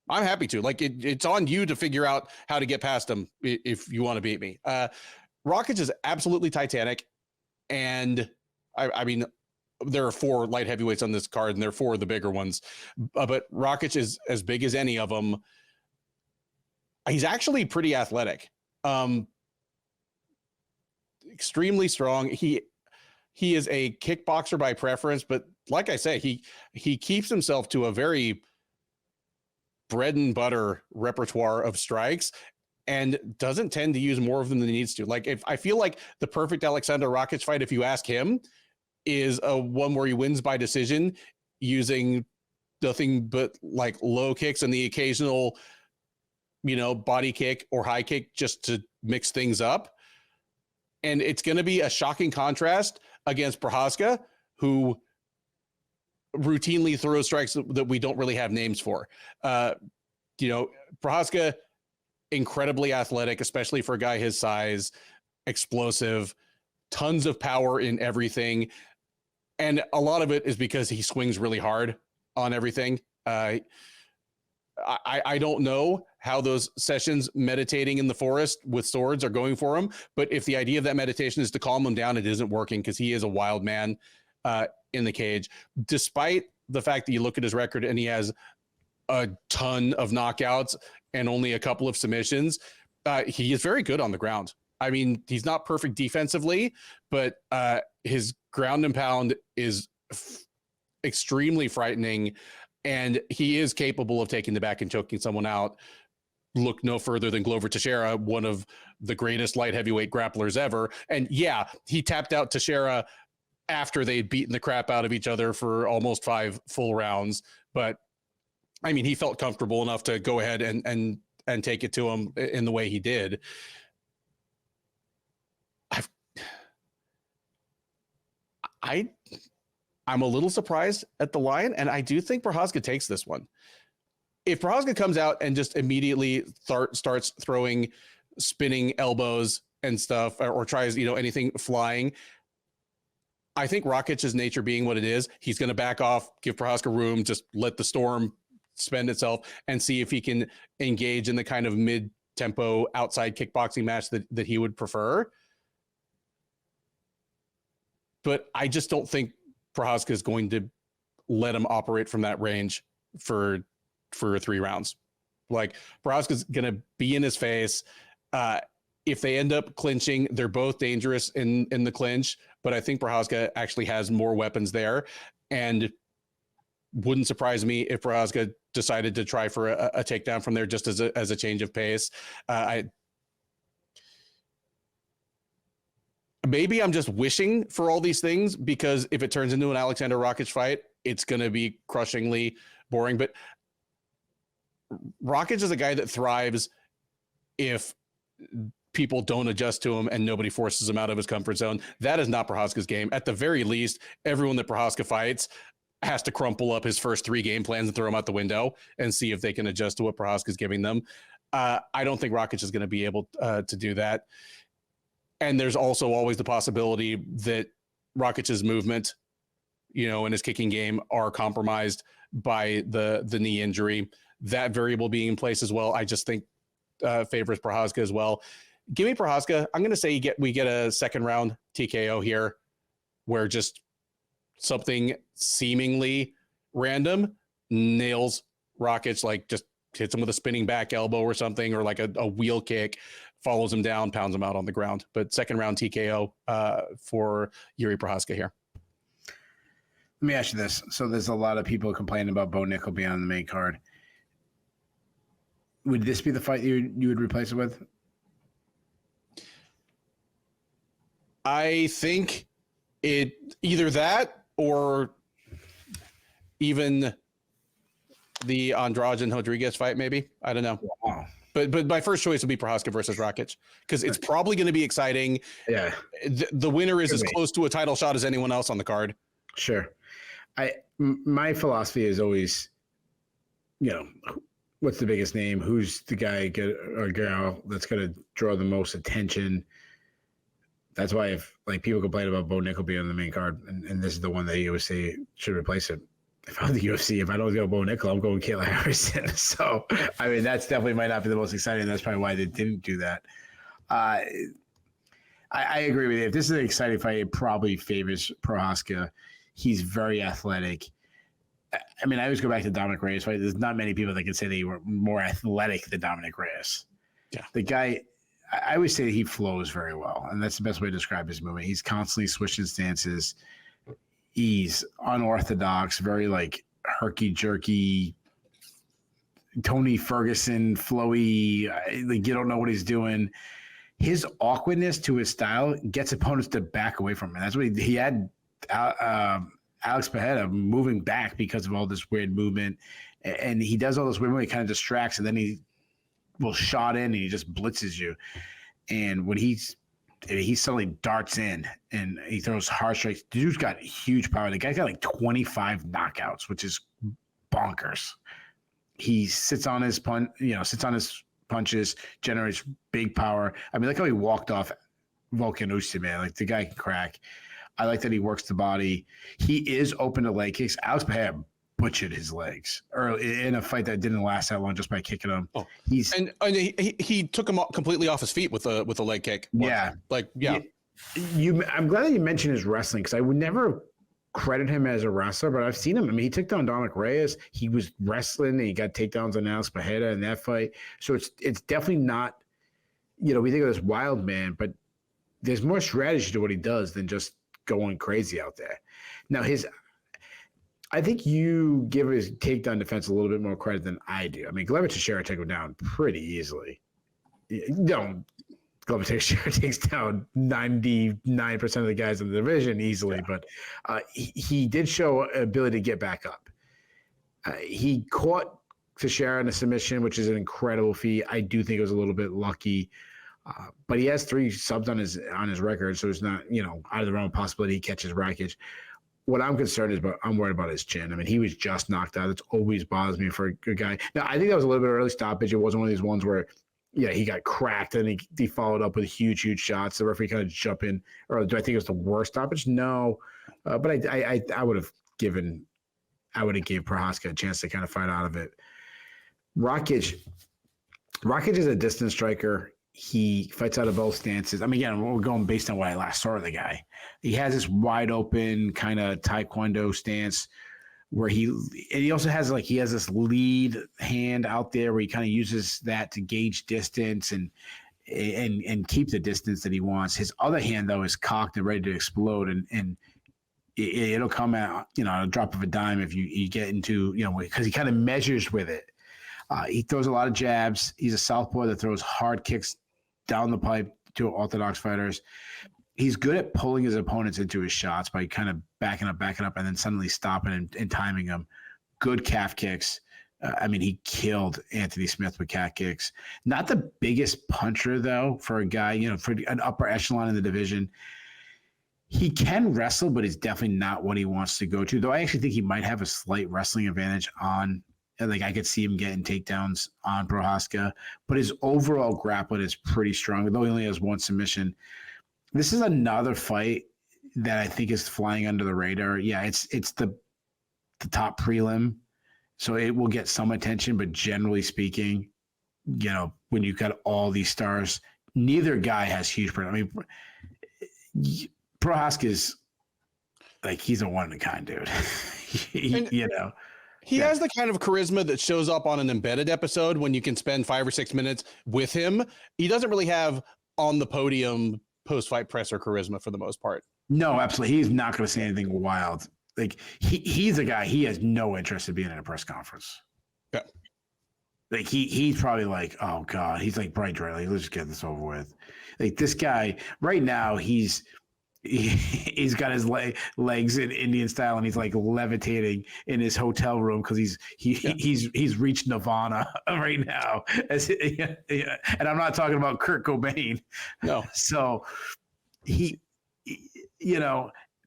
I'm happy to. Like, it's on you to figure out how to get past them if you want to beat me. Rakic is absolutely titanic, and I mean, there are 4 light heavyweights on this card, and they're 4 of the bigger ones. But Rakic is as big as any of them. He's actually pretty athletic, extremely strong. He is a kickboxer by preference, but like I say, he keeps himself to a very bread and butter repertoire of strikes and doesn't tend to use more of them than he needs to. Like, I feel like the perfect Aleksandar Rakic fight, if you ask him, is a one where he wins by decision using nothing but like low kicks and the occasional, body kick or high kick just to mix things up. And it's going to be a shocking contrast against Prochazka, who routinely throws strikes that we don't really have names for. Prochazka, incredibly athletic, especially for a guy his size, explosive, tons of power in everything. And a lot of it is because he swings really hard on everything. I don't know how those sessions meditating in the forest with swords are going for him, but if the idea of that meditation is to calm him down, it isn't working, because he is a wild man in the cage. Despite the fact that you look at his record and he has a ton of knockouts and only a couple of submissions, he is very good on the ground. I mean, he's not perfect defensively, but his ground and pound is extremely frightening, and he is capable of taking the back and choking someone out. Look no further than Glover Teixeira, one of the greatest light heavyweight grapplers ever. And yeah, he tapped out Teixeira after they'd beaten the crap out of each other for almost 5 full rounds. But I mean, he felt comfortable enough to go ahead and take it to him in the way he did. I'm a little surprised at the line, and I do think Prochazka takes this one. If Prochazka comes out and just immediately starts throwing spinning elbows and stuff, or tries, anything flying, I think Rakic's nature being what it is, he's going to back off, give Prochazka room, just let the storm spend itself, and see if he can engage in the kind of mid-tempo outside kickboxing match that he would prefer. But I just don't think Prochazka is going to let him operate from that range for 3 rounds. Like, Prochazka's going to be in his face. If they end up clinching, they're both dangerous in the clinch, but I think Prochazka actually has more weapons there, and wouldn't surprise me if Prochazka decided to try for a takedown from there just as a change of pace. Maybe I'm just wishing for all these things, because if it turns into an Aleksandar Rakic fight, it's going to be crushingly boring. But Rakic is a guy that thrives if people don't adjust to him and nobody forces him out of his comfort zone. That is not Prochazka's game. At the very least, everyone that Prochazka fights has to crumple up his first 3 game plans and throw them out the window and see if they can adjust to what Prochazka's giving them. I don't think Rakic is going to be able to do that. And there's also always the possibility that Rakic's movement, and his kicking game are compromised by the knee injury. That variable being in place as well, I just think favors Prochazka as well. Give me Prochazka. I'm going to say we get a second round TKO here, where just something seemingly random nails Rakic, like just hits him with a spinning back elbow or something, or like a wheel kick, follows him down, pounds him out on the ground. But second round TKO for Jiri Prochazka here. Let me ask you this. So there's a lot of people complaining about Bo Nickal being on the main card. Would this be the fight you would replace it with? I think it either that or even the Andrade and Rodriguez fight, maybe. I don't know. Wow. But my first choice would be Prochazka versus Rakic, because it's probably going to be exciting. Yeah. The winner is as close to a title shot as anyone else on the card. Sure. My philosophy is always, what's the biggest name? Who's the guy or girl that's going to draw the most attention? That's why if people complain about Bo Nickal being on the main card, and this is the one that you always say should replace it. If I'm the UFC, if I don't go Bo Nickal, I'm going Kayla Harrison. So, I mean, that's definitely might not be the most exciting. That's probably why they didn't do that. I agree with you. If this is an exciting fight, it probably favors Prochazka. He's very athletic. I mean, I always go back to Dominic Reyes fight. There's not many people that can say they were more athletic than Dominic Reyes. Yeah. The guy, I always say that he flows very well, and that's the best way to describe his movement. He's constantly switching stances. He's unorthodox, very herky-jerky, Tony Ferguson, flowy. You don't know what he's doing. His awkwardness to his style gets opponents to back away from him. That's what he had Alex Pereira moving back because of all this weird movement. And he does all this weird movement, he kind of distracts, and then he will shot in and he just blitzes you. And when he suddenly darts in and he throws hard strikes. The dude's got huge power. The guy's got 25 knockouts, which is bonkers. He sits on his punches, generates big power. I mean, look how he walked off Volkan Ousty, man. The guy can crack. I like that he works the body. He is open to leg kicks. Alex Pereira butchered his legs early in a fight that didn't last that long just by kicking him. Oh. He took him completely off his feet with a leg kick. Yeah. I'm glad that you mentioned his wrestling, because I would never credit him as a wrestler, but I've seen him. I mean, he took down Dominic Reyes. He was wrestling and he got takedowns on Alex Pereira in that fight. So it's definitely not, we think of this wild man, but there's more strategy to what he does than just going crazy out there. Now I think you give his takedown defense a little bit more credit than I do. I mean, Glover Teixeira took him down pretty easily. Glover Teixeira takes down 99% of the guys in the division easily, but he did show ability to get back up. He caught Teixeira in a submission, which is an incredible feat. I do think it was a little bit lucky, but he has 3 subs on his record, so it's not out of the realm of possibility he catches Rakic. What I'm concerned is I'm worried about his chin. I mean, he was just knocked out. It's always bothers me for a good guy. Now, I think that was a little bit of early stoppage. It wasn't one of these ones where, he got cracked and he followed up with huge shots. The referee kind of jumped in. Or do I think it was the worst stoppage? No, but I would have gave Prochazka a chance to kind of fight out of it. Rakic is a distance striker. He fights out of both stances. I mean, again, we're going based on what I last saw of the guy. He has this wide open kind of taekwondo stance where he also has this lead hand out there where he kind of uses that to gauge distance and keep the distance that he wants. His other hand though is cocked and ready to explode, and it'll come out a drop of a dime if you get into because he kind of measures with it. He throws a lot of jabs. He's a southpaw that throws hard kicks down the pipe to orthodox fighters. He's good at pulling his opponents into his shots by kind of backing up, and then suddenly stopping and timing them. Good calf kicks. He killed Anthony Smith with calf kicks. Not the biggest puncher, though, for a guy, for an upper echelon in the division. He can wrestle, but it's definitely not what he wants to go to, though I actually think he might have a slight wrestling advantage on I could see him getting takedowns on Prochazka, but his overall grappling is pretty strong, though he only has 1 submission. This is another fight that I think is flying under the radar. Yeah, it's the top prelim, so it will get some attention, but generally speaking, when you've got all these stars, neither guy has huge Prochazka is he's a one of a kind dude. He has the kind of charisma that shows up on an embedded episode when you can spend 5 or 6 minutes with him. He doesn't really have on the podium post-fight presser charisma for the most part. No, absolutely. He's not going to say anything wild. He's a guy, he has no interest in being in a press conference. Yeah. He's probably oh God, he's bright red. Let's just get this over with. This guy right now, he's got his legs in Indian style, and he's levitating in his hotel room because he's reached nirvana right now. And I'm not talking about Kurt Cobain. No. So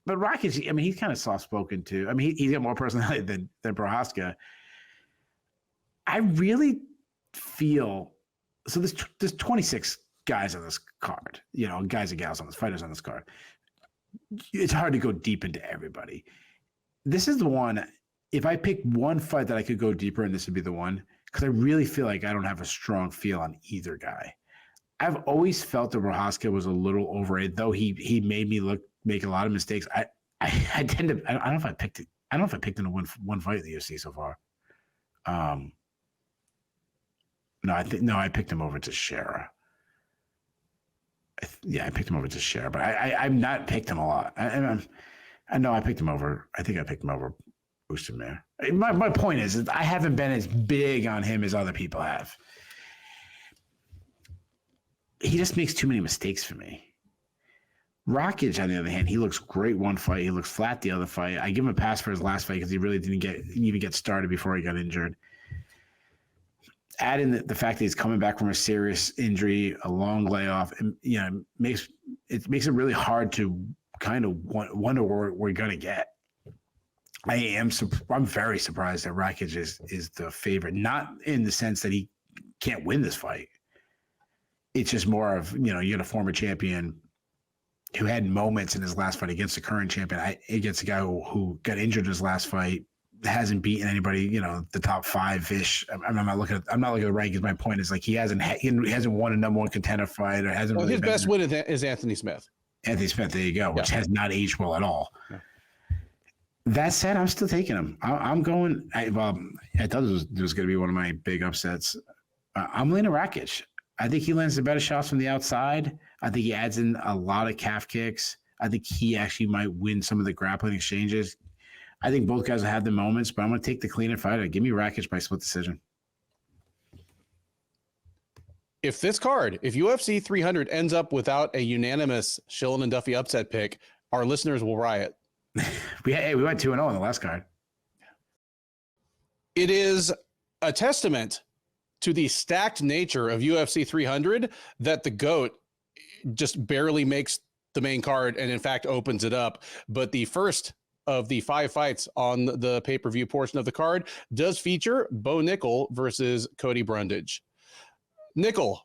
but Rakic, he's kind of soft spoken too. He's got more personality than Prochazka. I really feel so. There's 26 guys on this card. Guys and gals on this, fighters on this card. It's hard to go deep into everybody. This is the one, if I pick one fight that I could go deeper in, this would be the one, because I really feel like I don't have a strong feel on either guy. I've always felt that Prochazka was a little overrated, though he made me make a lot of mistakes. I tend to, I don't know if I picked him to win one fight in the UFC so far. I picked him over to Shera. I picked him over to Share, but I've not picked him a lot. I know I picked him over. I think I picked him over Ustamir. My point is I haven't been as big on him as other people have. He just makes too many mistakes for me. Rakic, on the other hand, he looks great one fight. He looks flat the other fight. I give him a pass for his last fight because he really didn't even get started before he got injured. Add in the fact that he's coming back from a serious injury, a long layoff, and makes it really hard to kind of wonder where we're gonna get. I'm very surprised that Rakic is the favorite, not in the sense that he can't win this fight. It's just more of you got a former champion who had moments in his last fight against the current champion, against a guy who got injured in his last fight. Hasn't beaten anybody, the top 5-ish. I'm not looking at the rankings. My point is he hasn't won a number one contender fight, or hasn't. Well, his best win is Anthony Smith. Anthony Smith, there you go, which has not aged well at all. Yeah. That said, I'm still taking him. I'm going. I thought it was going to be one of my big upsets. I'm leaning Rakic. I think he lands the better shots from the outside. I think he adds in a lot of calf kicks. I think he actually might win some of the grappling exchanges. I think both guys will have the moments, but I'm going to take the cleaner fighter. Give me Rakic by split decision. if UFC 300 ends up without a unanimous Shillan and Duffy upset pick, our listeners will riot. we went 2-0 on the last card. It is a testament to the stacked nature of UFC 300 that the GOAT just barely makes the main card and in fact opens it up. But the first of the 5 fights on the pay-per-view portion of the card does feature Bo Nickal versus Cody Brundage. Nickal,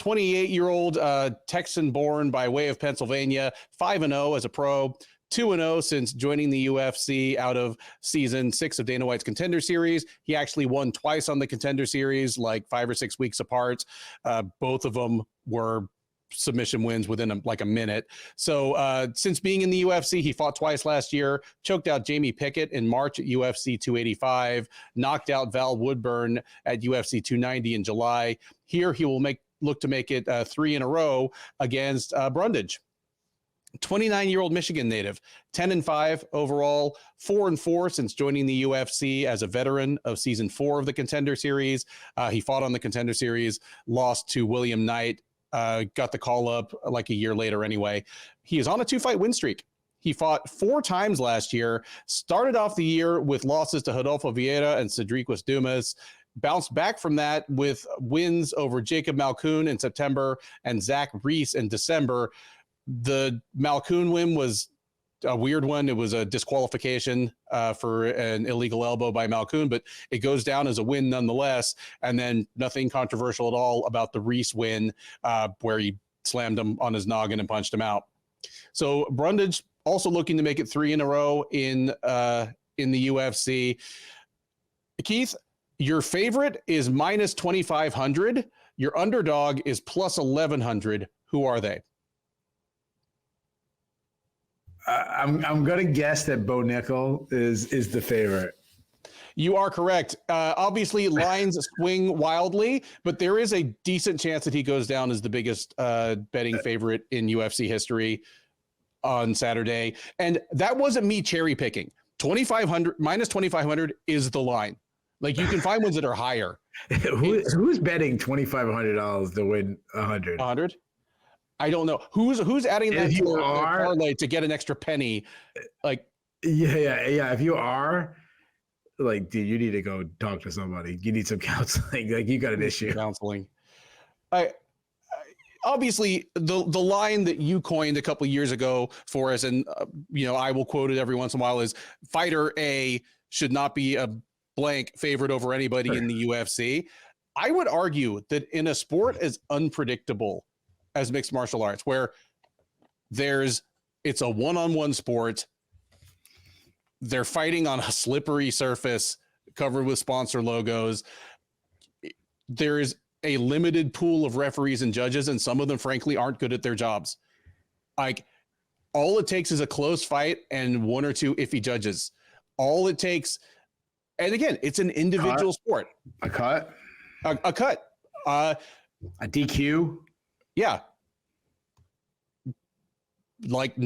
28-year-old Texan born by way of Pennsylvania, 5-0 as a pro, 2-0 since joining the UFC out of season 6 of Dana White's Contender Series. He actually won twice on the Contender Series, like 5 or 6 weeks apart. Both of them were submission wins within a minute. So since being in the UFC, he fought twice last year, choked out Jamie Pickett in March at UFC 285, knocked out Val Woodburn at UFC 290 in July. Here he will look to make it 3 in a row against Brundage. 29-year-old Michigan native, 10-5 overall, 4-4 since joining the UFC as a veteran of season 4 of the Contender Series. He fought on the Contender Series, lost to William Knight, got the call up like a year later anyway. He is on a 2-fight win streak. He fought 4 times last year, started off the year with losses to Rodolfo Vieira and Cedric Dumas, bounced back from that with wins over Jacob Malkoun in September and Zach Reese in December. The Malkoun win was a weird one. It was a disqualification for an illegal elbow by Malkoun, but it goes down as a win nonetheless. And then nothing controversial at all about the Reese win where he slammed him on his noggin and punched him out. So Brundage also looking to make it 3 in a row in the UFC. Keith, your favorite is minus 2,500. Your underdog is plus 1,100. Who are they? I'm gonna guess that Bo Nickal is the favorite. You are correct. Obviously, lines swing wildly, but there is a decent chance that he goes down as the biggest betting favorite in UFC history on Saturday. And that wasn't me cherry picking. 2,500 minus 2,500 is the line. Like you can find ones that are higher. Who's betting $2,500 to win 100? 100. I don't know who's adding that to their parlay to get an extra penny. Like, yeah. If you are, like, dude, you need to go talk to somebody. You need some counseling. Like, you got an issue. Counseling. I obviously the line that you coined a couple of years ago for us, and I will quote it every once in a while, is fighter A should not be a blank favorite over anybody in the UFC. I would argue that in a sport as unpredictable as mixed martial arts, where it's a one-on-one sport, they're fighting on a slippery surface covered with sponsor logos. There's a limited pool of referees and judges, and some of them frankly aren't good at their jobs. Like, all it takes is a close fight and 1 or 2 iffy judges. All it takes, and again, it's an individual sport. A cut, a DQ. Yeah. Like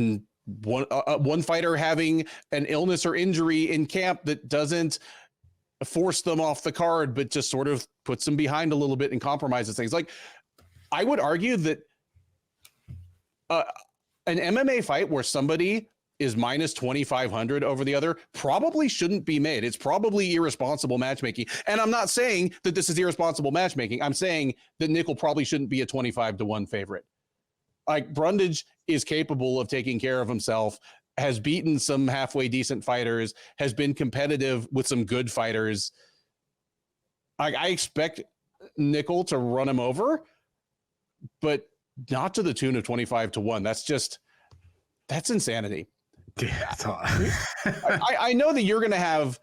one fighter having an illness or injury in camp that doesn't force them off the card, but just sort of puts them behind a little bit and compromises things. Like, I would argue that an MMA fight where somebody is minus 2,500 over the other probably shouldn't be made. It's probably irresponsible matchmaking. And I'm not saying that this is irresponsible matchmaking. I'm saying that Nickal probably shouldn't be a 25-1 favorite. Like, Brundage is capable of taking care of himself, has beaten some halfway decent fighters, has been competitive with some good fighters. I expect Nickal to run him over, but not to the tune of 25-1. That's insanity. I know that you're going to have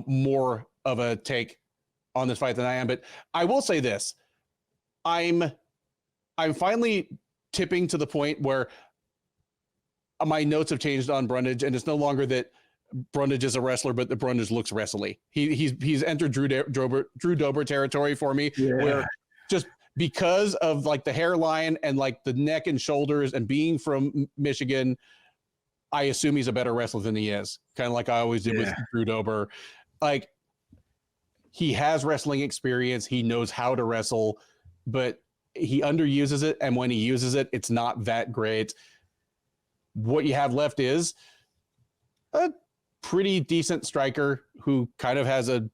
more of a take on this fight than I am, but I will say this. I'm finally tipping to the point where my notes have changed on Brundage, and it's no longer that Brundage is a wrestler, but the Brundage looks wrestly. He's entered Drew Dober territory for me, where just because of like the hairline and like the neck and shoulders and being from Michigan, I assume he's a better wrestler than he is. Kind of like I always did with Drew Dober. Like, he has wrestling experience. He knows how to wrestle. but he underuses it. And when he uses it, it's not that great. What you have left is a pretty decent striker who kind of has a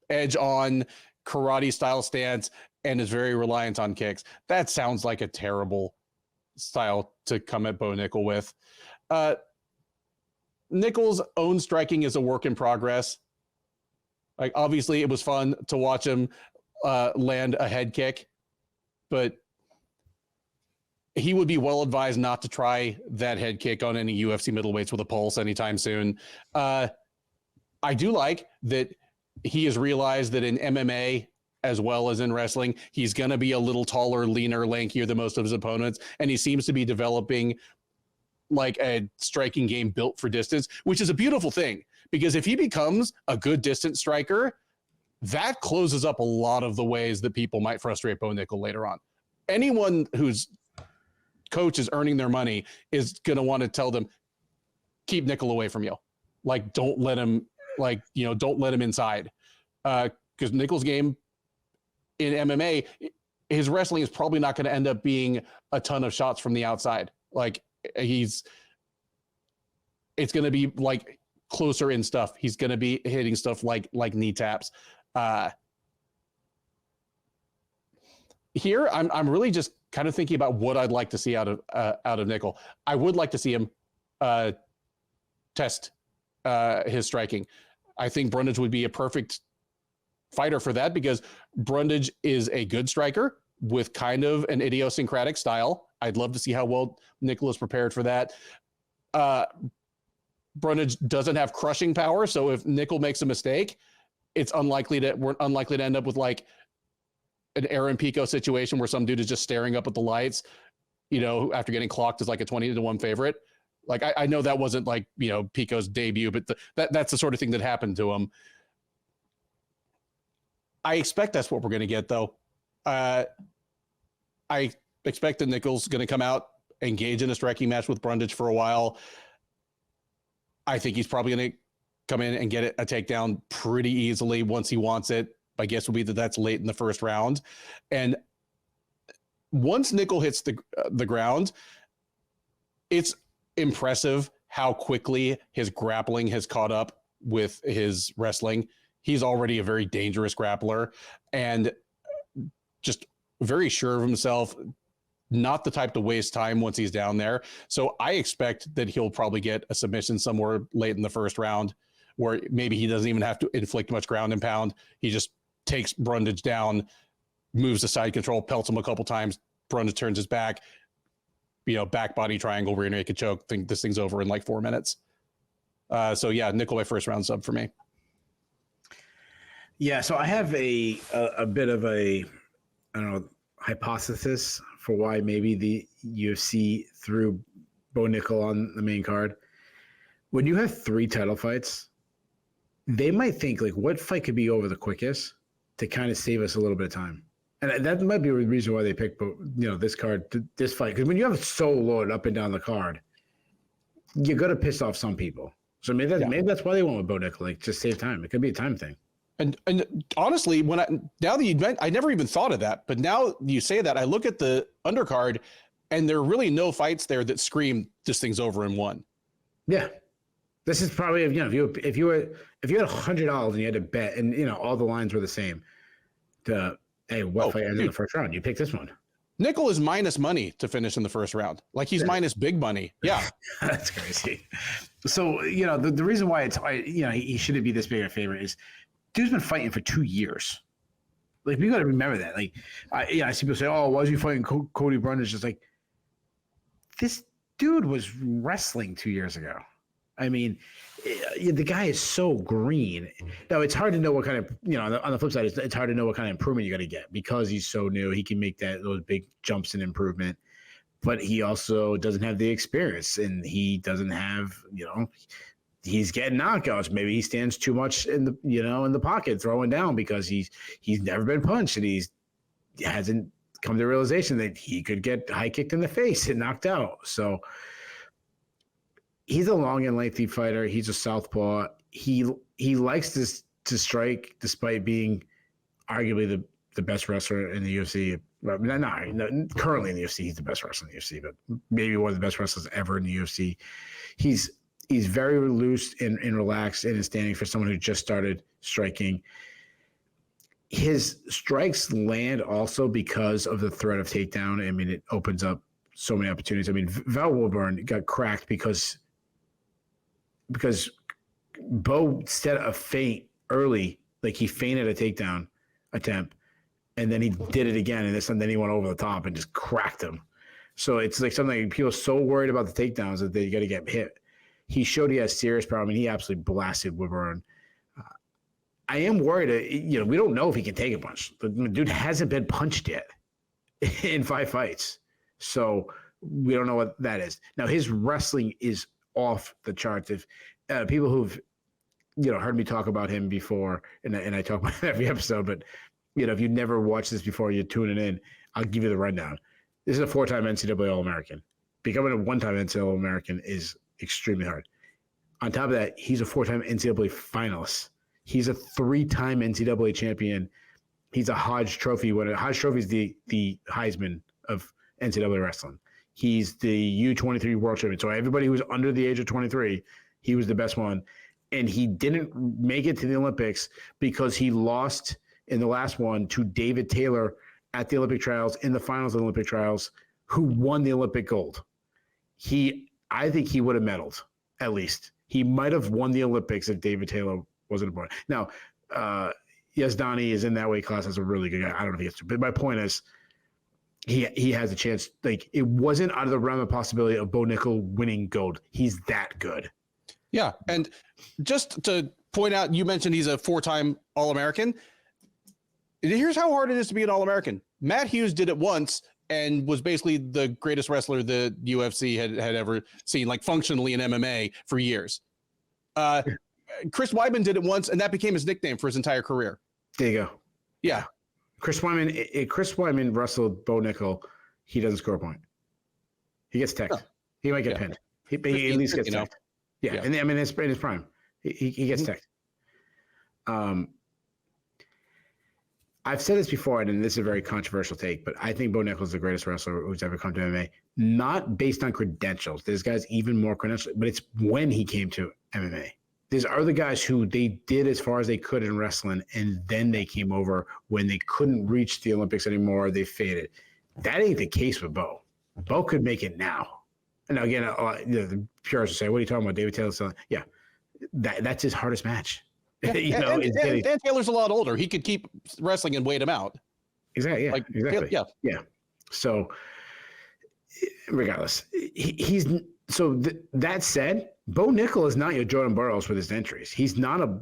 edge on karate style stance and is very reliant on kicks. That sounds like a terrible style to come at Bo Nickal with. Nickal's own striking is a work in progress. Like, obviously it was fun to watch him land a head kick, but he would be well advised not to try that head kick on any UFC middleweights with a pulse anytime soon. I do like that he has realized that in MMA as well as in wrestling, he's going to be a little taller, leaner, lankier than most of his opponents. And he seems to be developing like a striking game built for distance, which is a beautiful thing, because if he becomes a good distance striker, that closes up a lot of the ways that people might frustrate Bo Nickal later on. Anyone whose coach is earning their money is going to want to tell them, keep Nickal away from you. Like, don't let him, don't let him inside. Because Nickal's game in MMA, his wrestling is probably not going to end up being a ton of shots from the outside. Like, it's going to be like closer in stuff. He's going to be hitting stuff like knee taps. Here, I'm really just kind of thinking about what I'd like to see out of Nickal. I would like to see him test his striking. I think Brundage would be a perfect fighter for that, because Brundage is a good striker with kind of an idiosyncratic style. I'd love to see how well Nickal is prepared for that. Brundage doesn't have crushing power, so if Nickal makes a mistake, we're unlikely to end up with like an Aaron Pico situation where some dude is just staring up at the lights, after getting clocked as like a 20-1 favorite. Like, I know that wasn't like, Pico's debut, but that's the sort of thing that happened to him. I expect that's what we're going to get, though. I expect that Nickal's going to come out, engage in a striking match with Brundage for a while. I think he's probably going to come in and get a takedown pretty easily once he wants it. My guess would be that that's late in the first round. And once Nickal hits the ground, it's impressive how quickly his grappling has caught up with his wrestling. He's already a very dangerous grappler and just very sure of himself, not the type to waste time once he's down there. So I expect that he'll probably get a submission somewhere late in the first round, where maybe he doesn't even have to inflict much ground and pound. He just takes Brundage down, moves the side control, pelts him a couple times. Brundage turns his back, back body triangle, rear naked choke. Think this thing's over in like 4 minutes. So yeah, Nickal by first round sub for me. Yeah, so I have a bit of a, I don't know, hypothesis for why maybe the UFC threw Bo Nickal on the main card. When you have 3 title fights, they might think, like, what fight could be over the quickest to kind of save us a little bit of time. And that might be the reason why they picked, this card, this fight. Because when you have it so loaded up and down the card, you're going to piss off some people. So maybe that's why they went with Bo Nickal, like, just save time. It could be a time thing. And honestly, now that you meant, I never even thought of that. But now you say that, I look at the undercard, and there are really no fights there that scream this thing's over in 1. Yeah. This is probably, if you had $100 and you had to bet, and all the lines were the same, what fight ends in the first round? You pick this one. Nickal is minus money to finish in the first round. Like, he's minus big money. Yeah. That's crazy. So, the reason why he shouldn't be this big a favorite is dude's been fighting for 2 years. Like, we got to remember that. Like, I see people say, "Oh, why is he fighting Cody Brundage?" It's like, this dude was wrestling 2 years ago. I mean, the guy is so green. Now, it's hard to know what kind of, on the flip side, it's hard to know what kind of improvement you're going to get because he's so new. He can make those big jumps in improvement, but he also doesn't have the experience, and he doesn't have, he's getting knockouts. Maybe he stands too much in the pocket throwing down because he's never been punched, and he hasn't come to the realization that he could get high kicked in the face and knocked out. So he's a long and lengthy fighter. He's a southpaw. He likes to strike despite being arguably the the best wrestler in the UFC. Well, not currently in the UFC, he's the best wrestler in the UFC, but maybe one of the best wrestlers ever in the UFC. He's very loose and relaxed in his standing for someone who just started striking. His strikes land also because of the threat of takedown. I mean, it opens up so many opportunities. I mean, Val Wilburn got cracked because Bo set a feint early, like he feinted a takedown attempt, and then he did it again, and then he went over the top and just cracked him. So it's like something people are so worried about the takedowns that they got to get hit. He showed he has serious power. I mean, he absolutely blasted Wilburn. I am worried. We don't know if he can take a punch. The dude hasn't been punched yet in 5 fights, so we don't know what that is. Now his wrestling is off the charts. If people who've heard me talk about him before, and I talk about it every episode, but if you never watched this before, you're tuning in. I'll give you the rundown. This is a 4-time NCAA All-American. Becoming a 1-time NCAA All-American is extremely hard. On top of that, he's a 4-time NCAA finalist. He's a 3-time NCAA champion. He's a Hodge Trophy winner. Hodge Trophy is the Heisman of NCAA wrestling. He's the U23 world champion. So everybody who's under the age of 23, he was the best one. And he didn't make it to the Olympics because he lost in the last one to David Taylor at the Olympic trials, in the finals of the Olympic trials, who won the Olympic gold. I think he would have medaled, at least. He might have won the Olympics if David Taylor wasn't born. Now, Yazdani is in that weight class as a really good guy. I don't know if he gets to, but my point is he has a chance. Like, it wasn't out of the realm of possibility of Bo Nickal winning gold. He's that good. Yeah. And just to point out, you mentioned he's a 4-time All-American. Here's how hard it is to be an All-American. Matt Hughes did it once and was basically the greatest wrestler the UFC had ever seen, like functionally in MMA for years. Chris Weidman did it once, and that became his nickname for his entire career. There you go. Yeah. Chris Weidman wrestled Bo Nickal. He doesn't score a point. He gets teched. He might get pinned. He at least gets teched. Yeah. And I mean, it's in his prime. He gets teched. I've said this before, and this is a very controversial take, but I think Bo Nickal is the greatest wrestler who's ever come to MMA. Not based on credentials. There's guys even more credentials, but it's when he came to MMA. There's other guys who they did as far as they could in wrestling, and then they came over when they couldn't reach the Olympics anymore. They faded. That ain't the case with Bo. Bo could make it now. And again, the purists will say, "What are you talking about, David Taylor?" Yeah, that's his hardest match. Yeah. Dan Taylor's a lot older. He could keep wrestling and wait him out. Exactly. Yeah. Exactly. Yeah. So, regardless, that said, Bo Nickal is not your Jordan Burroughs with his entries. He's not a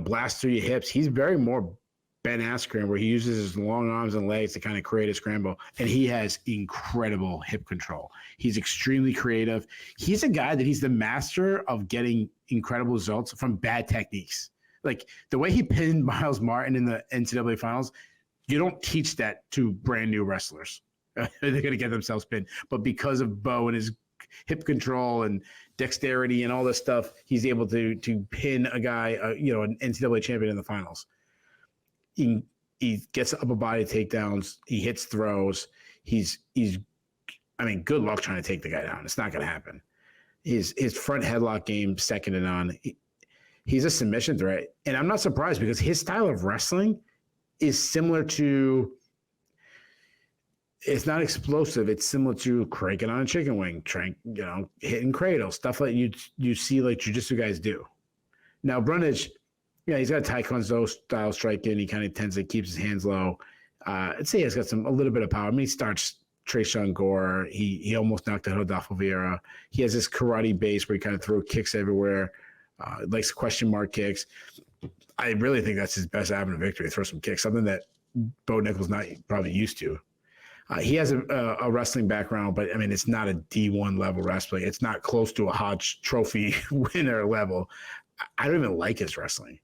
blast through your hips. He's very more Ben Askren, where he uses his long arms and legs to kind of create a scramble, and he has incredible hip control. He's extremely creative. He's a guy that he's the master of getting incredible results from bad techniques. Like the way he pinned Miles Martin in the NCAA finals, you don't teach that to brand new wrestlers. They're going to get themselves pinned. But because of Bo and his hip control and dexterity and all this stuff, he's able to pin a guy, an NCAA champion in the finals. He gets upper body takedowns. He hits throws. Good luck trying to take the guy down. It's not going to happen. His front headlock game, second to none. He's a submission threat. And I'm not surprised because his style of wrestling is similar to, it's not explosive. It's similar to cranking on a chicken wing, hitting cradle, stuff like you see like jiu-jitsu guys do. Now, Brundage, he's got a Taekwondo style striking. He kind of tends to keep his hands low. I'd say he's got a little bit of power. I mean, he starts Tresean Gore. He almost knocked out Oliveira. He has this karate base where he kind of throws kicks everywhere, likes question mark kicks. I really think that's his best avenue of victory, throw some kicks, something that Bo Nickal's not probably used to. He has a wrestling background, but, I mean, it's not a D1 level wrestling. It's not close to a Hodge Trophy winner level. I don't even like his wrestling.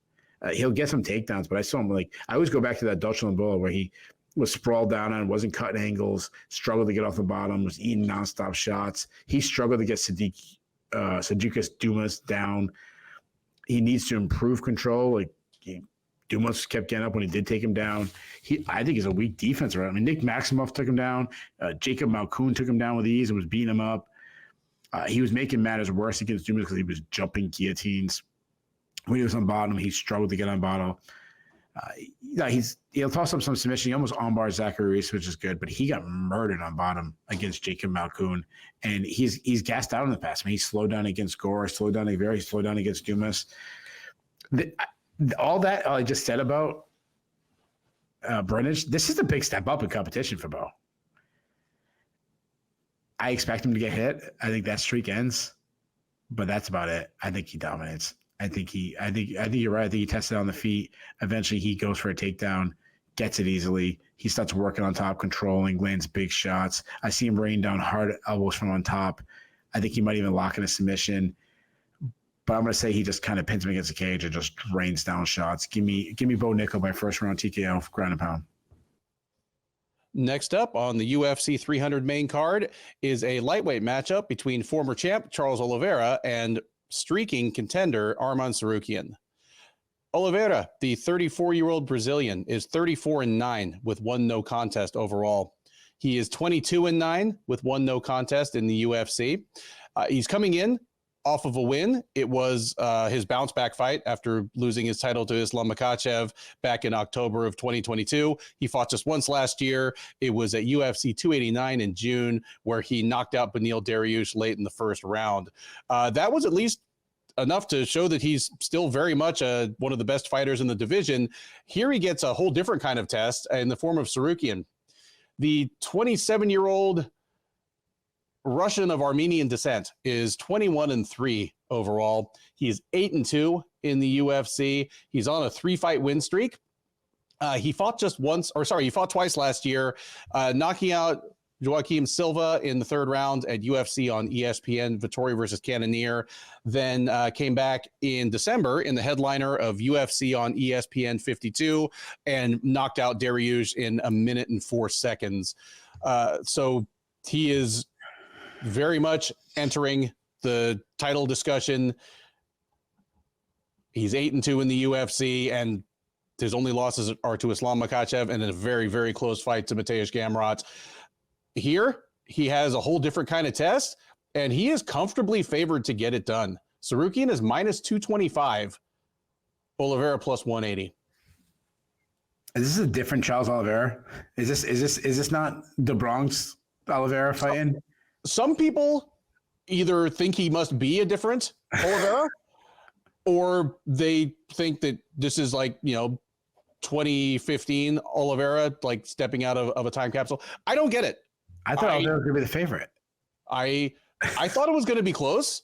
He'll get some takedowns, but I saw him I always go back to that Dutch Lambola where he was sprawled down and wasn't cutting angles, struggled to get off the bottom, was eating nonstop shots. He struggled to get Sodiq Dumas down. He needs to improve control. Dumas kept getting up when he did take him down. I think he's a weak defense, right? I mean, Nick Maximoff took him down. Jacob Malkoun took him down with ease and was beating him up. He was making matters worse against Dumas because he was jumping guillotines. When he was on bottom, he struggled to get on bottom. He'll toss up some submission. He almost armbar Zachary Reese, which is good, but he got murdered on bottom against Jacob Malkoun. And he's gassed out in the past. I mean, he slowed down against Gore, slowed down against Veer, he slowed down against Dumas. All that I just said about Brundage, this is a big step up in competition for Bo. I expect him to get hit. I think that streak ends, but that's about it. I think he dominates. I think you're right. I think he tested on the feet. Eventually he goes for a takedown, gets it easily. He starts working on top, controlling, lands big shots. I see him rain down hard elbows from on top. I think he might even lock in a submission. But I'm going to say he just kind of pins him against the cage and just rains down shots. Give me Bo Nickal by first round TKO, ground and pound. Next up on the UFC 300 main card is a lightweight matchup between former champ Charles Oliveira and streaking contender Arman Tsarukyan. Oliveira, the 34-year-old Brazilian, is 34-9 with 1 no contest overall. He is 22-9 with 1 no contest in the UFC. He's coming in off of a win. It was his bounce back fight after losing his title to Islam Makhachev back in October of 2022. He fought just once last year. It was at UFC 289 in June, where he knocked out Beneil Dariush late in the first round. That was at least enough to show that he's still very much one of the best fighters in the division. Here he gets a whole different kind of test in the form of Tsarukyan. The 27-year-old Russian of Armenian descent is 21-3 overall. He's 8-2 in the UFC. He's on a 3-fight win streak. He fought twice last year, knocking out Joaquim Silva in the third round at UFC on ESPN, Vettori versus Cannonier. Then came back in December in the headliner of UFC on ESPN 52 and knocked out Dariush in 1 minute and 4 seconds. So he is very much entering the title discussion. He's 8-2 in the UFC, and his only losses are to Islam Makhachev and in a very, very close fight to Mateusz Gamrot. Here, he has a whole different kind of test, and he is comfortably favored to get it done. Tsarukyan is minus 225, Oliveira plus 180. Is this a different Charles Oliveira? Is this not the Bronx Oliveira fighting? Some people either think he must be a different Oliveira, or they think that this is like, 2015 Oliveira, like stepping out of a time capsule. I don't get it. I thought Oliveira was going to be the favorite. I thought it was going to be close.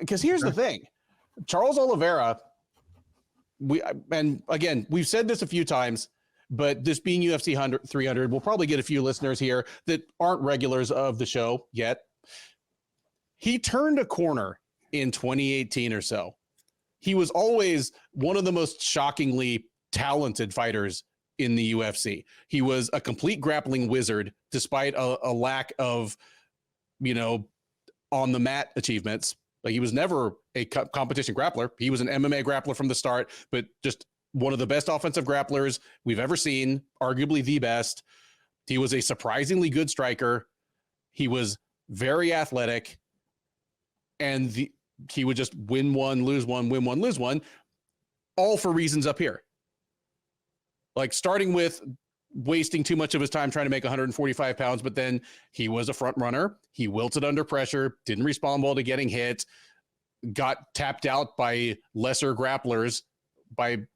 Because here's the thing. Charles Oliveira, we've said this a few times, but this being UFC 300, we'll probably get a few listeners here that aren't regulars of the show yet. He turned a corner in 2018 or so. He was always one of the most shockingly talented fighters in the UFC. He was a complete grappling wizard, despite a lack of, on the mat achievements. Like, he was never a competition grappler. He was an MMA grappler from the start, but just one of the best offensive grapplers we've ever seen, arguably the best. He was a surprisingly good striker. He was very athletic, and he would just win one, lose one, win one, lose one, all for reasons up here. Like, starting with wasting too much of his time trying to make 145 pounds, but then he was a front runner. He wilted under pressure, didn't respond well to getting hit, got tapped out by lesser grapplers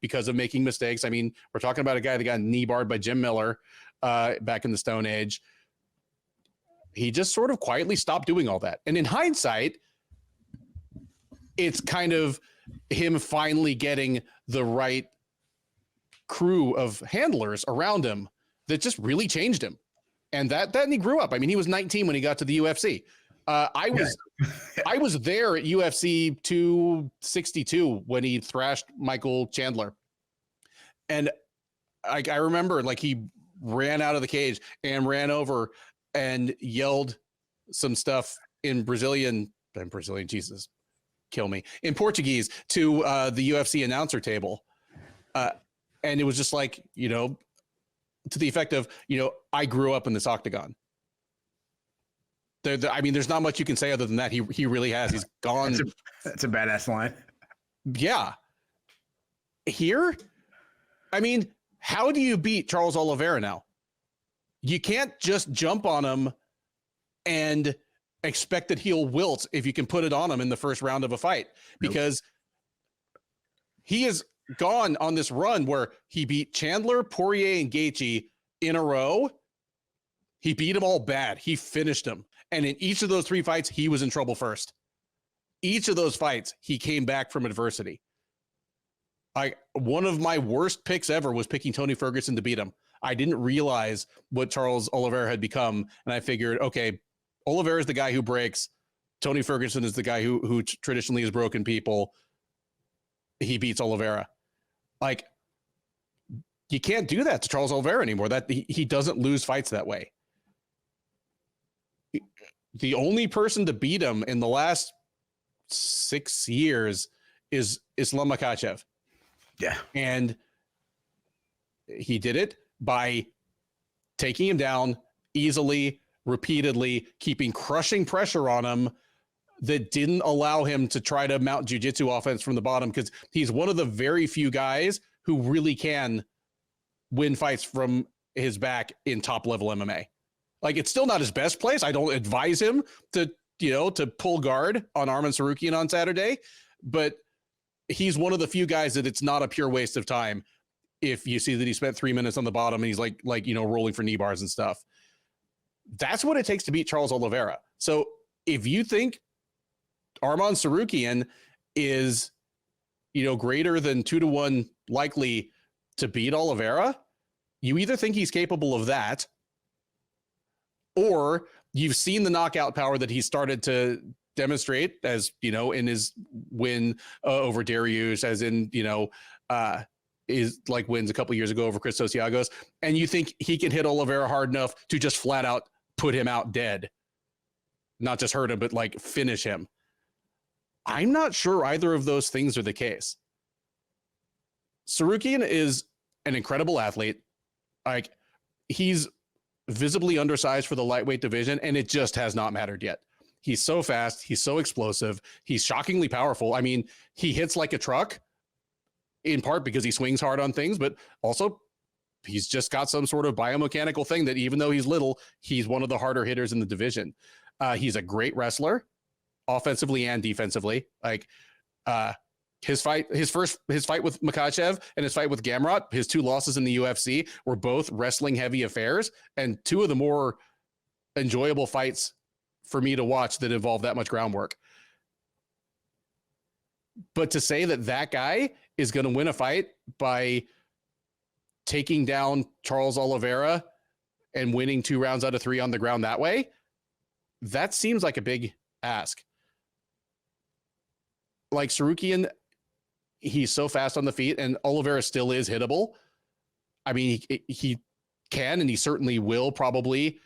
because of making mistakes. I mean, we're talking about a guy that got knee barred by Jim Miller back in the Stone Age. He just sort of quietly stopped doing all that. And in hindsight, it's kind of him finally getting the right crew of handlers around him that just really changed him. And that he grew up. I mean, he was 19 when he got to the UFC. I was there at UFC 262 when he thrashed Michael Chandler. And I remember, like, he ran out of the cage and ran over and yelled some stuff in Brazilian Jesus. kill me, in Portuguese to the UFC announcer table. And it was just like, to the effect of, I grew up in this octagon. There's not much you can say other than that. He really has. He's gone. That's a badass line. Yeah. Here, how do you beat Charles Oliveira now? You can't just jump on him and expect that he'll wilt if you can put it on him in the first round of a fight, because he has gone on this run where he beat Chandler, Poirier, and Gaethje in a row. He beat them all bad. He finished them. And in each of those 3 fights, he was in trouble first. Each of those fights, he came back from adversity. One of my worst picks ever was picking Tony Ferguson to beat him. I didn't realize what Charles Oliveira had become. And I figured, okay, Oliveira is the guy who breaks. Tony Ferguson is the guy who traditionally has broken people. He beats Oliveira. You can't do that to Charles Oliveira anymore. That he doesn't lose fights that way. The only person to beat him in the last 6 years is Islam Makhachev. Yeah. And he did it by taking him down easily, repeatedly, keeping crushing pressure on him that didn't allow him to try to mount jiu-jitsu offense from the bottom, because he's one of the very few guys who really can win fights from his back in top level MMA. It's still not his best place. I don't advise him to pull guard on Arman Tsarukyan on Saturday, but he's one of the few guys that it's not a pure waste of time if you see that he spent 3 minutes on the bottom and he's rolling for knee bars and stuff. That's what it takes to beat Charles Oliveira. So if you think Arman Tsarukyan is, greater than 2-1 likely to beat Oliveira, you either think he's capable of that, or you've seen the knockout power that he started to demonstrate, as in his win over Dariush, as in is wins a couple years ago over Chris Osiagos, and you think he can hit Oliveira hard enough to just flat out put him out dead, not just hurt him, but finish him. I'm not sure either of those things are the case. Tsarukyan is an incredible athlete. He's visibly undersized for the lightweight division, and it just has not mattered yet. He's so fast. He's so explosive. He's shockingly powerful. He hits like a truck, in part because he swings hard on things, but also he's just got some sort of biomechanical thing that even though he's little, he's one of the harder hitters in the division. He's a great wrestler, offensively and defensively. His fight with Makhachev and his fight with Garbrandt, his 2 losses in the UFC, were both wrestling heavy affairs, and 2 of the more enjoyable fights for me to watch that involve that much groundwork. But to say that guy is going to win a fight by taking down Charles Oliveira and winning 2 rounds out of 3 on the ground that way, that seems like a big ask. Tsarukyan, he's so fast on the feet, and Oliveira still is hittable. He can, and he certainly will probably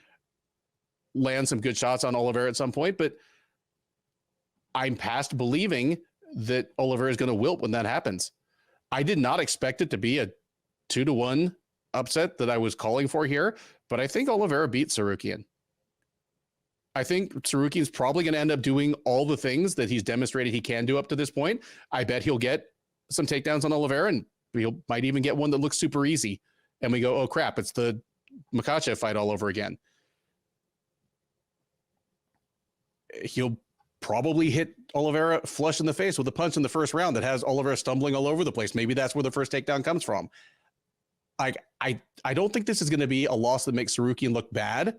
land some good shots on Oliveira at some point, but I'm past believing that Oliveira is going to wilt when that happens. I did not expect it to be a 2-1 upset that I was calling for here, but I think Oliveira beats Tsarukyan. I think Tsarukyan's probably going to end up doing all the things that he's demonstrated he can do up to this point. I bet he'll get some takedowns on Oliveira, and he might even get one that looks super easy. And we go, oh crap, it's the Makhachev fight all over again. He'll probably hit Oliveira flush in the face with a punch in the first round that has Oliveira stumbling all over the place. Maybe that's where the first takedown comes from. I don't think this is going to be a loss that makes Tsarukyan look bad,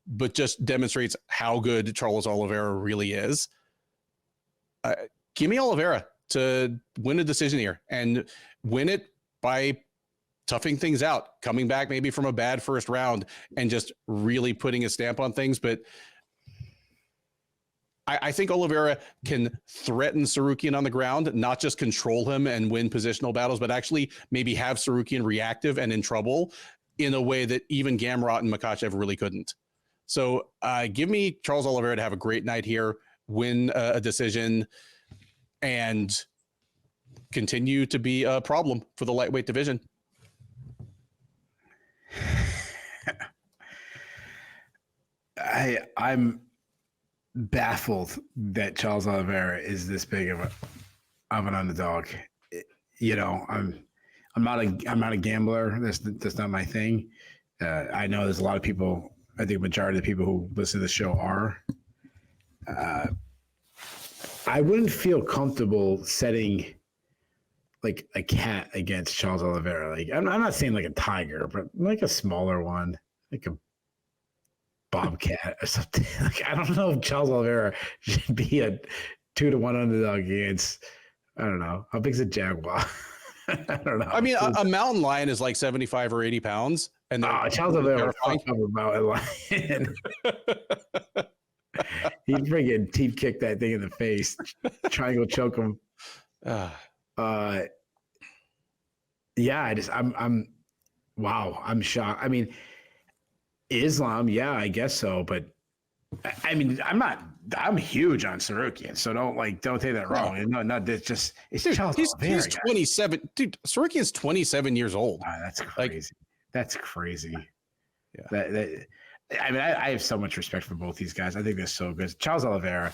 but just demonstrates how good Charles Oliveira really is. Give me Oliveira to win a decision here, and win it by toughing things out, coming back maybe from a bad first round and just really putting a stamp on things. But I think Oliveira can threaten Tsarukyan on the ground, not just control him and win positional battles, but actually maybe have Tsarukyan reactive and in trouble in a way that even Garbrandt and Makhachev really couldn't. So give me Charles Oliveira to have a great night here, win a decision. and continue to be a problem for the lightweight division. I'm baffled that Charles Oliveira is this big of an underdog. I'm not a gambler. That's not my thing. I know there's a lot of people. I think majority of the people who listen to the show are. I wouldn't feel comfortable setting like a cat against Charles Oliveira. Like I'm not saying like a tiger, but like a smaller one, like a bobcat or something. Like I don't know if Charles Oliveira should be a 2-1 underdog against. I don't know how big's a jaguar. I don't know. I mean, a mountain lion is like 75 or 80 pounds, and Charles Oliveira fuck up a mountain lion. He'd friggin' teeth kick that thing in the face, triangle choke him. Yeah, I'm shocked. I mean, Islam, yeah, I guess so, but I mean, I'm huge on Tsarukyan, so don't take that wrong. No, it's Charles Oliveira. He's 27. Dude, Tsarukyan's 27 years old. That's crazy. That's crazy. Yeah. I mean, I have so much respect for both these guys. I think they're so good. Charles Oliveira,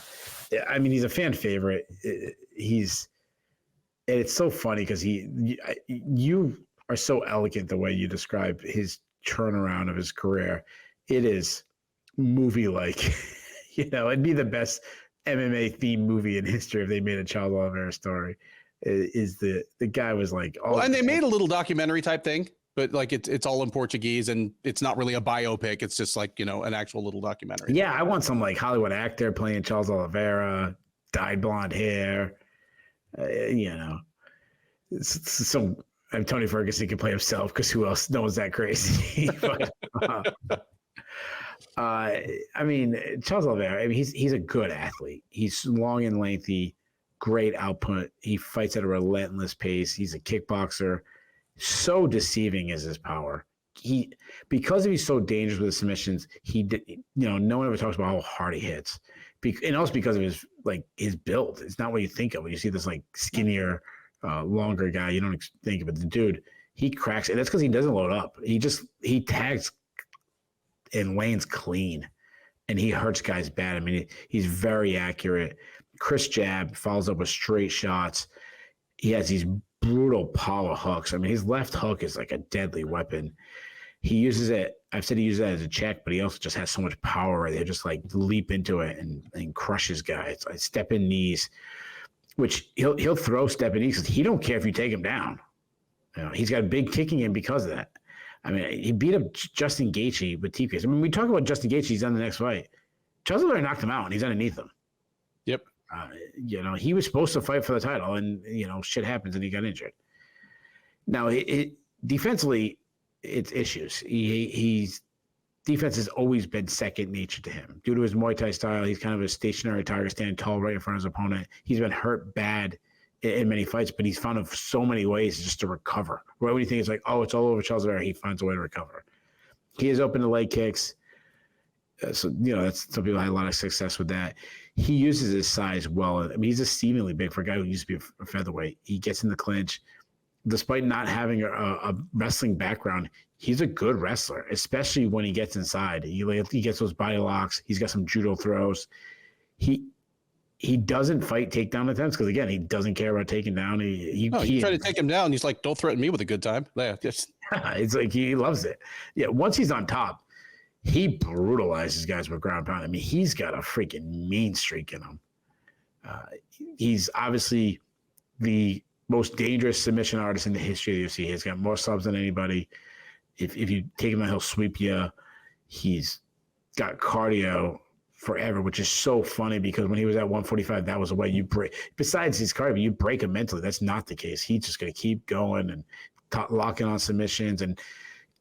I mean, he's a fan favorite. It's so funny because you are so elegant the way you describe his turnaround of his career. It is movie-like. It'd be the best MMA themed movie in history if they made a Charles Oliveira story. Is the guy was like, and they made a little documentary type thing. But like it's all in Portuguese and it's not really a biopic. It's just like, an actual little documentary. Yeah, I want some like Hollywood actor playing Charles Oliveira, dyed blonde hair. So Tony Ferguson can play himself because who else knows that crazy? But, I mean, Charles Oliveira, I mean, he's a good athlete. He's long and lengthy, great output. He fights at a relentless pace. He's a kickboxer. So deceiving is his power. Because he's so dangerous with his submissions, no one ever talks about how hard he hits. And also because of his build. It's not what you think of when you see this like skinnier, longer guy. You don't think of it. The dude, he cracks, and that's because he doesn't load up. He tags and lanes clean, and he hurts guys bad. I mean, he's very accurate. Crisp jab, follows up with straight shots. He has these brutal power hooks. I mean, his left hook is like a deadly weapon. He uses it. I've said he uses that as a check, but he also just has so much power right there. Just like leap into it and crushes guys. Like step in knees, which he'll throw step in knees because he don't care if you take him down. He's got a big kicking in because of that. I mean, he beat up Justin Gaethje with TPS. I mean, we talk about Justin Gaethje. He's on the next fight. Charles Oliveira knocked him out, and he's underneath him. Yep. He was supposed to fight for the title, and shit happens, and he got injured. Now, defensively, it's issues. He's defense has always been second nature to him due to his Muay Thai style. He's kind of a stationary target, standing tall right in front of his opponent. He's been hurt bad in many fights, but he's found so many ways just to recover. Right when you think it's like, it's all over Charles Oliveira, he finds a way to recover. He is open to leg kicks. So, that's some people had a lot of success with that. He uses his size well. I mean, he's deceivingly big for a guy who used to be a featherweight. He gets in the clinch. Despite not having a wrestling background, he's a good wrestler, especially when he gets inside. He gets those body locks. He's got some judo throws. He doesn't fight takedown attempts because, again, he doesn't care about taking down. He tried to take him down. He's like, don't threaten me with a good time. Yeah, it's like he loves it. Yeah, once he's on top, he brutalizes guys with ground pound. I mean, he's got a freaking mean streak in him. He's obviously the most dangerous submission artist in the history of the UFC. He's got more subs than anybody. If you take him out, he'll sweep you. He's got cardio forever, which is so funny because when he was at 145, that was the way you break. Besides his cardio, you break him mentally. That's not the case. He's just going to keep going and locking on submissions. And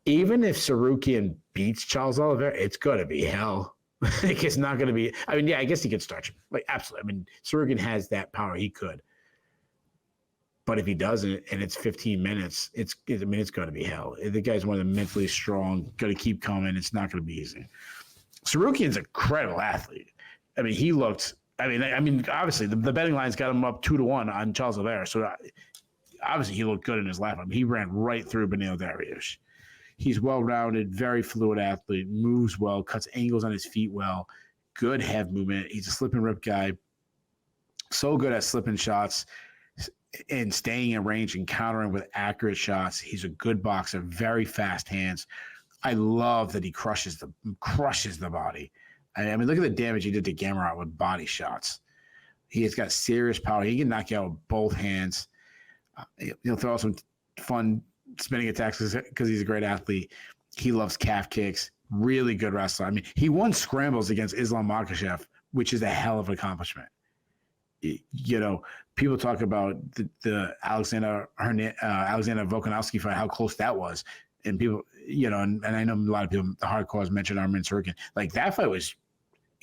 even if Tsarukyan beats Charles Oliveira, it's going to be hell. It's not going to be. I mean, yeah, I guess he could start. Like, absolutely. I mean, Tsarukyan has that power. He could. But if he doesn't, and it's 15 minutes, it's going to be hell. The guy's one of the mentally strong, going to keep coming. It's not going to be easy. Tsarukyan's a credible athlete. I mean, he looked I mean, obviously the betting line's got him up 2-1 on Charles Oliveira. So obviously he looked good in his lap. I mean, he ran right through Beneil Dariush. He's well-rounded, very fluid athlete, moves well, cuts angles on his feet well, good head movement. He's a slip and rip guy. So good at slipping shots and staying in range and countering with accurate shots. He's a good boxer, very fast hands. I love that he crushes the body. I mean, look at the damage he did to Garbrandt with body shots. He has got serious power. He can knock you out with both hands. He'll throw out some fun spinning attacks because he's a great athlete. He loves calf kicks. Really good wrestler. I mean, he won scrambles against Islam Makhachev, which is a hell of an accomplishment. You know, people talk about the Alexander Volkanovski fight, how close that was. And people, you know, and I know a lot of people, the hardcores mentioned Arman Tsarukyan. Like, that fight was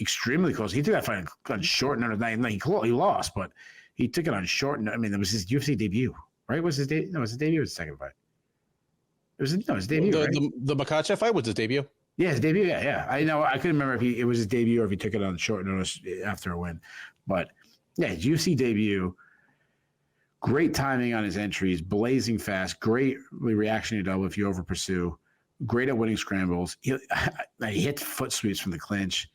extremely close. He took that fight on short notice. He lost, but he took it on short. I mean, it was his UFC debut, right? Was his debut? No, it was his debut or his second fight? His debut. The Makhachev fight was his debut. Yeah, his debut. Yeah. I know. I couldn't remember if it was his debut or if he took it on short notice after a win. But yeah, his UFC debut. Great timing on his entries, blazing fast, great reactionary double if you over pursue, great at winning scrambles. He hit foot sweeps from the clinch.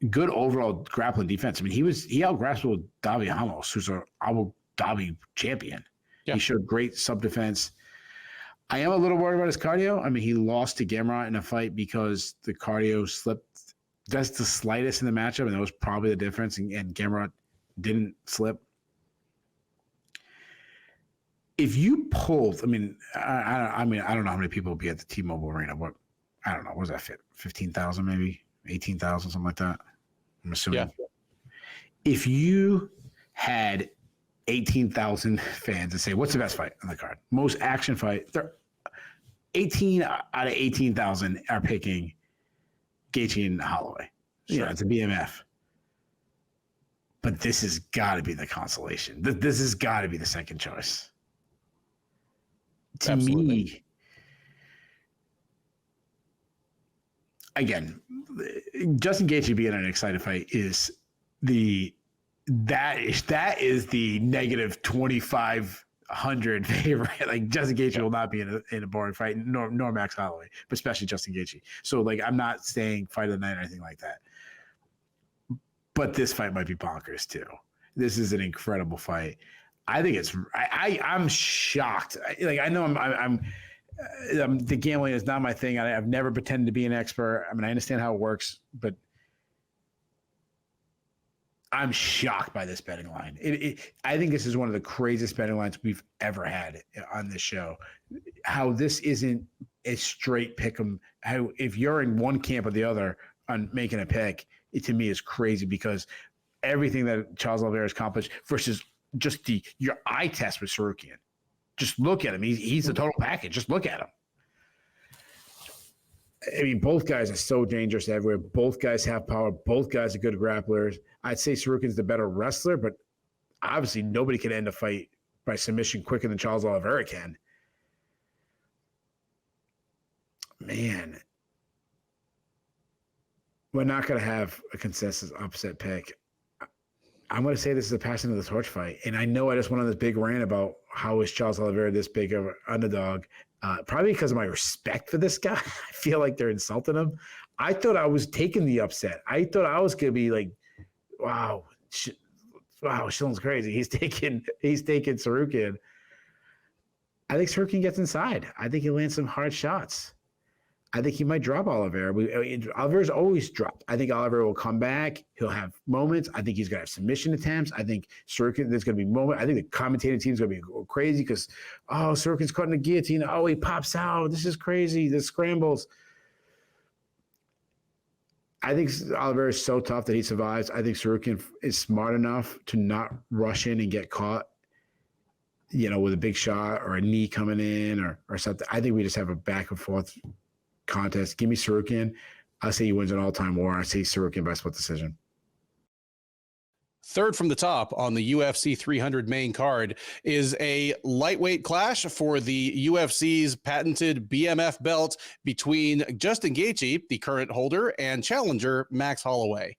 Good overall grappling defense. I mean, he out-grappled Davi Ramos, who's an Abu Dhabi champion. Yeah. He showed great sub-defense. I am a little worried about his cardio. I mean, he lost to Garbrandt in a fight because the cardio slipped. That's the slightest in the matchup, and that was probably the difference, and Garbrandt didn't slip. If you pulled, I mean, I don't know how many people will be at the T-Mobile Arena. What, I don't know. What does that fit? 15,000, maybe 18,000, something like that. I'm assuming. Yeah. If you had 18,000 fans and say, "What's the best fight on the card? Most action fight?" 18 out of 18,000 are picking Gaethje and Holloway. Sure. Yeah, it's a BMF. But this has got to be the consolation. This has got to be the second choice. To Absolutely. Me, again, Justin Gaethje being in an exciting fight is that is the negative 2,500 favorite. Like, Justin Gaethje will not be in a boring fight, nor Max Holloway, but especially Justin Gaethje. So, like, I'm not saying fight of the night or anything like that. But this fight might be bonkers too. This is an incredible fight. I think I'm shocked. Like, I know I'm the gambling is not my thing. I've never pretended to be an expert. I mean, I understand how it works, but I'm shocked by this betting line. I think this is one of the craziest betting lines we've ever had on this show. How this isn't a straight pick 'em. How, if you're in one camp or the other on making a pick, it to me is crazy, because everything that Charles Oliveira has accomplished versus just your eye test with Tsarukyan. Just look at him. He's the total package. Just look at him. I mean, both guys are so dangerous everywhere. Both guys have power. Both guys are good grapplers. I'd say Tsarukyan's the better wrestler, but obviously nobody can end a fight by submission quicker than Charles Oliveira can. Man, we're not going to have a consensus upset pick. I'm going to say this is a passing of the torch fight. And I know I just went on this big rant about how is Charles Oliveira this big of an underdog. Probably because of my respect for this guy. I feel like they're insulting him. I thought I was taking the upset. I thought I was going to be like, wow, Shillan's crazy. He's taking Tsarukyan. I think Tsarukyan gets inside. I think he lands some hard shots. I think he might drop Oliveira. Oliveira's always dropped. I think Oliveira will come back. He'll have moments. I think he's going to have submission attempts. I think Tsarukyan, there's going to be moments. I think the commentating team's going to be crazy because, Tsarukyan's caught in the guillotine. Oh, he pops out. This is crazy. The scrambles. I think Oliveira is so tough that he survives. I think Tsarukyan is smart enough to not rush in and get caught, with a big shot or a knee coming in or something. I think we just have a back and forth contest. Give me Tsarukyan. I'll say he wins an all-time war. I say Tsarukyan by split decision. Third from the top on the UFC 300 main card is a lightweight clash for the UFC's patented BMF belt between Justin Gaethje, the current holder, and challenger Max Holloway.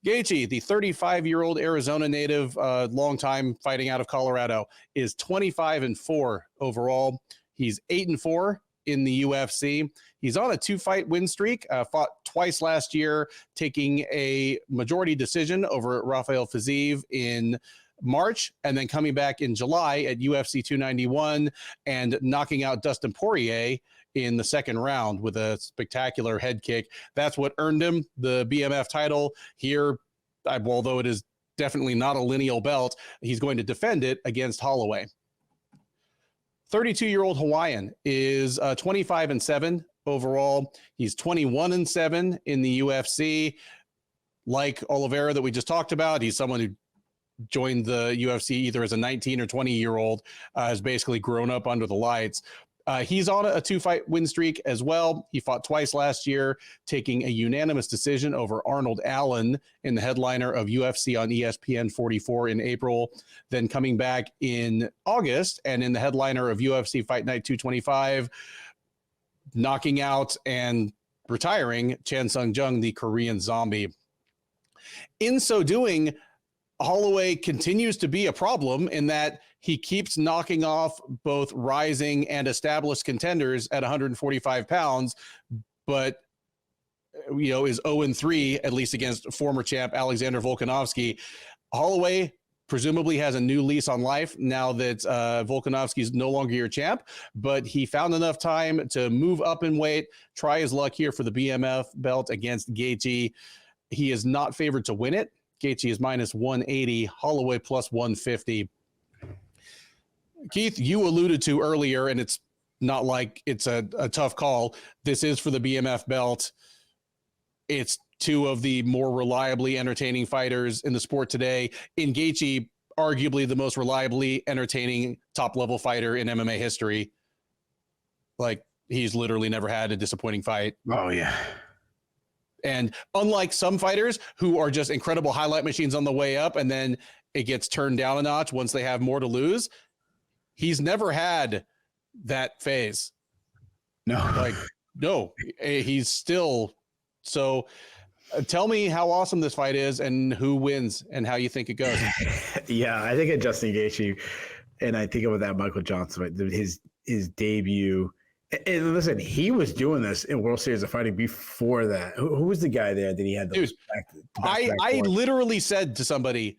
Gaethje, the 35-year-old Arizona native, long time fighting out of Colorado, is 25-4 overall. He's 8-4 in the UFC. He's on a 2-fight win streak, fought twice last year, taking a majority decision over Rafael Fiziev in March, and then coming back in July at UFC 291 and knocking out Dustin Poirier in the second round with a spectacular head kick. That's what earned him the BMF title here. Although it is definitely not a lineal belt, he's going to defend it against Holloway. 32-year-old Hawaiian is 25-7 overall. He's 21-7 in the UFC. Like Oliveira that we just talked about, he's someone who joined the UFC either as a 19 or 20-year-old, has basically grown up under the lights. He's on a 2-fight win streak as well. He fought twice last year, taking a unanimous decision over Arnold Allen in the headliner of UFC on ESPN 44 in April, then coming back in August and in the headliner of UFC Fight Night 225, knocking out and retiring Chan Sung Jung, the Korean Zombie. In so doing, Holloway continues to be a problem in that he keeps knocking off both rising and established contenders at 145 pounds, but is 0-3, at least against former champ Alexander Volkanovski. Holloway presumably has a new lease on life now that Volkanovski is no longer your champ, but he found enough time to move up in weight, try his luck here for the BMF belt against Gaethje. He is not favored to win it. Gaethje is minus 180, Holloway plus 150. Keith, you alluded to earlier, and it's not like it's a tough call. This is for the BMF belt. It's two of the more reliably entertaining fighters in the sport today. In Gaethje, arguably the most reliably entertaining top-level fighter in MMA history. Like, he's literally never had a disappointing fight. Oh, yeah. And unlike some fighters who are just incredible highlight machines on the way up and then it gets turned down a notch once they have more to lose, he's never had that phase. No, he's still. So tell me how awesome this fight is and who wins and how you think it goes. Yeah, I think of Justin Gaethje, and I think about that Michael Johnson, his debut. And listen, he was doing this in World Series of Fighting before that. Who was the guy there that he had? Those I literally said to somebody,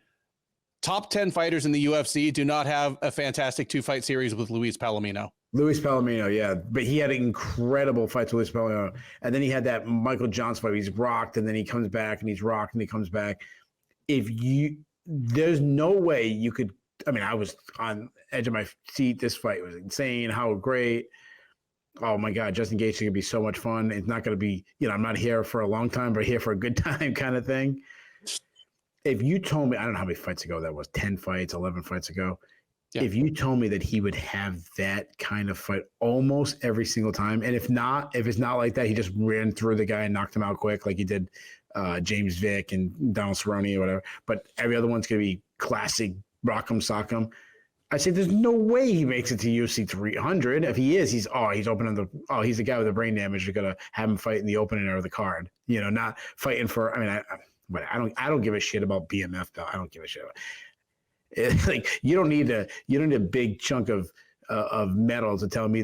top 10 fighters in the UFC do not have a fantastic 2-fight series with Luis Palomino. Yeah. But he had incredible fights with Luis Palomino. And then he had that Michael Johnson fight. He's rocked, and then he comes back, and he's rocked, and he comes back. There's no way you could. I mean, I was on the edge of my seat. This fight was insane. How great. Oh my God, Justin Gaethje could be so much fun. It's not going to be, I'm not here for a long time, but here for a good time kind of thing. If you told me, I don't know how many fights ago that was, 10 fights, 11 fights ago. Yeah. If you told me that he would have that kind of fight almost every single time, and if it's not like that, he just ran through the guy and knocked him out quick like he did James Vick and Donald Cerrone or whatever, but every other one's going to be classic rock'em sock'em. I said, there's no way he makes it to UFC 300. If he is, he's opening he's the guy with the brain damage. You're gonna have him fight in the opening of the card. Not fighting for. I don't give a shit about BMF belt. I don't give a shit about it. Like you don't need a big chunk of metal to tell me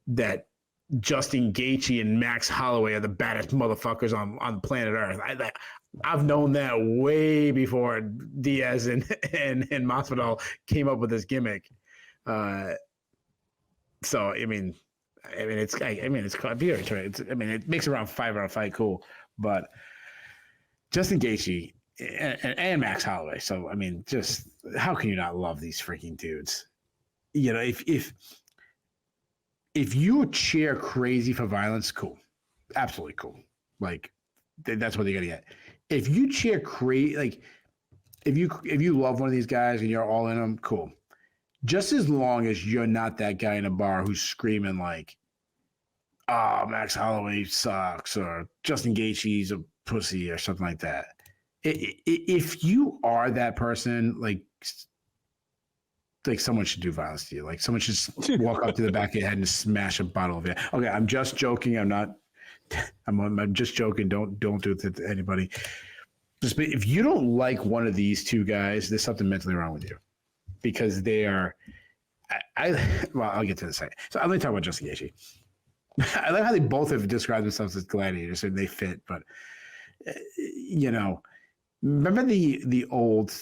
that Justin Gaethje and Max Holloway are the baddest motherfuckers on planet Earth. I've known that way before Diaz and Masvidal came up with this gimmick. So it makes a round 5-round fight cool, but Justin Gaethje and Max Holloway. So just how can you not love these freaking dudes? If you cheer crazy for violence, cool, absolutely cool. Like that's what they're gonna get. If you cheer crazy, like if you love one of these guys and you're all in them, cool. Just as long as you're not that guy in a bar who's screaming like, "Oh, Max Holloway sucks," or "Justin Gaethje's a pussy," or something like that. If you are that person, like someone should do violence to you. Like someone should walk up to the back of your head and smash a bottle of it. Okay, I'm just joking. I'm just joking. Don't do it to anybody. Just if you don't like one of these two guys, there's something mentally wrong with you, because they are. Well, I'll get to the second. So let me talk about Justin Gaethje. I like how they both have described themselves as gladiators and they fit, but remember the old,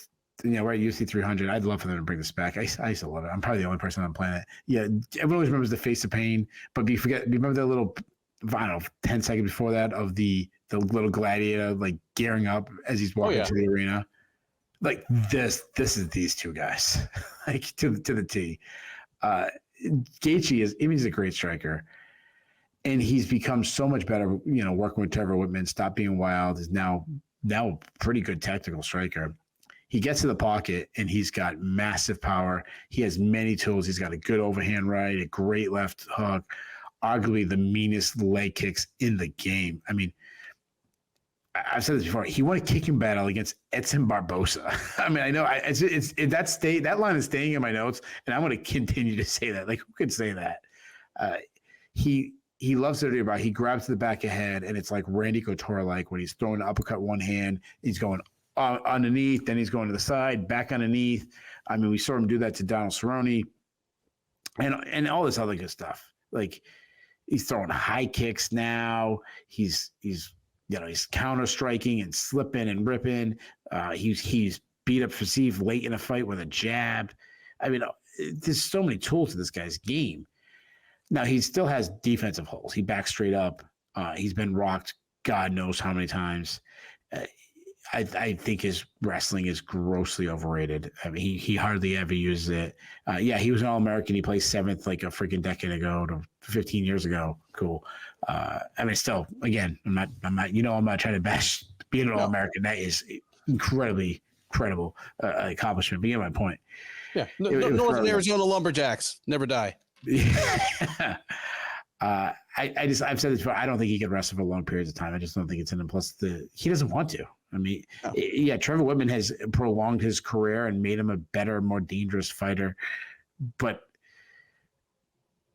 we're at UFC 300. I'd love for them to bring this back. I used to love it. I'm probably the only person on the planet. Yeah, everyone always remembers the face of pain, but remember that little, I don't know, 10 seconds before that of the little gladiator like gearing up as he's walking to the arena. Like this is these two guys, like to the T. Gaethje he's a great striker, and he's become so much better. Working with Trevor Whitman, stop being wild, is now a pretty good tactical striker. He gets to the pocket and he's got massive power. He has many tools. He's got a good overhand right, a great left hook, arguably the meanest leg kicks in the game. I mean, I've said this before. He won a kicking battle against Edson Barbosa. I mean, I know that line is staying in my notes, and I'm going to continue to say that. Like, who could say that? He loves to do about. He grabs the back of head, and it's like Randy Couture, like when he's throwing an uppercut one hand, he's going underneath, then he's going to the side, back underneath. I mean, we saw him do that to Donald Cerrone, and all this other good stuff. Like, he's throwing high kicks now. He's counter striking and slipping and ripping. He's beat up Facif late in a fight with a jab. I mean, there's so many tools to this guy's game. Now, he still has defensive holes. He backs straight up. He's been rocked God knows how many times. I think his wrestling is grossly overrated. I mean, he hardly ever uses it. He was an All-American. He placed 7th like a freaking decade ago to 15 years ago. Cool. I mean, still, again, I'm not, I'm not trying to bash being an All-American. That is incredibly incredible accomplishment. But you get my point. Yeah. Northern Arizona Lumberjacks never die. I've said this before. I don't think he can wrestle for long periods of time. I just don't think it's in him. Plus, he doesn't want to. I mean, Trevor Whitman has prolonged his career and made him a better, more dangerous fighter. But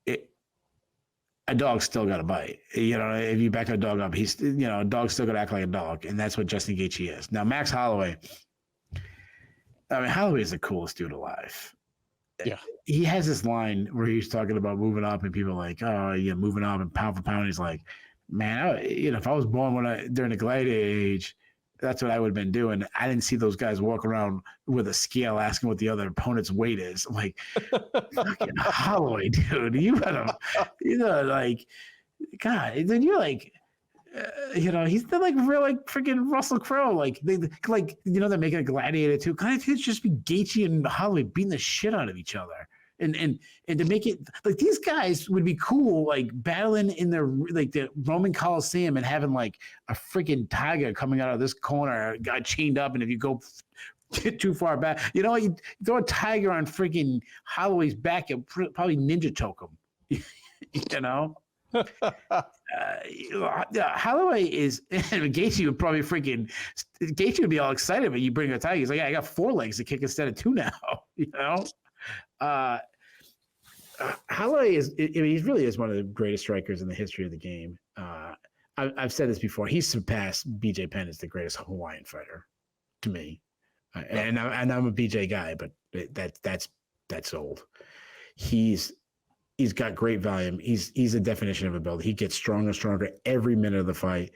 a dog's still got to bite. If you back a dog up, he's a dog's still got to act like a dog, and that's what Justin Gaethje is. Now, Max Holloway. I mean, Holloway is the coolest dude alive. Yeah. He has this line where he's talking about moving up, and people are like, oh, yeah, moving up and pound for pound. He's like, man, if I was born during the gladiator age, that's what I would have been doing. I didn't see those guys walk around with a scale asking what the other opponent's weight is. I'm like, fucking Holloway, dude, you gotta, like, God, then you're like, he's the like real like freaking Russell Crowe. Like they're making a gladiator too. Kind of just be Gaethje and Holloway beating the shit out of each other. And to make it like these guys would be cool, like battling in the Roman Coliseum and having like a freaking tiger coming out of this corner, got chained up, and if you go get too far back, you throw a tiger on freaking Holloway's back, and probably ninja choke him. Holloway is Gaethje would probably Gaethje would be all excited, but you bring a tiger. He's like, I got 4 legs to kick instead of 2 now. Holloway he really is one of the greatest strikers in the history of the game. I've said this before. He's surpassed BJ Penn as the greatest Hawaiian fighter to me. And I'm a BJ guy, but that's old. He's got great volume. He's a definition of ability. He gets stronger and stronger every minute of the fight.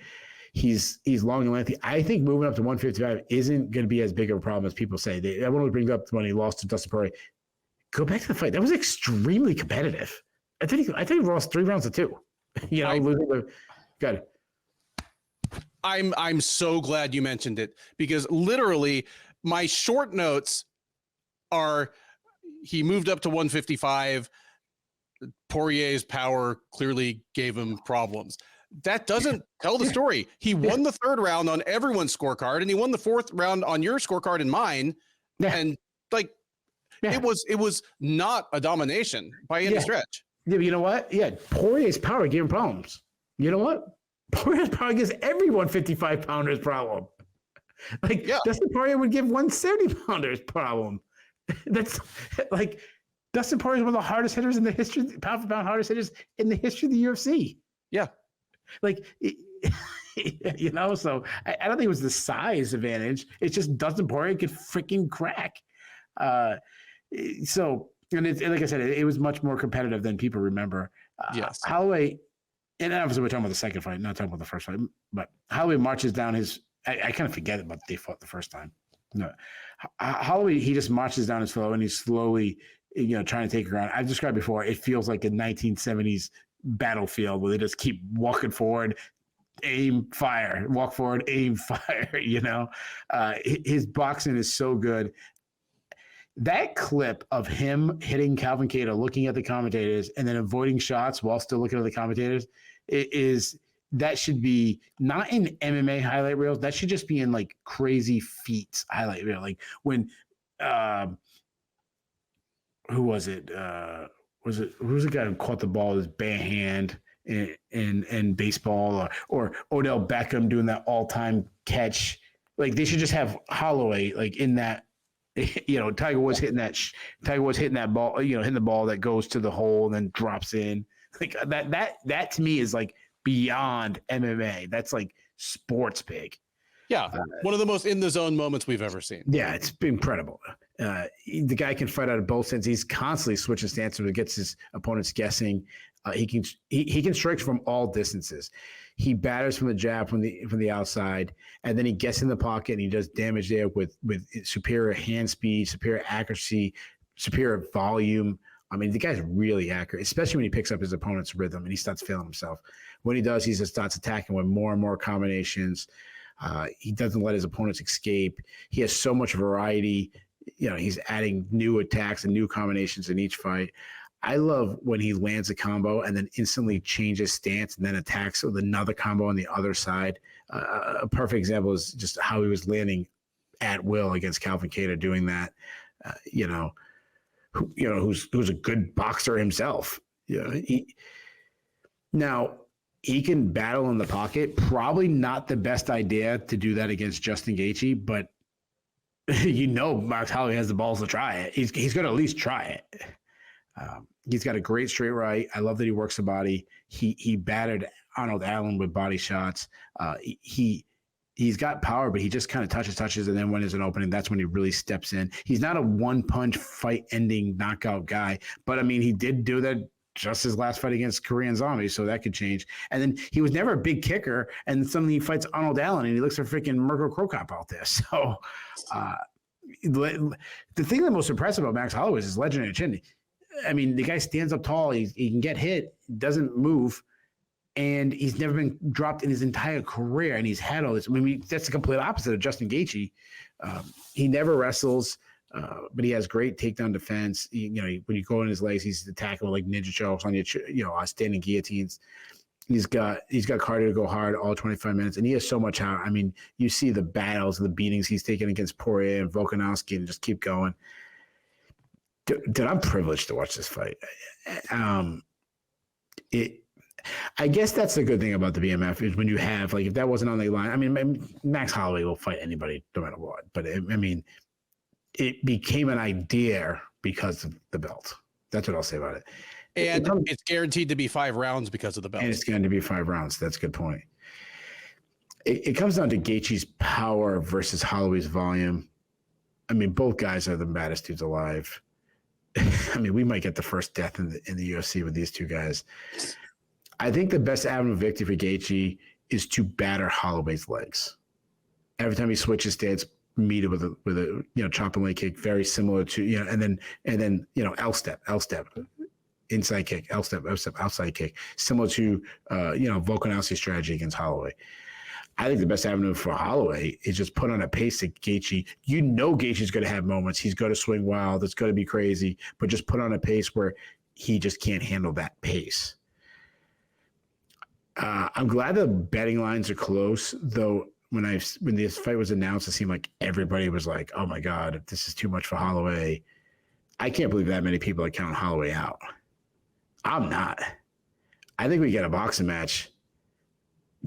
He's long and lengthy. I think moving up to 155 isn't going to be as big of a problem as people say. Everyone would bring up when he lost to Dustin Poirier. Go back to the fight. That was extremely competitive. I think he lost 3 rounds to 2. Good. I'm so glad you mentioned it, because literally my short notes are he moved up to 155. Poirier's power clearly gave him problems. That doesn't tell the story. He won the 3rd round on everyone's scorecard, and he won the 4th round on your scorecard and mine. Yeah. And it was not a domination by any stretch. Yeah, but you know what? Yeah, Poirier's power gave him problems. You know what? Poirier's power gives every 155-pounders problem. Dustin Poirier would give 170-pounders problem. That's like Dustin Poirier is one of the hardest hitters in the history, pound for pound hardest hitters in the history of the UFC. Yeah. You know, so I don't think it was the size advantage. It just Dustin Poirier could freaking crack. So, and like I said, it was much more competitive than people remember. Yes. Holloway, and obviously we're talking about the second fight, not talking about the first fight, but Holloway marches down his, I kind of forget about they fought the first time. No, Holloway, he just marches down his flow and he's slowly, trying to take ground. I've described before, it feels like a 1970s battlefield where they just keep walking forward, aim, fire, walk forward, aim, fire, his boxing is so good. That clip of him hitting Calvin Kattar, looking at the commentators and then avoiding shots while still looking at the commentators that should be not in MMA highlight reels. That should just be in like crazy feats highlight reel. Like when, who was it? Who was the guy who caught the ball with his bare hand in baseball, or Odell Beckham doing that all-time catch? Like they should just have Holloway like in that. Tiger Woods hitting that ball, hitting the ball that goes to the hole and then drops in. Like that to me is like beyond MMA. That's like sports big. Yeah. One of the most in the zone moments we've ever seen. Yeah. It's incredible. The guy can fight out of both ends. He's constantly switching stances. It gets his opponents guessing. He can strike from all distances. He batters from the jab from the outside, and then he gets in the pocket and he does damage there with superior hand speed, superior accuracy, superior volume. I mean, the guy's really accurate, especially when he picks up his opponent's rhythm and he starts feeling himself. When he does, he just starts attacking with more and more combinations. He doesn't let his opponents escape. He has so much variety. He's adding new attacks and new combinations in each fight. I love when he lands a combo and then instantly changes stance and then attacks with another combo on the other side. A perfect example is just how he was landing at will against Calvin Kattar, doing that. Who's a good boxer himself. He can battle in the pocket. Probably not the best idea to do that against Justin Gaethje, but Max Holloway has the balls to try it. He's going to at least try it. He's got a great straight right. I love that he works the body. He battered Arnold Allen with body shots. He's got power, but he just kind of touches, and then when there's an opening, that's when he really steps in. He's not a one-punch fight-ending knockout guy, but, I mean, he did do that just his last fight against Korean Zombie, so that could change. And then he was never a big kicker, and suddenly he fights Arnold Allen, and he looks like freaking Mirko Krokop out there. So the thing that's most impressive about Max Holloway is his legendary chin. I mean, the guy stands up tall. He can get hit, doesn't move, and he's never been dropped in his entire career. And he's had all this. I mean, that's the complete opposite of Justin Gaethje. He never wrestles, but he has great takedown defense. When you go in his legs, he's attacking with like ninja chokes on your, standing guillotines. He's got cardio to go hard all 25 minutes, and he has so much power. I mean, you see the battles and the beatings he's taken against Poirier and Volkanovski, and just keep going. Dude, I'm privileged to watch this fight. I guess that's the good thing about the BMF is when you have, like, if that wasn't on the line, I mean, Max Holloway will fight anybody no matter what. But, it became an idea because of the belt. That's what I'll say about it. And it's guaranteed to be 5 rounds because of the belt. And it's going to be 5 rounds. That's a good point. It comes down to Gaethje's power versus Holloway's volume. I mean, both guys are the baddest dudes alive. I mean, we might get the first death in the UFC with these two guys. I think the best avenue of victory for Gaethje is to batter Holloway's legs. Every time he switches stance, meet it with a chop and leg kick, very similar to and then L step, inside kick, L step, outside kick, similar to Volkanovski's strategy against Holloway. I think the best avenue for Holloway is just put on a pace to Gaethje. Gaethje's going to have moments. He's going to swing wild. It's going to be crazy. But just put on a pace where he just can't handle that pace. I'm glad the betting lines are close, though. When this fight was announced, it seemed like everybody was like, "Oh my God, this is too much for Holloway." I can't believe that many people are counting Holloway out. I'm not. I think we get a boxing match.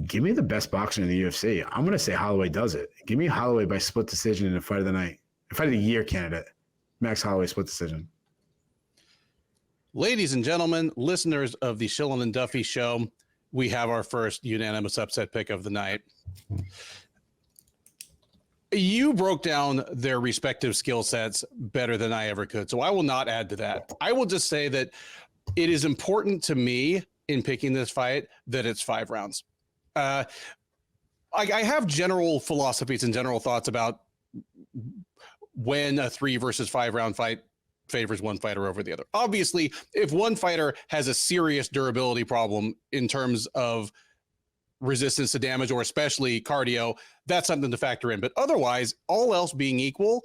Give me the best boxer in the UFC. I'm going to say Holloway does it. Give me Holloway by split decision in a fight of the night. A fight of the year candidate. Max Holloway split decision. Ladies and gentlemen, listeners of the Shillan and Duffy show, we have our first unanimous upset pick of the night. You broke down their respective skill sets better than I ever could, so I will not add to that. I will just say that it is important to me in picking this fight that it's 5 rounds. I have general philosophies and general thoughts about when a 3 versus 5 round fight favors one fighter over the other. Obviously, if one fighter has a serious durability problem in terms of resistance to damage or especially cardio, that's something to factor in. But otherwise, all else being equal,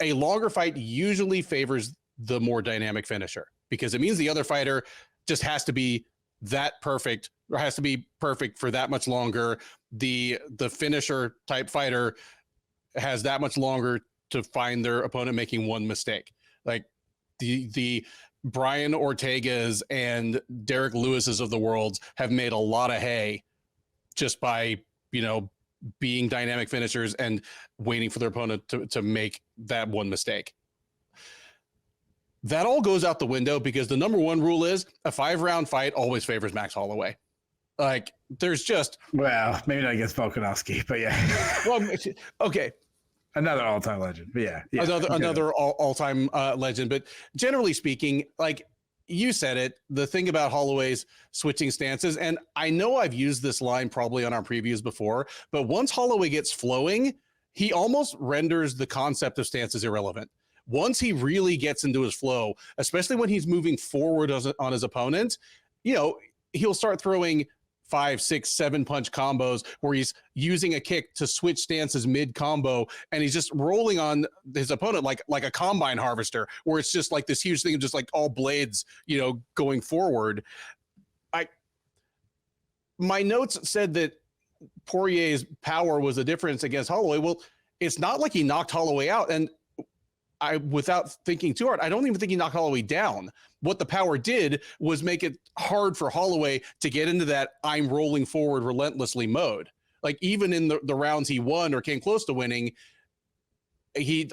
a longer fight usually favors the more dynamic finisher because it means the other fighter just has to be that perfect or has to be perfect for that much longer. The finisher type fighter has that much longer to find their opponent making one mistake. Like the Brian Ortegas and Derek Lewis's of the world have made a lot of hay just by, being dynamic finishers and waiting for their opponent to make that one mistake. That all goes out the window because the number one rule is a 5-round fight always favors Max Holloway. Like there's just, well, maybe not against Volkanovski, but yeah. well, okay. Another all-time legend, but yeah. Another all-time legend. But generally speaking, like you said it, the thing about Holloway's switching stances, and I know I've used this line probably on our previews before, but once Holloway gets flowing, he almost renders the concept of stances irrelevant. Once he really gets into his flow, especially when he's moving forward on his opponent, he'll start throwing 5, 6, 7 punch combos where he's using a kick to switch stances mid combo, and he's just rolling on his opponent like a combine harvester, where it's just like this huge thing of just like all blades, going forward. My notes said that Poirier's power was the difference against Holloway. Well, it's not like he knocked Holloway out, and without thinking too hard, I don't even think he knocked Holloway down. What the power did was make it hard for Holloway to get into that I'm rolling forward relentlessly mode. Like even in the rounds he won or came close to winning, he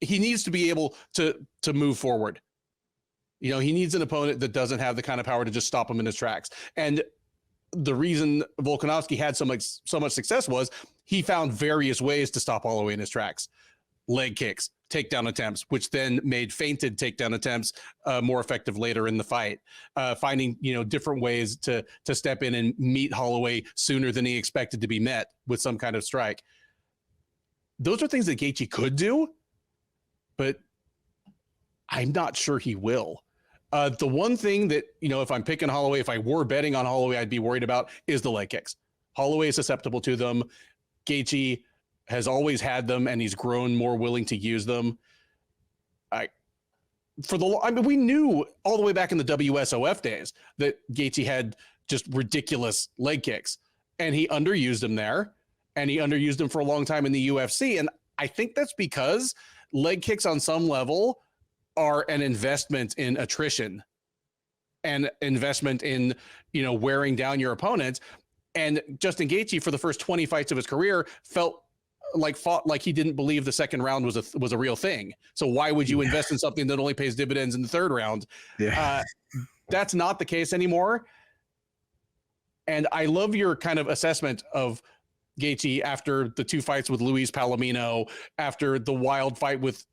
needs to be able to move forward. He needs an opponent that doesn't have the kind of power to just stop him in his tracks. And the reason Volkanovski had so much success was he found various ways to stop Holloway in his tracks. Leg kicks, takedown attempts, which then made feinted takedown attempts more effective later in the fight. Finding different ways to step in and meet Holloway sooner than he expected to be met with some kind of strike. Those are things that Gaethje could do, but I'm not sure he will. The one thing that if I'm picking Holloway, if I were betting on Holloway, I'd be worried about is the leg kicks. Holloway is susceptible to them. Gaethje has always had them, and he's grown more willing to use them. We knew all the way back in the WSOF days that Gaethje had just ridiculous leg kicks, and he underused them there, and he underused them for a long time in the UFC. And I think that's because leg kicks on some level are an investment in attrition and investment in, wearing down your opponent. And Justin Gaethje, for the first 20 fights of his career, fought like he didn't believe the second round was a real thing. So why would you invest in something that only pays dividends in the third round? Yeah. That's not the case anymore. And I love your kind of assessment of Gaethje after the 2 fights with Luis Palomino, after the wild fight with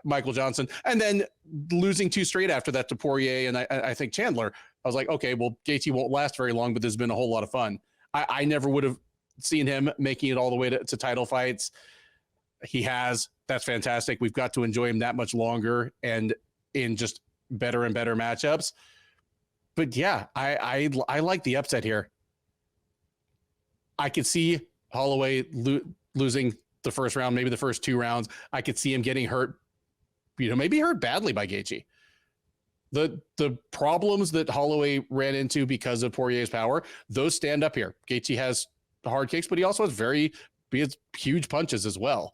Michael Johnson, and then losing 2 straight after that to Poirier and I think Chandler. I was like, okay, well, Gaethje won't last very long, but there's been a whole lot of fun. I never would have seen him making it all the way to title fights. He has. That's fantastic. We've got to enjoy him that much longer and in just better and better matchups. But yeah, I like the upset here. I could see Holloway losing the first round, maybe the first 2 rounds. I could see him getting hurt, maybe hurt badly by Gaethje. The problems that Holloway ran into because of Poirier's power, those stand up here. Gaethje has hard kicks, but he also has huge punches as well.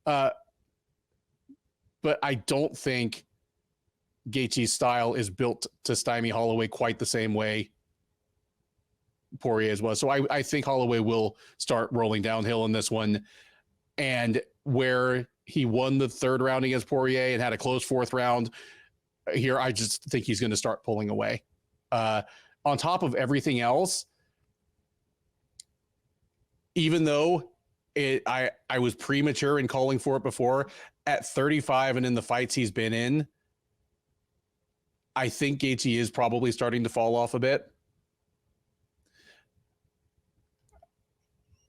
But I don't think Gaethje's style is built to stymie Holloway quite the same way Poirier's was. So I think Holloway will start rolling downhill in this one. And where he won the 3rd round against Poirier and had a close 4th round here, I just think he's going to start pulling away. on top of everything else, even though I was premature in calling for it before, at 35 and in the fights he's been in, I think Gaethje is probably starting to fall off a bit.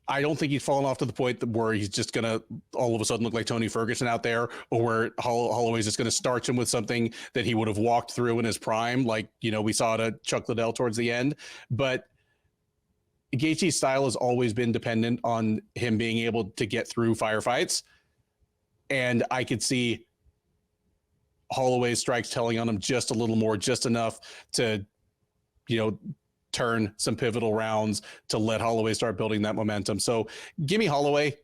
I don't think he's fallen off to the point where he's just going to all of a sudden look like Tony Ferguson out there, or where Holloway's just going to starch him with something that he would have walked through in his prime, like, we saw to Chuck Liddell towards the end. But Gaethje's style has always been dependent on him being able to get through firefights. And I could see Holloway's strikes telling on him just a little more, just enough to, turn some pivotal rounds to let Holloway start building that momentum. So give me Holloway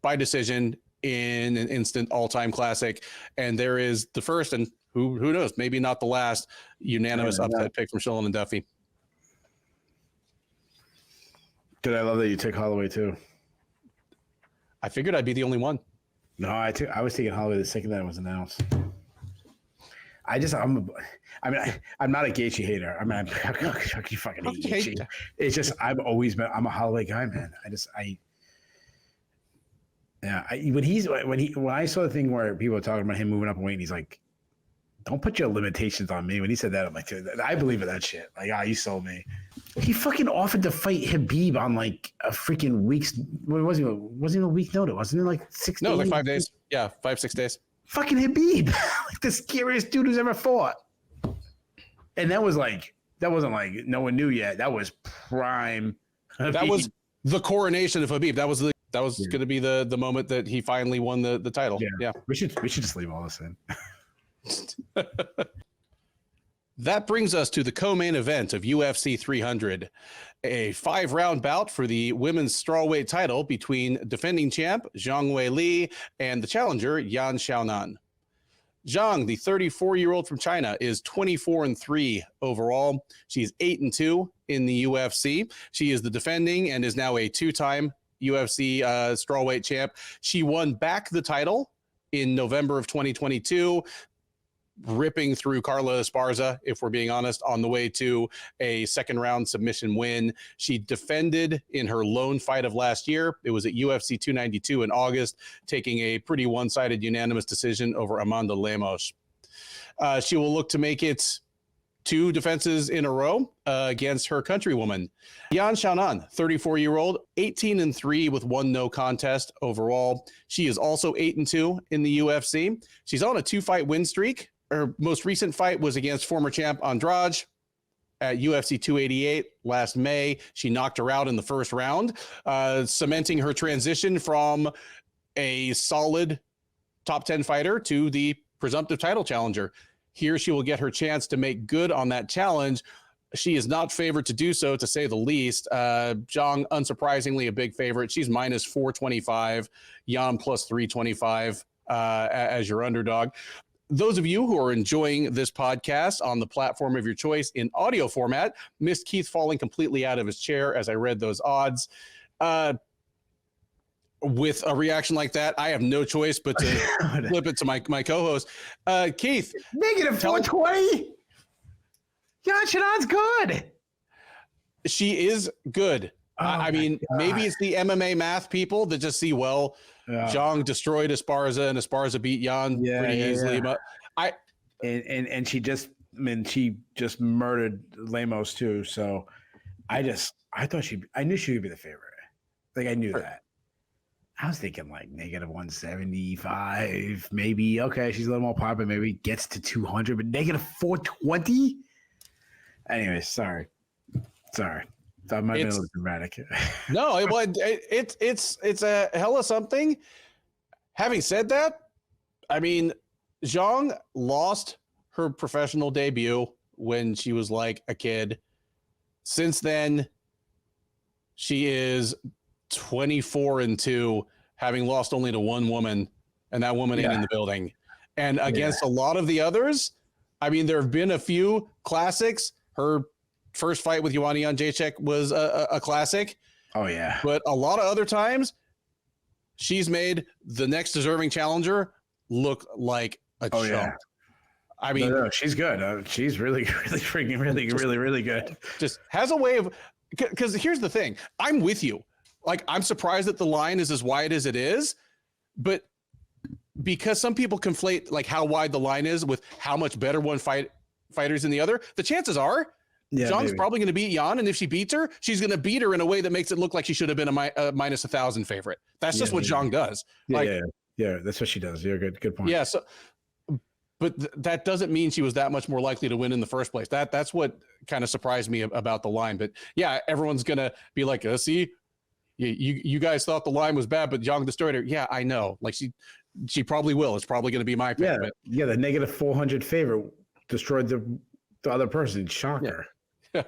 by decision in an instant all-time classic. And there is the first, and who knows, maybe not the last, unanimous upset pick from Shillan and Duffy. Dude, I love that you took Holloway too. I figured I'd be the only one. No, I was taking Holloway the second that it was announced. I'm not a Gaethje hater. I mean, how can you fucking hate Gaethje? It's just I'm a Holloway guy, man. When I saw the thing where people were talking about him moving up in weight, and he's like, "Don't put your limitations on me." When he said that, I'm like, I believe in that shit. Like, you sold me. He fucking offered to fight Khabib on like a freaking week's. What wasn't even a week notice? Wasn't it like 6 days? No, like 5 days. Yeah, 5-6 days. Fucking Khabib, like the scariest dude who's ever fought. And that wasn't like no one knew yet. That was prime Khabib. That was the coronation of Khabib. That was going to be the moment that he finally won the title. Yeah. We should just leave all this in. That brings us to the co-main event of UFC 300, a 5-round bout for the women's strawweight title between defending champ Zhang Weili and the challenger Yan Xiaonan. Zhang, the 34-year-old from China, is 24-3 overall. She's 8-2 in the UFC. She is the defending and is now a 2-time UFC strawweight champ. She won back the title in November of 2022. Ripping through Carla Esparza, if we're being honest, on the way to a second-round submission win. She defended in her lone fight of last year. It was at UFC 292 in August, taking a pretty one-sided unanimous decision over Amanda Lemos. She will look to make it 2 defenses in a row against her countrywoman. Yan Xiaonan, 34-year-old, 18-3 with 1 no contest overall. She is also 8-2 in the UFC. She's on a 2-fight win streak. Her most recent fight was against former champ Andrade at UFC 288 last May. She knocked her out in the first round, cementing her transition from a solid top 10 fighter to the presumptive title challenger. Here she will get her chance to make good on that challenge. She is not favored to do so, to say the least. Zhang, unsurprisingly, a big favorite. She's minus 425, Yan plus 325 as your underdog. Those of you who are enjoying this podcast on the platform of your choice in audio format missed Keith falling completely out of his chair as I read those odds. With a reaction like that, I have no choice but to flip it to my co-host. Keith. Negative 420? Yan Xiaonan's good. She is good. I mean, maybe it's the MMA math people that just see, Zhang destroyed Esparza and Esparza beat Yan pretty easily. But she just murdered Lemos too. So I knew she would be the favorite. Like, I knew that. I was thinking like negative 175, maybe. Okay, she's a little more popular. Maybe gets to 200, but negative 420. Anyway, sorry. That might be a little dramatic. No, it's a hell of something. Having said that, I mean, Zhang lost her professional debut when she was like a kid. Since then, she is 24-2, having lost only to one woman, and that woman ain't in the building. And against a lot of the others, I mean, there have been a few classics. Her first fight with Joanna Jędrzejczyk was a classic. Oh, yeah. But a lot of other times, she's made the next deserving challenger look like a chump. I mean, no, she's good. She's really, really freaking, really good. Just has a way of, because here's the thing. I'm with you. Like, I'm surprised that the line is as wide as it is, but because some people conflate like how wide the line is with how much better one fighter's than the other, the chances are Zhang's probably going to beat Yan, and if she beats her, she's going to beat her in a way that makes it look like she should have been a minus 1,000 favorite. That's just what Zhang does. Yeah, that's what she does. Yeah, good point. Yeah, so, but that doesn't mean she was that much more likely to win in the first place. That's what kind of surprised me about the line. But yeah, everyone's going to be like, see, you guys thought the line was bad, but Zhang destroyed her. Yeah, I know. Like, she probably will. It's probably going to be my pick. Yeah, the negative 400 favorite destroyed the other person. Shocker. Yeah,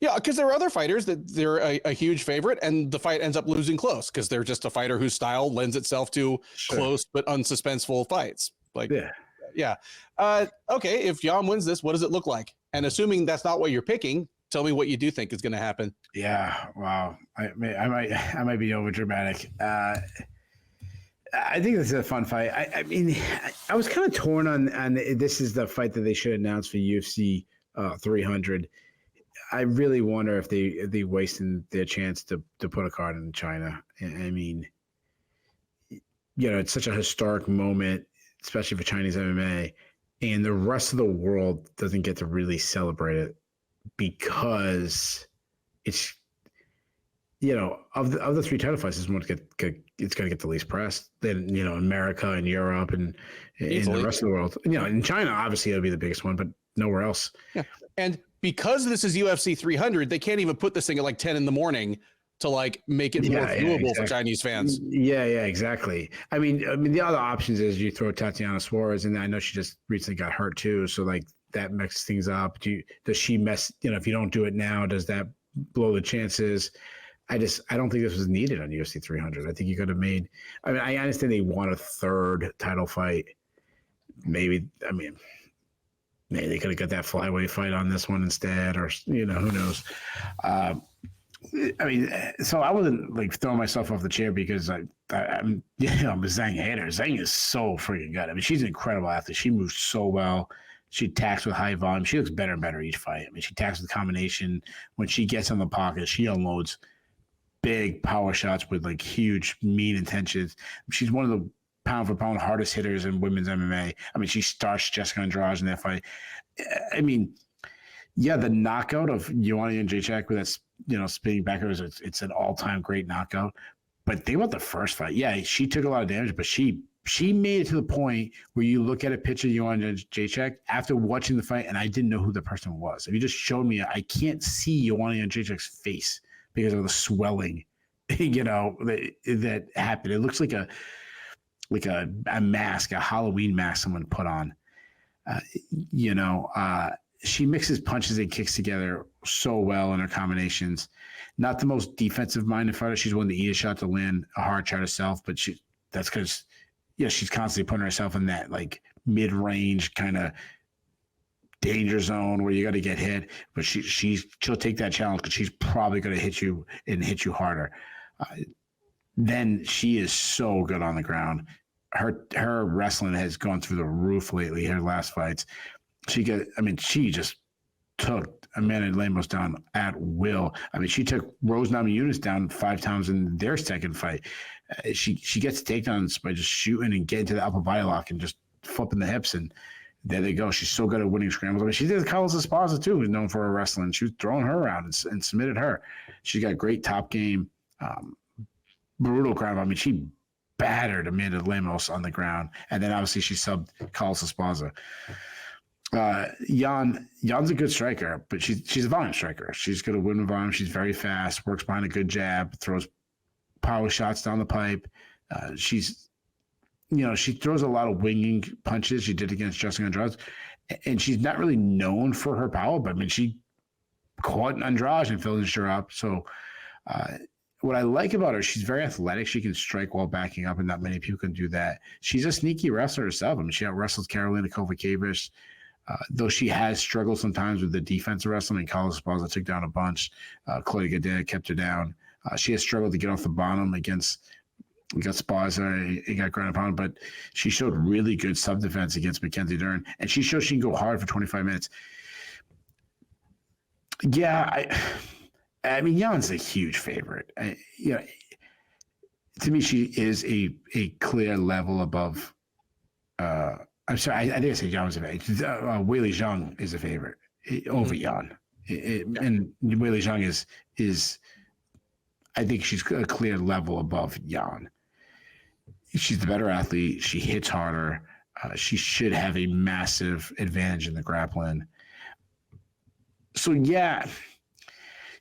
yeah, because there are other fighters that they're a huge favorite, and the fight ends up losing close because they're just a fighter whose style lends itself to close but unsuspenseful fights. Like, yeah. Okay, if Yan wins this, what does it look like? And assuming that's not what you're picking, tell me what you do think is going to happen. Yeah, wow. I might be over dramatic. I think this is a fun fight. I mean, I was kind of torn on this is the fight that they should announce for UFC 300. I really wonder if they wasted their chance to put a card in China. I mean, it's such a historic moment, especially for Chinese MMA, and the rest of the world doesn't get to really celebrate it because it's, of the three title fights, this one's it's going to get the least press. Then, America and Europe and the rest of the world. In China, obviously, it'll be the biggest one, but nowhere else. Yeah. And because this is UFC 300, they can't even put this thing at like 10 in the morning to like make it more viewable for Chinese fans. Yeah, exactly. I mean, the other options is you throw Tatiana Suarez, and I know she just recently got hurt too, so like that mixes things up. Does she mess? If you don't do it now, does that blow the chances? I don't think this was needed on UFC 300. I think you could have made. I mean, I understand they want a third title fight. Maybe they could have got that flyweight fight on this one instead, or who knows. I mean, so I wasn't like throwing myself off the chair because I'm a Zhang hater. Zhang is so freaking good. I mean, she's an incredible athlete. She moves so well. She attacks with high volume. She looks better and better each fight. I mean, she attacks with combination. When she gets in the pocket, she unloads big power shots with like huge mean intentions. She's one of the pound for pound hardest hitters in women's MMA. I mean, she starched Jessica Andrade in that fight. I mean, yeah, the knockout of Joanna Jędrzejczyk with that, spinning backwards, it's an all-time great knockout. But think about the first fight. Yeah, she took a lot of damage, but she made it to the point where you look at a picture of Joanna Jędrzejczyk after watching the fight, and I didn't know who the person was. If you just showed me, I can't see Joanna Jędrzejczyk's face because of the swelling, that happened. It looks like a mask, a Halloween mask someone put on. She mixes punches and kicks together so well in her combinations. Not the most defensive-minded fighter. She's willing to eat a shot to land a hard shot herself, but that's because, she's constantly putting herself in that like mid-range kind of danger zone where you got to get hit. But she'll take that challenge because she's probably going to hit you and hit you harder. Then she is so good on the ground. Her wrestling has gone through the roof lately. Her last fights, she just took Amanda Lemos down at will. I mean, she took Rose Namajunas down 5 times in their second fight. She gets takedowns by just shooting and getting to the upper body lock and just flipping the hips, and there they go. She's so good at winning scrambles. I mean, she did Carlos Esparza too, who's known for her wrestling. She was throwing her around and submitted her. She's got great top game, brutal ground. I mean, she battered Amanda Lemos on the ground, and then obviously she subbed Carlos Esparza. Jan's a good striker, but she's a volume striker. She's good at win with volume. She's very fast, works behind a good jab, throws power shots down the pipe. She throws a lot of winging punches. She did against Jessica Andrade, and she's not really known for her power, but I mean, she caught Andrade and finished her up. So, what I like about her, she's very athletic. She can strike while backing up, and not many people can do that. She's a sneaky wrestler herself. I mean, she out-wrestles Karolina Kowalkiewicz, though she has struggled sometimes with the defensive wrestling. And Carlos Esparza took down a bunch. Claudia Gadelha kept her down. She has struggled to get off the bottom against He got Spaza, he got ground pound, but she showed really good sub defense against Mackenzie Dern, and she showed she can go hard for 25 minutes. Yeah, I mean, Jan's a huge favorite. To me, she is a clear level above. I'm sorry, I think I said Jan was a favorite. Weili Zhang is a favorite over Jan, and Weili Zhang is. I think she's a clear level above Jan. She's the better athlete. She hits harder. She should have a massive advantage in the grappling. So, yeah,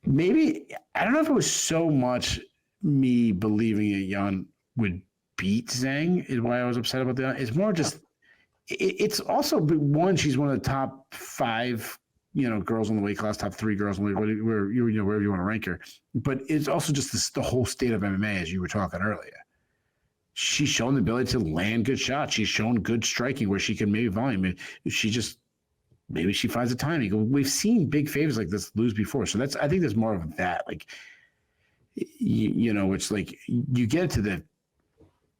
maybe – I don't know if it was so much me believing that Jan would beat Zhang is why I was upset about that. It's more just – it's also, one, she's one of the top 5 girls in the weight class, top 3 girls in the weight, wherever you want to rank her. But it's also just the whole state of MMA, as you were talking earlier. She's shown the ability to land good shots. She's shown good striking where she can maybe volume. Maybe she finds the timing. We've seen big favors like this lose before. So I think there's more of that. Like, it's like you get to the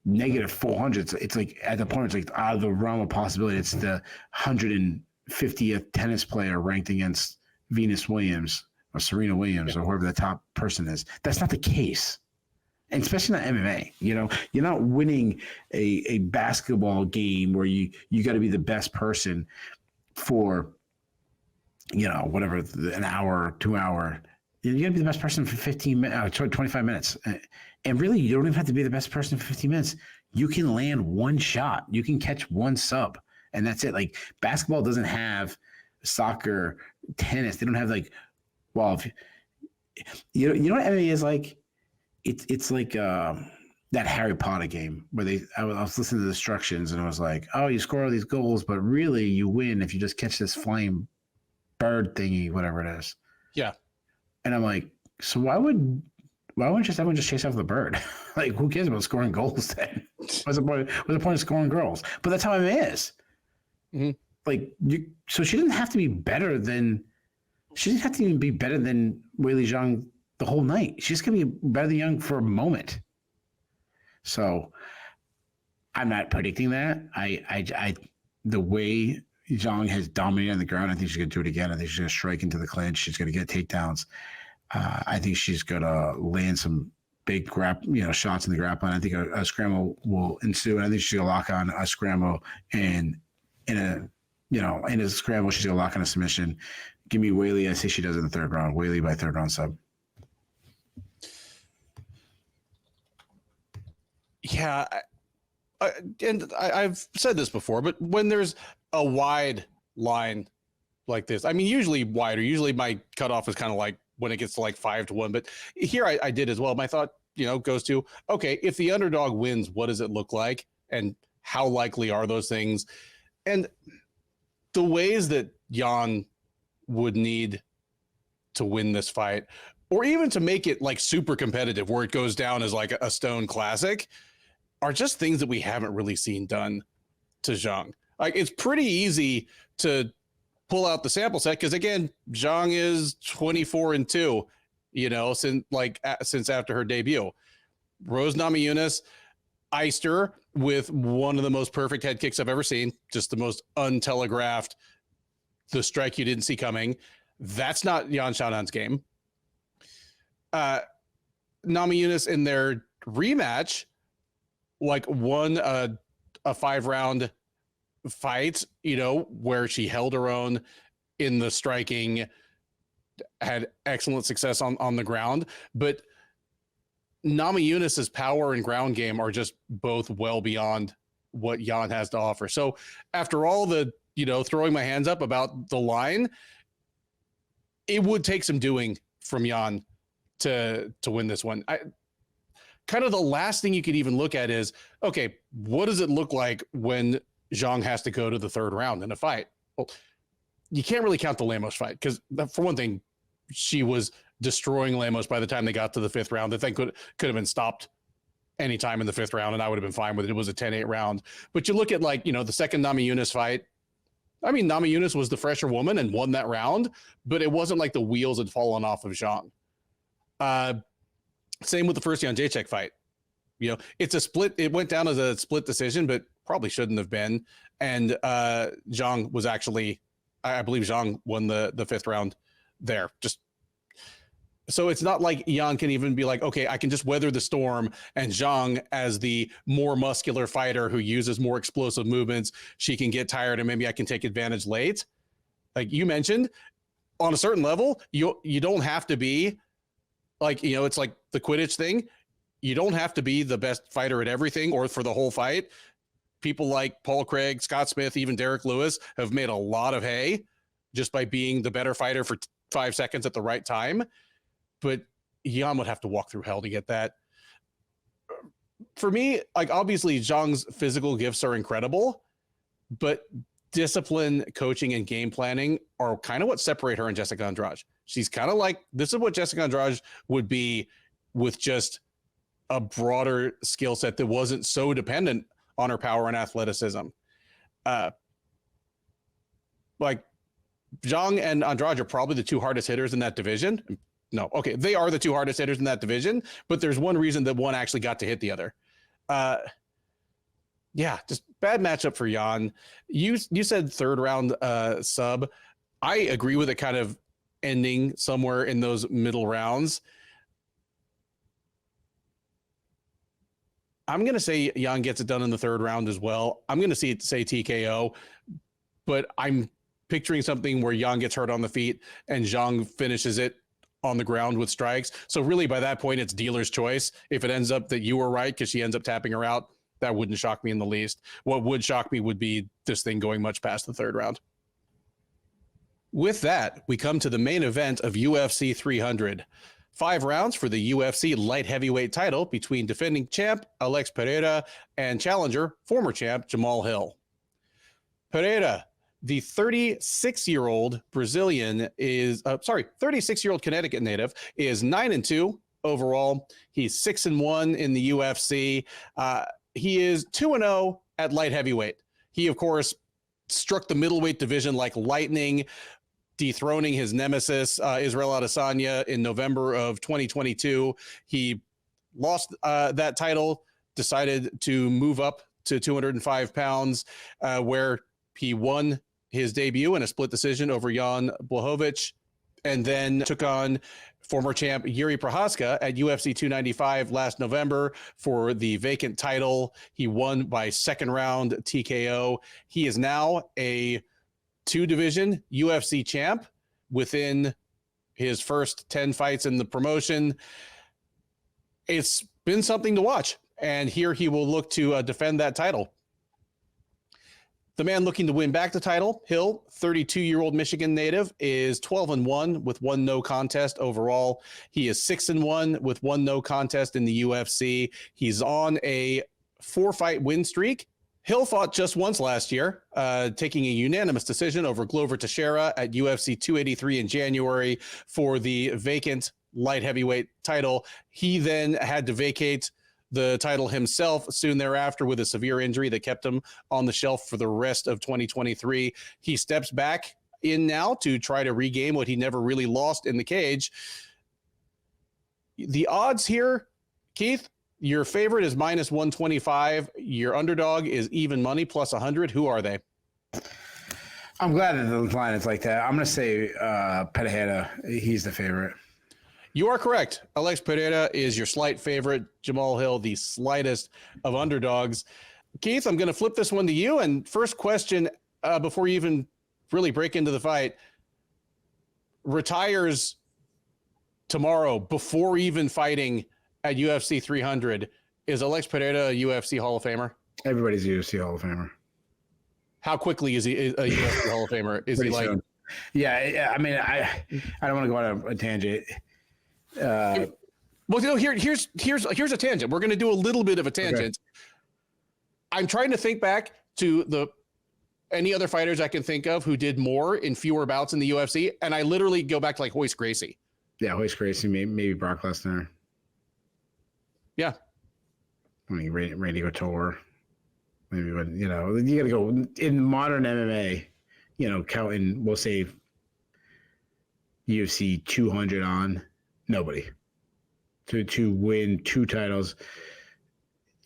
negative 400. It's like at the point, it's like out of the realm of possibility. It's the 150th tennis player ranked against Venus Williams or Serena Williams or whoever the top person is. That's not the case. And especially not MMA, you're not winning a basketball game where you got to be the best person for, whatever, an hour, 2 hour. You got to be the best person for 25 minutes. And really, you don't even have to be the best person for 15 minutes. You can land one shot. You can catch one sub. And that's it. Like, basketball doesn't have soccer, tennis. They don't have if you know what MMA is like? It's like that Harry Potter game where I was listening to the instructions and I was like, oh, you score all these goals, but really you win if you just catch this flying bird thingy, whatever it is. Yeah. And I'm like, so why wouldn't everyone just chase after the bird? Like, who cares about scoring goals then? What's the point of scoring goals? But that's how MMA is. Mm-hmm. So she didn't have to be better than Weili Zhang the whole night. She's going to be better than Young for a moment. So I'm not predicting that. The way Zhang has dominated on the ground, I think she's going to do it again. I think she's going to strike into the clinch. She's going to get takedowns. I think she's going to land some big shots in the grappling. I think a scramble will ensue. And I think she's going to lock on a scramble and in a scramble, she's going to lock on a submission. Give me Weili. I say she does it in the third round. Weili by third round sub. Yeah, I've said this before, but when there's a wide line like this, I mean, usually my cutoff is kind of like when it gets to like 5-1, but here I did as well. My thought, goes to, okay, if the underdog wins, what does it look like? And how likely are those things? And the ways that Jan would need to win this fight, or even to make it like super competitive where it goes down as like a stone classic, are just things that we haven't really seen done to Zhang. Like, it's pretty easy to pull out the sample set because, again, Zhang is 24-2, since after her debut. Rose Namajunas iced her with one of the most perfect head kicks I've ever seen, just the most untelegraphed, the strike you didn't see coming. That's not Yan Xiaonan's game. Namajunas in their rematch won a 5-round fight, where she held her own in the striking, had excellent success on the ground. But Namajunas' power and ground game are just both well beyond what Jan has to offer. So after all the, throwing my hands up about the line, it would take some doing from Jan to win this one. Kind of the last thing you could even look at is, okay, what does it look like when Zhang has to go to the third round in a fight? Well, you can't really count the Lemos fight because, for one thing, she was destroying Lemos by the time they got to the 5th round. The thing could have been stopped any time in the 5th round, and I would have been fine with it. It was a 10-8 round. But you look at the second Namajunas fight. I mean, Namajunas was the fresher woman and won that round, but it wasn't like the wheels had fallen off of Zhang. Same with the first Jan Jacek fight. it's a split. It went down as a split decision, but probably shouldn't have been. And Zhang was actually, I believe Zhang won the 5th round there. So it's not like Jan can even be like, okay, I can just weather the storm. And Zhang, as the more muscular fighter who uses more explosive movements, she can get tired and maybe I can take advantage late. Like you mentioned, on a certain level, you don't have to be like, it's like the Quidditch thing. You don't have to be the best fighter at everything or for the whole fight. People like Paul Craig, Scott Smith, even Derek Lewis have made a lot of hay just by being the better fighter for 5 seconds at the right time. But Jan would have to walk through hell to get that. For me, like obviously Zhang's physical gifts are incredible, but discipline, coaching, and game planning are kind of what separate her and Jessica Andrade. She's kind of like, this is what Jessica Andrade would be with just a broader skill set that wasn't so dependent on her power and athleticism. Like Zhang and Andrade are probably the 2 hardest hitters in that division. No, okay, they are the 2 hardest hitters in that division, but there's one reason that one actually got to hit the other. Yeah, just bad matchup for Jan. You said 3rd round sub. I agree with it kind of ending somewhere in those middle rounds. I'm going to say Jan gets it done in the 3rd round as well. I'm going to say TKO, but I'm picturing something where Jan gets hurt on the feet and Zhang finishes it on the ground with strikes. So really by that point, it's dealer's choice. If it ends up that you were right because she ends up tapping her out, that wouldn't shock me in the least. What would shock me would be this thing going much past the 3rd round. With that, we come to the main event of UFC 300. 5 rounds for the UFC light heavyweight title between defending champ Alex Pereira and challenger, former champ Jamal Hill. Pereira, the 36-year-old Brazilian 36-year-old Connecticut native is 9-2 overall. He's 6-1 in the UFC. He is 2-0 at light heavyweight. He, of course, struck the middleweight division like lightning, dethroning his nemesis, Israel Adesanya, in November of 2022. He lost that title, decided to move up to 205 pounds, where he won his debut in a split decision over Jan Blachowicz, and then took on former champ Jiri Prochazka at UFC 295 last November for the vacant title. He won by 2nd round TKO. He is now a 2-division UFC champ within his first 10 fights in the promotion. It's been something to watch, and here he will look to defend that title. The man looking to win back the title, Hill, 32-year-old Michigan native, is 12-1 with 1 no contest overall. He is 6-1 with 1 no contest in the UFC. He's on a 4-fight win streak. Hill fought just once last year, taking a unanimous decision over Glover Teixeira at UFC 283 in January for the vacant light heavyweight title. He then had to vacate the title himself soon thereafter with a severe injury that kept him on the shelf for the rest of 2023. He steps back in now to try to regain what he never really lost in the cage. The odds here, Keith, your favorite is -125. Your underdog is even money plus 100. Who are they? I'm glad that the line is like that. I'm going to say Pereira. He's the favorite. You are correct. Alex Pereira is your slight favorite. Jamal Hill, the slightest of underdogs. Keith, I'm going to flip this one to you. And first question, before you even really break into the fight, retires tomorrow before even fighting at UFC 300. Is Alex Pereira a UFC Hall of Famer? Everybody's a UFC Hall of Famer. How quickly is he a UFC Hall of Famer? Is he like? Soon. Yeah. I mean, I don't want to go on a tangent. Well, here's a tangent. We're going to do a little bit of a tangent. Okay. I'm trying to think back to any other fighters I can think of who did more in fewer bouts in the UFC, and I literally go back to like Royce Gracie. Yeah, Royce Gracie, maybe Brock Lesnar. Yeah, I mean Randy Couture. Maybe when you got to go in modern MMA. Counting, we'll say UFC 200 on. Nobody to win 2 titles.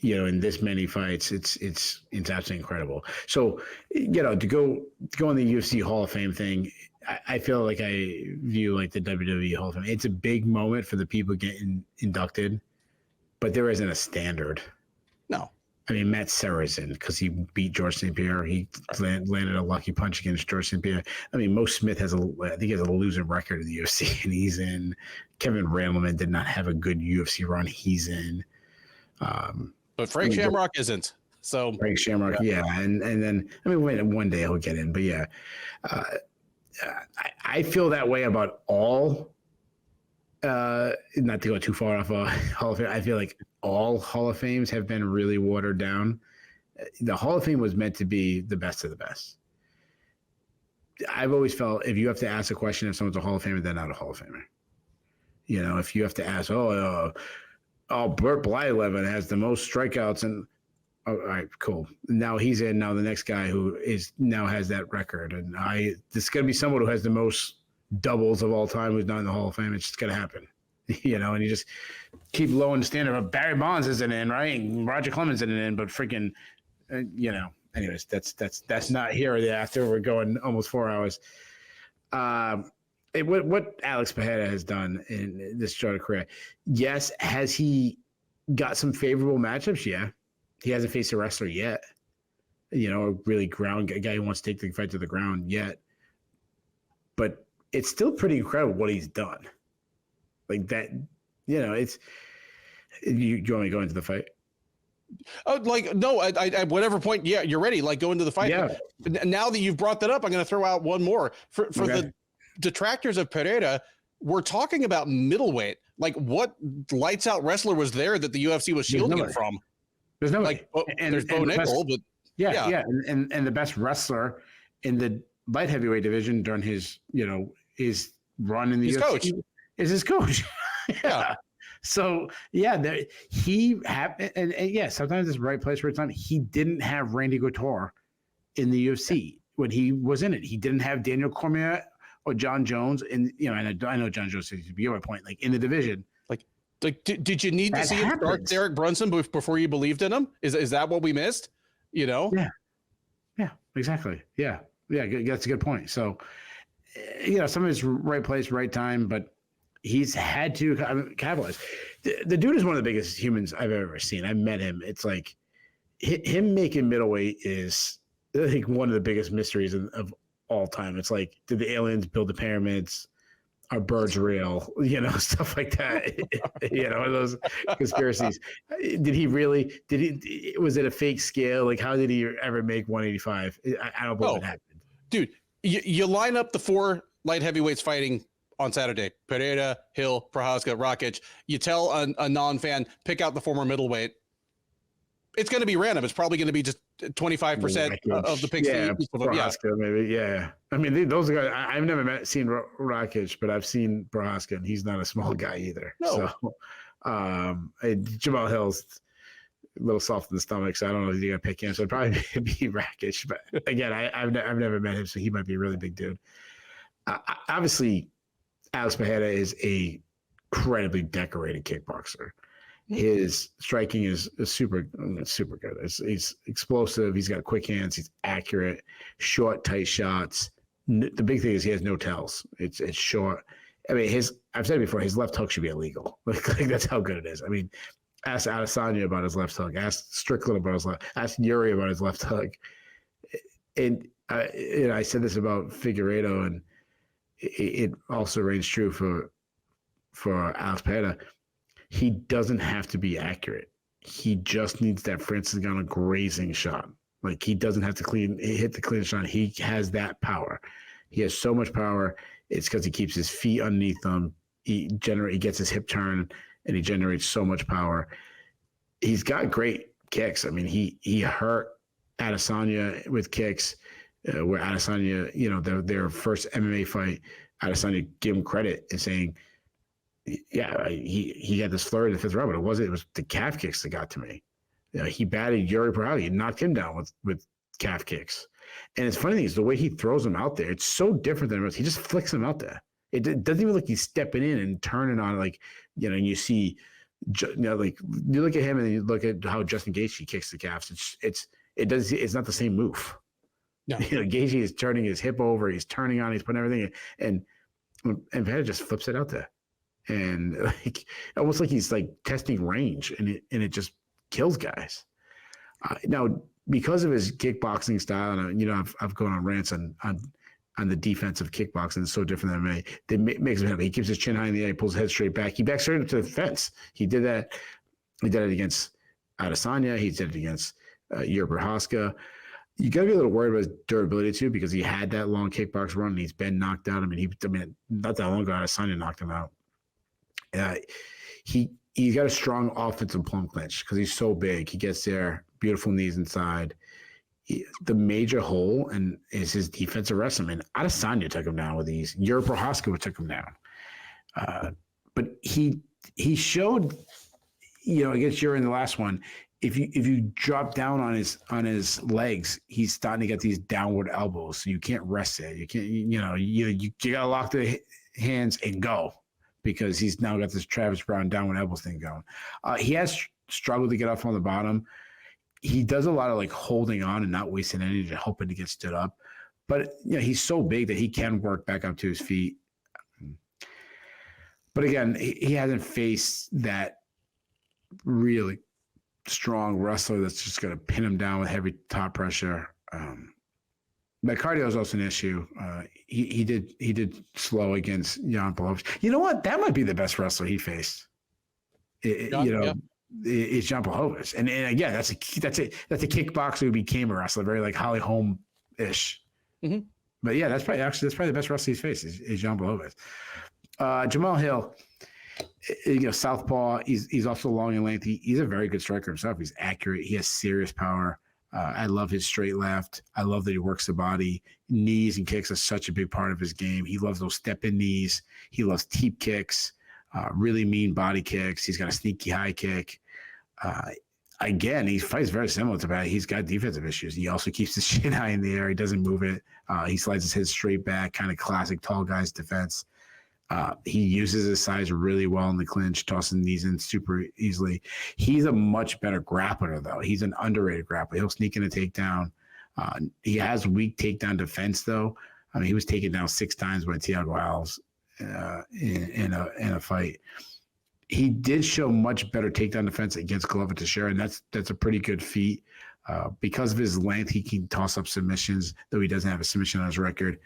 in this many fights, it's absolutely incredible. So, to go on the UFC Hall of Fame thing, I feel like I view like the WWE Hall of Fame. It's a big moment for the people getting inducted, but there isn't a standard. No. I mean, Matt Serra's in because he beat George St. Pierre. He landed a lucky punch against George St. Pierre. I mean, Mo Smith I think he has a losing record in the UFC, and he's in. Kevin Randleman did not have a good UFC run. He's in. But Frank Shamrock isn't. So Frank Shamrock, yeah. And then, I mean, one day he'll get in. But yeah, I feel that way about all, not to go too far off Hall of Fame. I feel like all Hall of Fames have been really watered down. The Hall of Fame was meant to be the best of the best. I've always felt if you have to ask a question if someone's a Hall of Famer, they're not a Hall of Famer. If you have to ask, Bert Blyleven has the most strikeouts, and all right, cool. Now he's in. Now the next guy who now has that record, and this is gonna be someone who has the most doubles of all time who's not in the Hall of Fame. It's just gonna happen, and you just keep lowering the standard. Barry Bonds isn't in, right? And Roger Clemens isn't in, but freaking, Anyways, that's not here or there. After we're going almost 4 hours. What Alex Pereira has done in this short career, yes, has he got some favorable matchups? Yeah. He hasn't faced a wrestler yet, a really a guy who wants to take the fight to the ground yet. But it's still pretty incredible what he's done. Like that, it's – you want me to go into the fight? Oh, no, at whatever point, yeah, you're ready. Like, go into the fight. Yeah. Now that you've brought that up, I'm going to throw out one more. For the detractors of Pereira, we're talking about middleweight. Like, what lights out wrestler was there that the UFC was shielding him from? There's nobody. There's Bo Nickal, but yeah. And the best wrestler in the light heavyweight division during his his run in the UFC is his coach. Yeah. So yeah, sometimes it's right place, right time. He didn't have Randy Couture in the UFC when he was in it. He didn't have Daniel Cormier or John Jones, and I know John Jones to be my point, like in the division. Like, did you need to see him start Derek Brunson before you believed in him? Is that what we missed? Yeah, exactly. Yeah, that's a good point. So, some of it's right place, right time, but he's had to capitalize. The dude is one of the biggest humans I've ever seen. I met him. It's like him making middleweight is, I think, one of the biggest mysteries of all time. It's like, did the aliens build the pyramids? Are birds real? Stuff like that. Those conspiracies. Did he really? Was it a fake scale? Like, how did he ever make 185? I don't believe it happened. Dude, you line up the 4 light heavyweights fighting on Saturday: Pereira, Hill, Prochazka, Rakic. You tell a non-fan, pick out the former middleweight. It's going to be random. It's probably going to be just 25% of the picks. Prochazka, maybe. Yeah. I mean, those are guys. I've never seen Rakic, but I've seen Prochazka, and he's not a small guy either. No. So, Jamal Hill's a little soft in the stomach, so I don't know if he's going to pick him. So it'd probably be Rakic. But again, I've never met him, so he might be a really big dude. Obviously, Alex Pereira is a incredibly decorated kickboxer. His striking is super good. He's explosive. He's got quick hands. He's accurate, short, tight shots. The big thing is he has no tells. It's short. I mean, I've said it before, his left hook should be illegal. Like that's how good it is. I mean, ask Adesanya about his left hook. Ask Strickland about his left. Ask Yuri about his left hook. And I said this about Figueiredo, and it also reigns true for Alex Pereira. He doesn't have to be accurate. He just needs that Francis Ngannou grazing shot. Like, he doesn't have to hit the clean shot. He has that power. He has so much power. It's because he keeps his feet underneath him. He gets his hip turn, and he generates so much power. He's got great kicks. I mean, he hurt Adesanya with kicks, where Adesanya, their first MMA fight, Adesanya gave him credit and saying, yeah, he had this flurry in the 5th round, but it was the calf kicks that got to me. He batted Yuri Prochazka. He knocked him down with calf kicks. And it's funny thing is the way he throws them out there, it's so different than he just flicks them out there. It doesn't even look like he's stepping in and turning on, like, and you see like you look at him and you look at how Justin Gaethje kicks the calves. It's not the same move. No. Gaethje is turning his hip over. He's turning on. He's putting everything in, and Veer just flips it out there, and like almost like he's like testing range, and it just kills guys. Now, because of his kickboxing style, and I've gone on rants on the defensive kickboxing. It's so different than me. That makes him happy. He keeps his chin high in the air. He pulls his head straight back. He backs straight up to the fence. He did that. He did it against Adesanya. He did it against Prochazka. You got to be a little worried about his durability too, because he had that long kickbox run and he's been knocked out. I mean, not that long ago, Adesanya knocked him out. He's got a strong offensive plum clinch because he's so big. He gets there, beautiful knees inside. The major hole is his defensive wrestling. I mean, Adesanya took him down with ease. Prochazka took him down. But he showed, against Jiri in the last one, if you drop down on his legs, he's starting to get these downward elbows. So you can't rest there. You can't, you gotta lock the hands and go, because he's now got this Travis Brown downward elbows thing going. He has struggled to get off on the bottom. He does a lot of like holding on and not wasting energy, hoping to get stood up. But he's so big that he can work back up to his feet. But again, he hasn't faced that really strong wrestler that's just going to pin him down with heavy top pressure. But cardio is also an issue. He did slow against Jan Lopes. You know what? That might be the best wrestler he faced. It's Jan Lopes. And again, that's a kickboxer who became a wrestler, very like Holly Holm ish. Mm-hmm. But yeah, that's probably the best wrestler he's faced is Jan Lopes. Jamal Hill, southpaw. He's also long and lengthy. He's a very good striker himself. He's accurate. He has serious power. I love his straight left. I love that he works the body. Knees and kicks are such a big part of his game. He loves those step-in knees. He loves teep kicks, really mean body kicks. He's got a sneaky high kick. Again, he fights very similar to that. He's got defensive issues. He also keeps his chin high in the air. He doesn't move it. He slides his head straight back, kind of classic tall guy's defense. He uses his size really well in the clinch, tossing these in super easily. He's a much better grappler, though. He's an underrated grappler. He'll sneak in a takedown. He has weak takedown defense, though. I mean, he was taken down 6 times by Thiago Alves in a fight. He did show much better takedown defense against Glover Teixeira, and that's a pretty good feat. Because of his length, he can toss up submissions, though he doesn't have a submission on his record.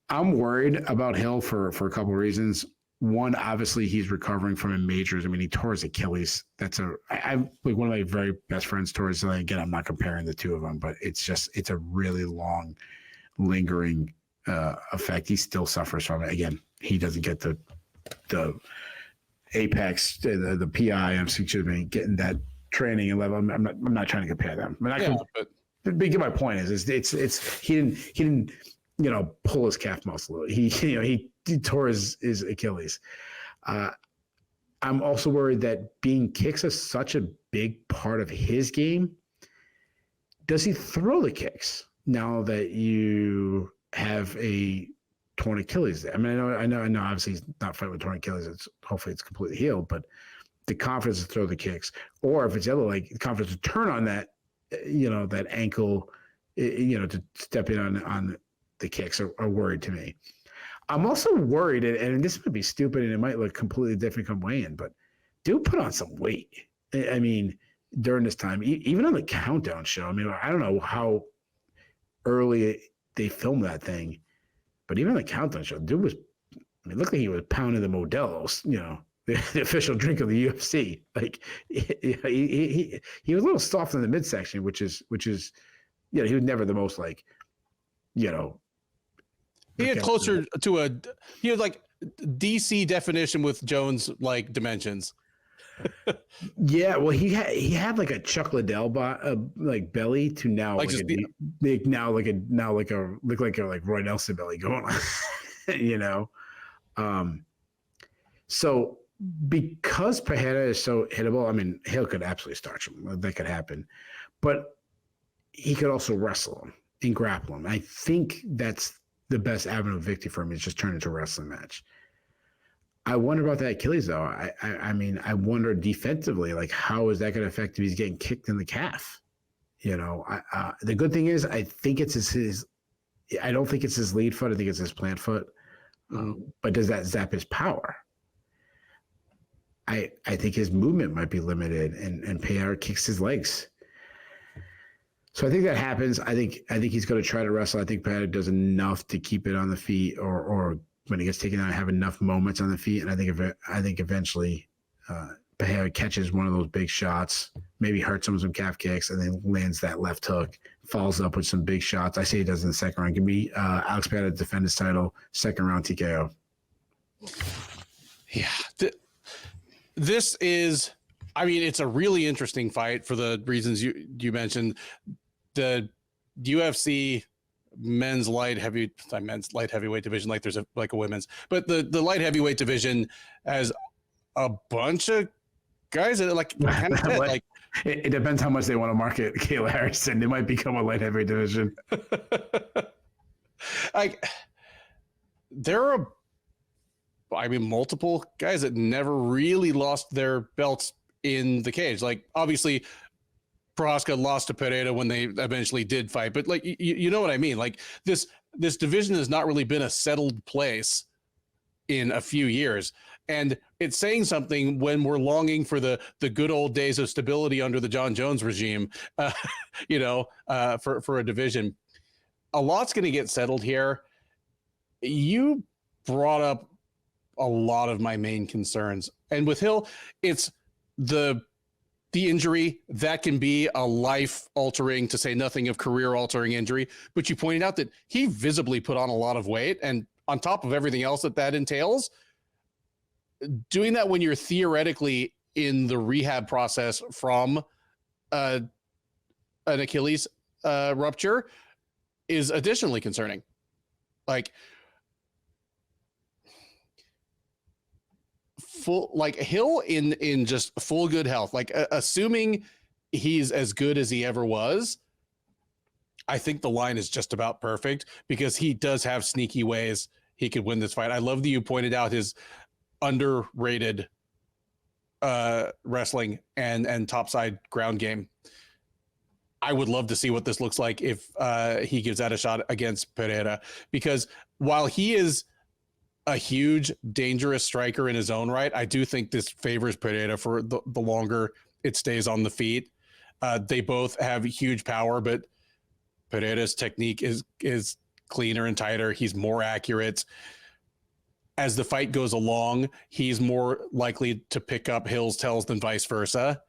I'm worried about Hill for a couple of reasons. One, obviously, he's recovering from a majors. I mean, he tore his Achilles. I'm like one of my very best friends tore his. Again, I'm not comparing the two of them, but it's a really long, lingering effect. He still suffers from it. Again, he doesn't get the apex, the PI. Excuse me, getting that training and level. I'm not trying to compare them. But my point is it's he didn't pull his calf muscle. He tore his Achilles. I'm also worried that being kicks is such a big part of his game. Does he throw the kicks now that you have a torn Achilles? I mean, I know. Obviously, he's not fighting with torn Achilles. Hopefully it's completely healed. But the confidence to throw the kicks, or if it's the other, like the confidence to turn on that, that ankle, to step in on the kicks are worried to me. I'm also worried, and this might be stupid, and it might look completely different come weigh-in, but dude put on some weight. I mean, during this time, even on the countdown show. I mean, I don't know how early they filmed that thing, but even on the countdown show, dude was. I mean, it looked like he was pounding the Modelo's, the official drink of the UFC. Like he was a little soft in the midsection, which is, he was never the most like, He had closer to he had like DC definition with Jones like dimensions. Yeah, well, he had like a Chuck Liddell like belly to now like look like a Roy Nelson belly going on, So because Pereira is so hittable, I mean, Hill could absolutely starch him. That could happen, but he could also wrestle him and grapple him. I think that's the best avenue of victory for him is just turn it into a wrestling match. I wonder about that Achilles though. I mean, I wonder defensively, like how is that going to affect if he's getting kicked in the calf? You know, the good thing is I think it's his. I don't think it's his lead foot. I think it's his plant foot. But does that zap his power? I think his movement might be limited, and Pereira kicks his legs. So I think that happens. I think he's going to try to wrestle. I think Pereira does enough to keep it on the feet, or when he gets taken out, have enough moments on the feet. And I think eventually Pereira catches one of those big shots, maybe hurts him with some calf kicks, and then lands that left hook, follows up with some big shots. I say he does in the second round. Give me Alex Pereira to defend his title, second round TKO. Yeah. This is, I mean, it's a really interesting fight for the reasons you mentioned. The UFC men's light heavyweight division, like there's a women's, but the light heavyweight division has a bunch of guys that like kind of like it depends how much they want to market Kayla Harrison. They might become a light heavyweight division. Like there are, I mean, multiple guys that never really lost their belts in the cage. Like obviously Prochazka lost to Pereira when they eventually did fight, but like, you know what I mean? Like this division has not really been a settled place in a few years. And it's saying something when we're longing for the good old days of stability under the John Jones regime, for a division. A lot's going to get settled here. You brought up a lot of my main concerns. And with Hill, it's the injury that can be a life-altering, to say nothing of career-altering injury. But you pointed out that he visibly put on a lot of weight, and on top of everything else that entails, doing that when you're theoretically in the rehab process from an Achilles rupture is additionally concerning. Like Hill in just full good health, like assuming he's as good as he ever was, I think the line is just about perfect because he does have sneaky ways he could win this fight. I love that you pointed out his underrated wrestling and topside ground game. I would love to see what this looks like if he gives that a shot against Pereira, because while he is a huge, dangerous striker in his own right, I do think this favors Pereira for the longer it stays on the feet. They both have huge power, but Pereira's technique is cleaner and tighter. He's more accurate. As the fight goes along, he's more likely to pick up Hill's tells than vice versa.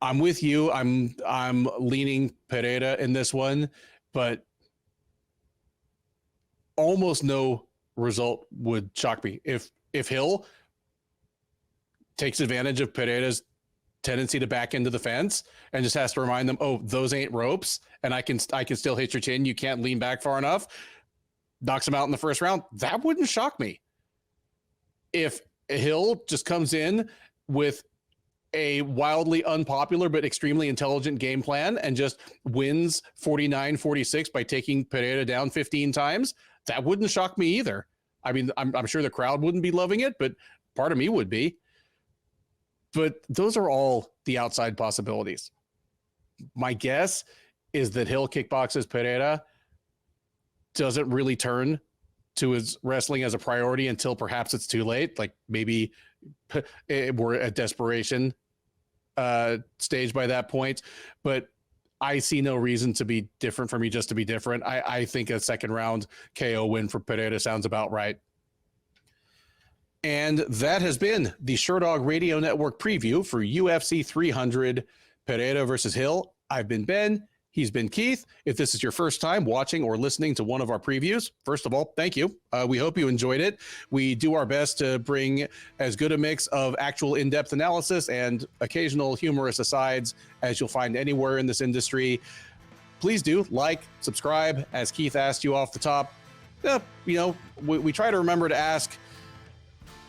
I'm with you. I'm leaning Pereira in this one, but almost no result would shock me. If Hill takes advantage of Pereira's tendency to back into the fence and just has to remind them, oh, those ain't ropes, and I can still hit your chin, you can't lean back far enough, knocks him out in the first round, that wouldn't shock me. If Hill just comes in with a wildly unpopular but extremely intelligent game plan and just wins 49-46 by taking Pereira down 15 times, that wouldn't shock me either. I mean, I'm sure the crowd wouldn't be loving it, but part of me would be. But those are all the outside possibilities. My guess is that Hill kickboxes Pereira, doesn't really turn to his wrestling as a priority until perhaps it's too late. Like maybe we're at desperation stage by that point, but I see no reason to be different from me just to be different. I think a second round KO win for Pereira sounds about right. And that has been the Sherdog Radio Network preview for UFC 300, Pereira versus Hill. I've been Ben. He's been Keith. If this is your first time watching or listening to one of our previews, first of all, thank you. We hope you enjoyed it. We do our best to bring as good a mix of actual in-depth analysis and occasional humorous asides as you'll find anywhere in this industry. Please do like, subscribe. As Keith asked you off the top, we try to remember to ask.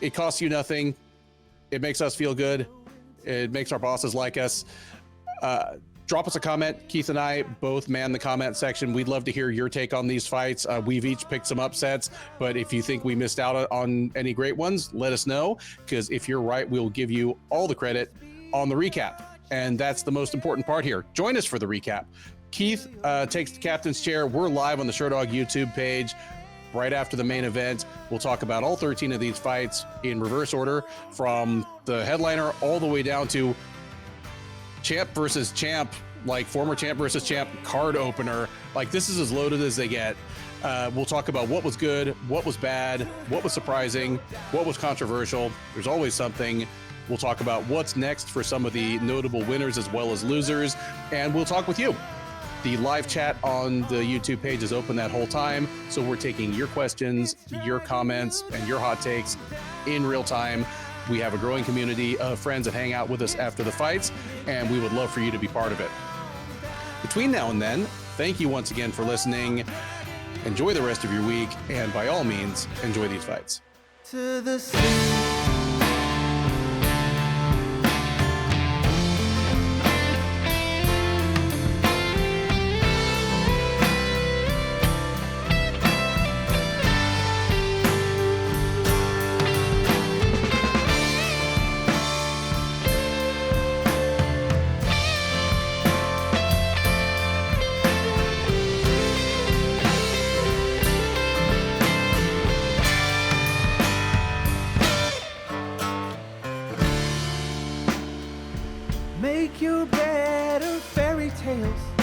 It costs you nothing. It makes us feel good. It makes our bosses like us. drop us a comment. Keith and I both man the comment section. We'd love to hear your take on these fights. We've each picked some upsets, but if you think we missed out on any great ones, let us know, because if you're right, we'll give you all the credit on the recap. And that's the most important part here. Join us for the recap. Keith takes the captain's chair. We're live on the Sherdog YouTube page right after the main event. We'll talk about all 13 of these fights in reverse order, from the headliner all the way down to champ versus champ, like former champ versus champ card opener. Like, this is as loaded as they get. We'll talk about what was good, what was bad, what was surprising, what was controversial. There's always something. We'll talk about what's next for some of the notable winners as well as losers, and we'll talk with you. The live chat on the YouTube page is open that whole time, so we're taking your questions, your comments, and your hot takes in real time. We have a growing community of friends that hang out with us after the fights, and we would love for you to be part of it. Between now and then, thank you once again for listening. Enjoy the rest of your week, and by all means, enjoy these fights. To the sea. Make your bed of fairy tales.